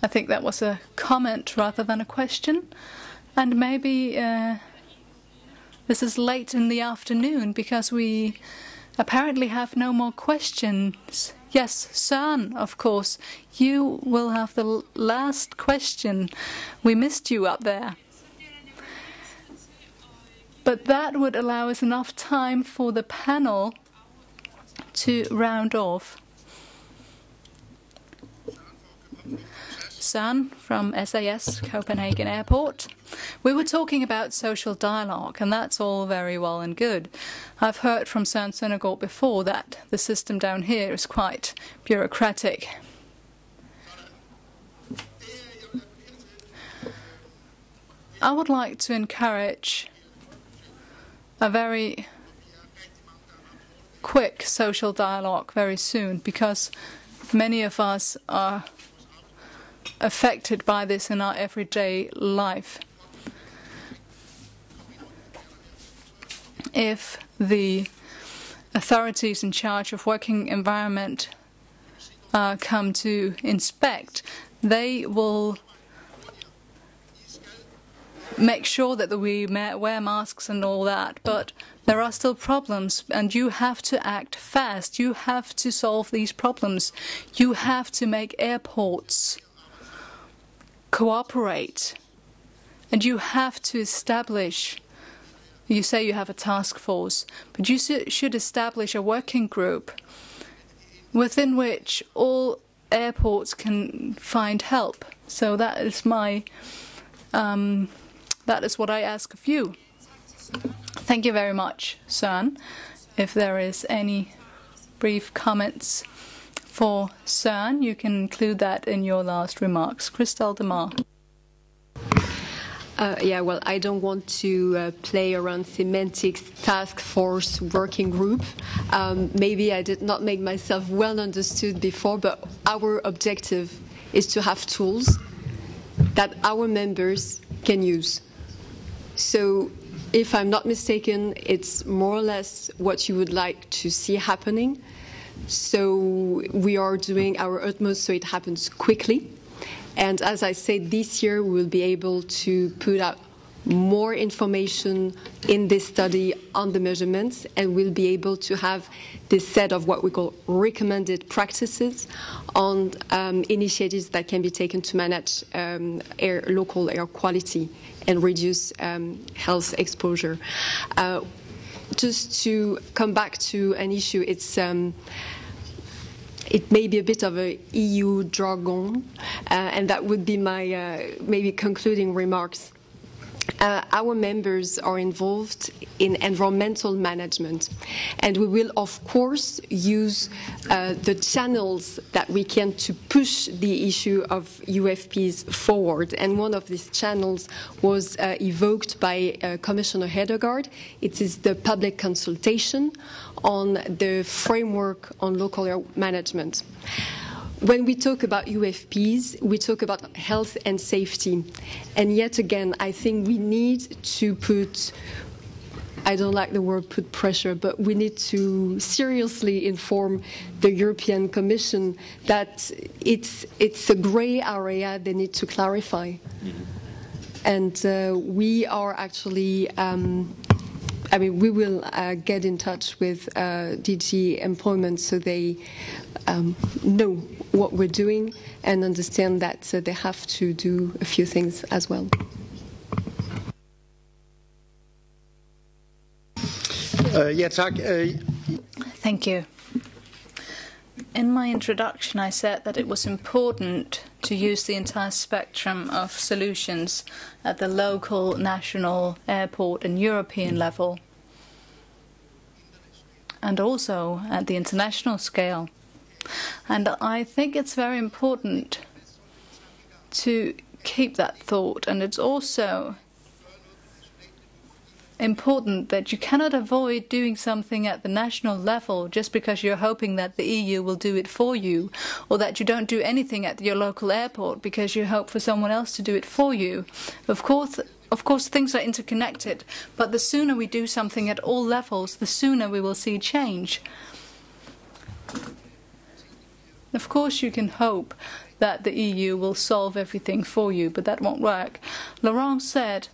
I think that was a comment rather than a question. And maybe this is late in the afternoon because we apparently have no more questions. Yes, Søren, of course. You will have the last question. We missed you up there. But that would allow us enough time for the panel to round off. Søren from SAS Copenhagen Airport. We were talking about social dialogue, and that's all very well and good. I've heard from Søren Søndergaard before that the system down here is quite bureaucratic. I would like to encourage a very quick social dialogue very soon, because many of us are affected by this in our everyday life. If the authorities in charge of working environment come to inspect, they will make sure that we wear masks and all that, but there are still problems, and you have to act fast. You have to solve these problems. You have to make airports cooperate, and you have to establish, you say you have a task force, but you should establish a working group within which all airports can find help. So that is my that is what I ask of you. Thank you very much, Søren. If there is any brief comments for Søren, you can include that in your last remarks. Christelle Demar. Yeah, well, I don't want to play around semantics, task force, working group. Maybe I did not make myself well understood before, but our objective is to have tools that our members can use. So, if I'm not mistaken, it's more or less what you would like to see happening. So we are doing our utmost so it happens quickly. And as I said, this year we will be able to put out more information in this study on the measurements, and we'll be able to have this set of what we call recommended practices on initiatives that can be taken to manage local air quality and reduce health exposure. Just to come back to an issue, it may be a bit of a EU jargon, and that would be my maybe concluding remarks. Our members are involved in environmental management, and we will, of course, use the channels that we can to push the issue of UFPs forward. And one of these channels was evoked by Commissioner Hedegaard. It is the public consultation on the framework on local air management. When we talk about UFPs, we talk about health and safety. And yet again, I think we need to put, I don't like the word put pressure, but we need to seriously inform the European Commission that it's a grey area they need to clarify. And we are actually, I mean, we will get in touch with DG Employment so they know what we're doing and understand that they have to do a few things as well. Thank you. In my introduction, I said that it was important to use the entire spectrum of solutions at the local, national, airport and European level, and also at the international scale. And I think it's very important to keep that thought, and it's also important that you cannot avoid doing something at the national level just because you're hoping that the EU will do it for you, or that you don't do anything at your local airport because you hope for someone else to do it for you. Of course, things are interconnected, but the sooner we do something at all levels, the sooner we will see change. Of course, you can hope that the EU will solve everything for you, but that won't work. Laurent said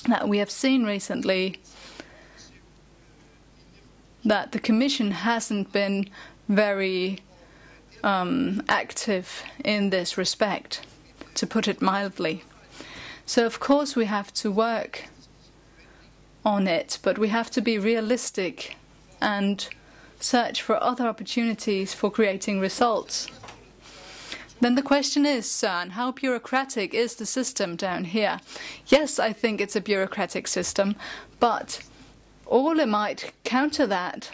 that we have seen recently that the Commission hasn't been very active in this respect, to put it mildly. So, of course, we have to work on it, but we have to be realistic and search for other opportunities for creating results. Then the question is, Søren, how bureaucratic is the system down here? Yes, I think it's a bureaucratic system, but Ole might counter that.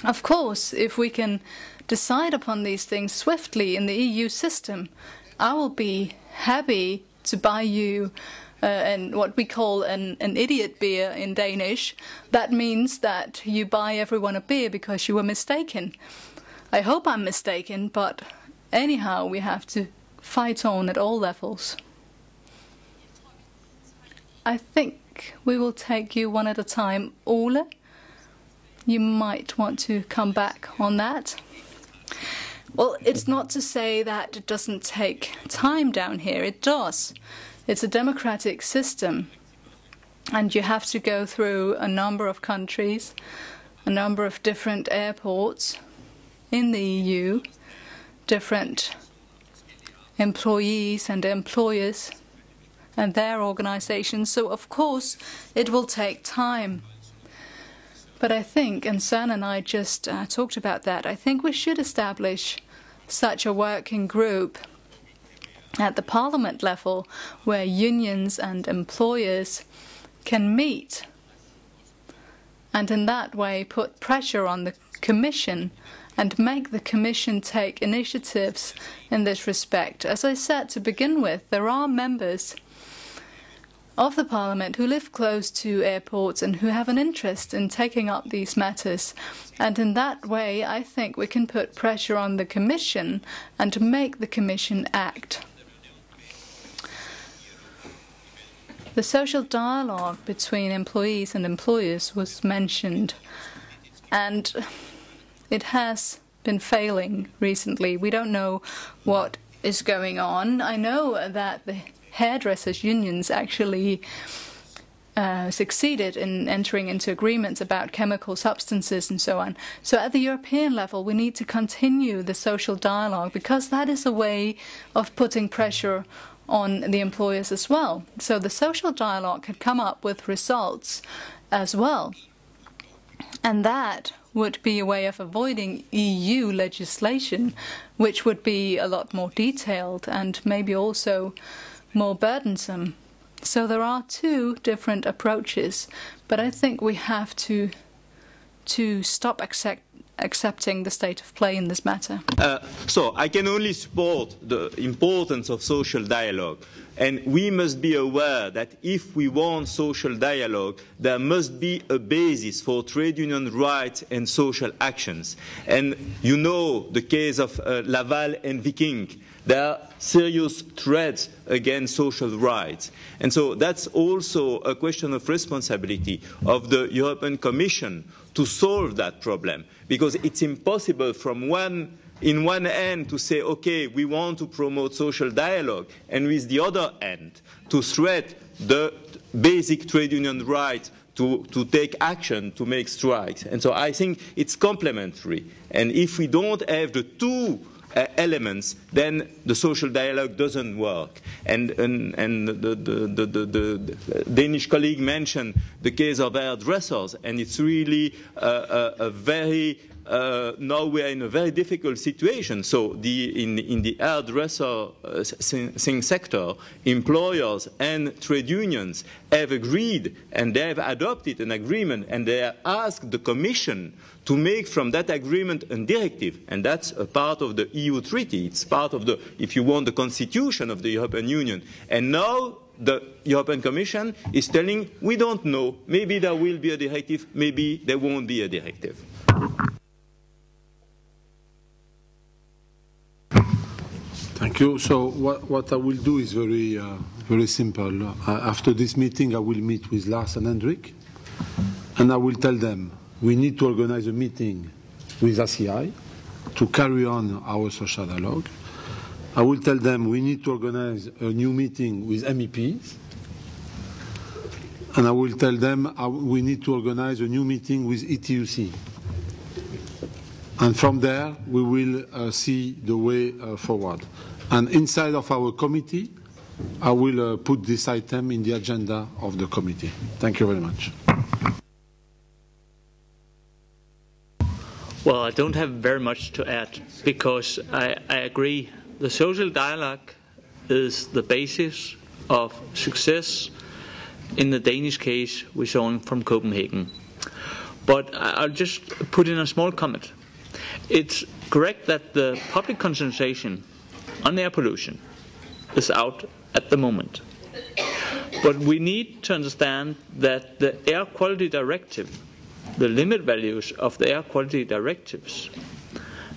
Of course, if we can decide upon these things swiftly in the EU system, I will be happy to buy you what we call an idiot beer in Danish. That means that you buy everyone a beer because you were mistaken. I hope I'm mistaken, but anyhow, we have to fight on at all levels. I think we will take you one at a time. Ole, you might want to come back on that. Well, it's not to say that it doesn't take time down here. It does. It's a democratic system, and you have to go through a number of countries, a number of different airports in the EU, different employees and employers and their organizations. So, of course, it will take time. But I think, and Søren and I just talked about that, I think we should establish such a working group at the parliament level where unions and employers can meet and in that way put pressure on the Commission and make the Commission take initiatives in this respect. As I said to begin with, there are members of the Parliament who live close to airports and who have an interest in taking up these matters. And in that way, I think we can put pressure on the Commission and make the Commission act. The social dialogue between employees and employers was mentioned, and it has been failing recently. We don't know what is going on. I know that the hairdressers' unions actually succeeded in entering into agreements about chemical substances and so on. So at the European level, we need to continue the social dialogue because that is a way of putting pressure on the employers as well. So the social dialogue had come up with results as well. And that would be a way of avoiding EU legislation, which would be a lot more detailed and maybe also more burdensome. So there are two different approaches, but I think we have to stop accepting the state of play in this matter. So I can only support the importance of social dialogue. And we must be aware that if we want social dialogue, there must be a basis for trade union rights and social actions. And you know the case of Laval and Viking. There are serious threats against social rights. And so that's also a question of responsibility of the European Commission to solve that problem, because it's impossible from in one end to say, okay, we want to promote social dialogue, and with the other end to threat the basic trade union right to take action, to make strikes. And so I think it's complementary. And if we don't have the two elements, then the social dialogue doesn't work. And the Danish colleague mentioned the case of hairdressers, and it's really a very now we are in a very difficult situation. So in the hairdresser sector, employers and trade unions have agreed and they have adopted an agreement, and they have asked the Commission to make from that agreement a directive, and that's a part of the EU treaty. It's part of the, if you want, the constitution of the European Union. And now the European Commission is telling, we don't know, maybe there will be a directive, maybe there won't be a directive. Thank you. So what I will do is very simple. After this meeting, I will meet with Lars and Hendrik, and I will tell them we need to organize a meeting with ACI to carry on our social dialogue. I will tell them we need to organize a new meeting with MEPs, and I will tell them we need to organize a new meeting with ETUC. And from there, we will see the way forward. And inside of our committee, I will put this item in the agenda of the committee. Thank you very much. Well, I don't have very much to add, because I agree. The social dialogue is the basis of success. In the Danish case, we saw from Copenhagen. But I'll just put in a small comment. It's correct that the public consultation on air pollution is out at the moment. But we need to understand that the air quality directive, the limit values of the air quality directives,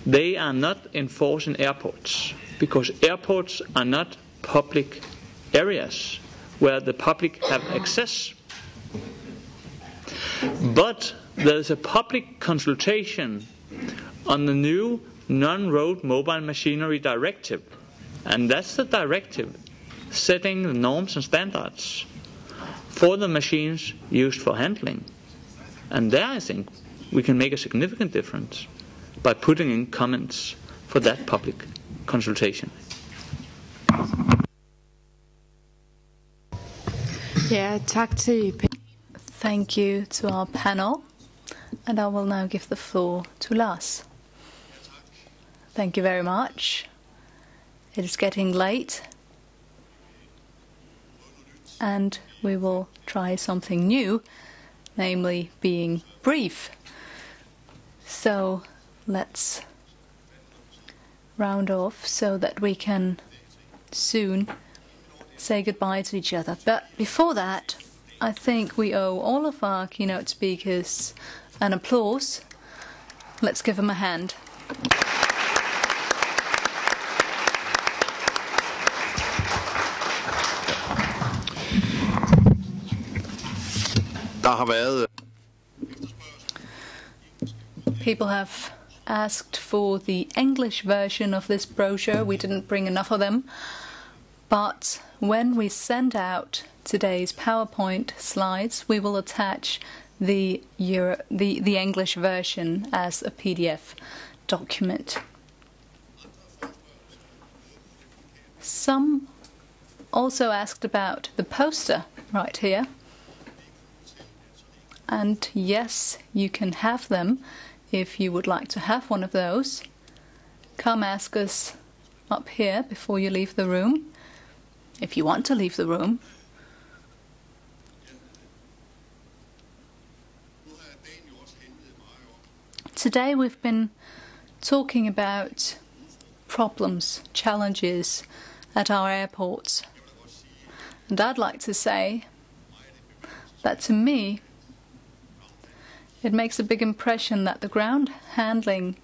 they are not enforced in airports, because airports are not public areas where the public have access. But there's a public consultation on the new non-road mobile machinery directive, and that's the directive setting the norms and standards for the machines used for handling. And there I think we can make a significant difference by putting in comments for that public consultation. Thank you to our panel, and I will now give the floor to Lars. Thank you very much. It is getting late, and we will try something new, namely being brief. So let's round off so that we can soon say goodbye to each other. But before that, I think we owe all of our keynote speakers an applause. Let's give them a hand. People have asked for the English version of this brochure. We didn't bring enough of them. But when we send out today's PowerPoint slides, we will attach the English version as a PDF document. Some also asked about the poster right here. And yes, you can have them if you would like to have one of those. Come ask us up here before you leave the room, if you want to leave the room. Today we've been talking about problems, challenges at our airports. And I'd like to say that to me, it makes a big impression that the ground handling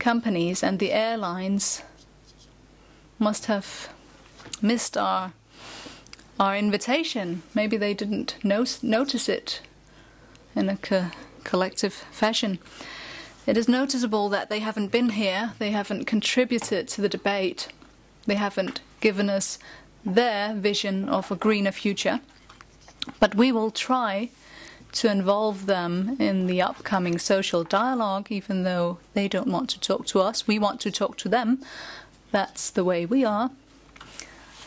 companies and the airlines must have missed our invitation. Maybe they didn't notice it in a collective fashion. It is noticeable that they haven't been here, they haven't contributed to the debate, they haven't given us their vision of a greener future. But we will try to involve them in the upcoming social dialogue, even though they don't want to talk to us. We want to talk to them. That's the way we are.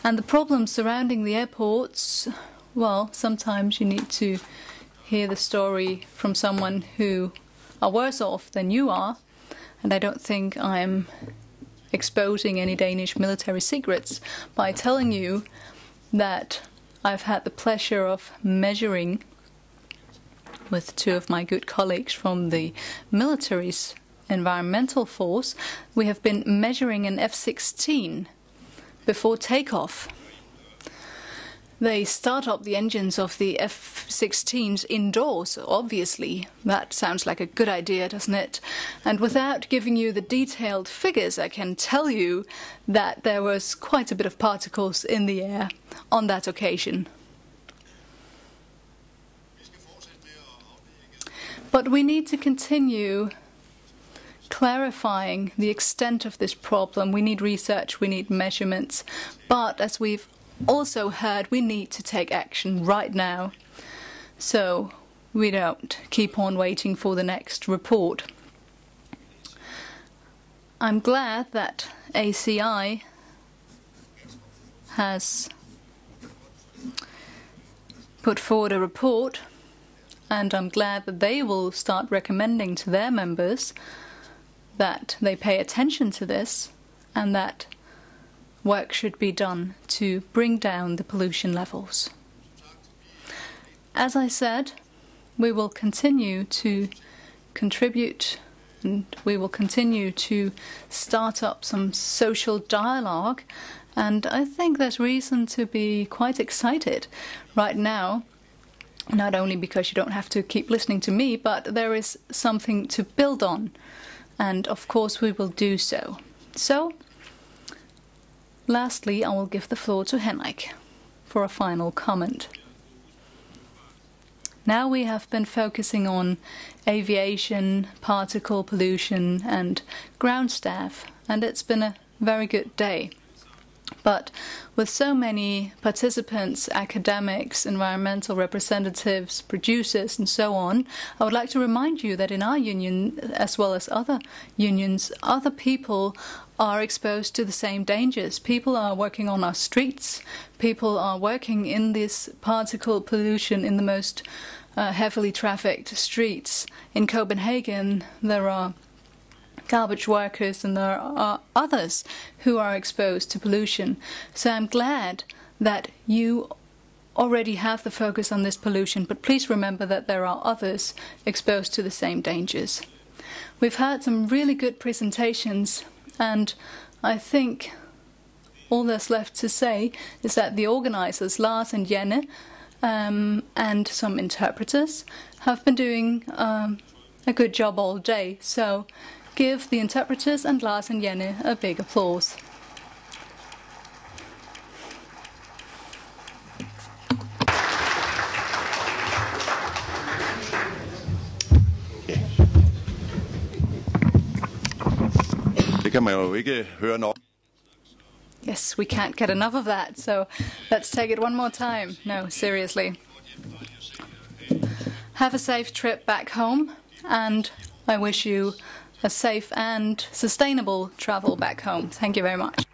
And the problems surrounding the airports, well, sometimes you need to hear the story from someone who are worse off than you are. And I don't think I'm exposing any Danish military secrets by telling you that I've had the pleasure of measuring with two of my good colleagues from the military's environmental force. We have been measuring an F-16 before takeoff. They start up the engines of the F-16s indoors, obviously. That sounds like a good idea, doesn't it? And without giving you the detailed figures, I can tell you that there was quite a bit of particles in the air on that occasion. But we need to continue clarifying the extent of this problem. We need research, we need measurements. But as we've also heard, we need to take action right now, so we don't keep on waiting for the next report. I'm glad that ACI has put forward a report, and I'm glad that they will start recommending to their members that they pay attention to this and that work should be done to bring down the pollution levels. As I said, we will continue to contribute and we will continue to start up some social dialogue, and I think there's reason to be quite excited right now, not only because you don't have to keep listening to me, but there is something to build on, and of course we will do so. So, lastly, I will give the floor to Henrik for a final comment. Now we have been focusing on aviation, particle pollution and ground staff, and it's been a very good day. But with so many participants, academics, environmental representatives, producers and so on, I would like to remind you that in our union, as well as other unions, other people are exposed to the same dangers. People are working on our streets, people are working in this particle pollution in the most heavily trafficked streets. In Copenhagen, there are garbage workers and there are others who are exposed to pollution. So I'm glad that you already have the focus on this pollution, but please remember that there are others exposed to the same dangers. We've had some really good presentations, and I think all there's left to say is that the organizers, Lars and Janne, and some interpreters, have been doing a good job all day. So give the interpreters and Lars and Janne a big applause. Det kan man jo ikke høre nok. Yes, we can't get enough of that, so let's take it one more time. No, seriously. Have a safe trip back home, and I wish you a safe and sustainable travel back home. Thank you very much.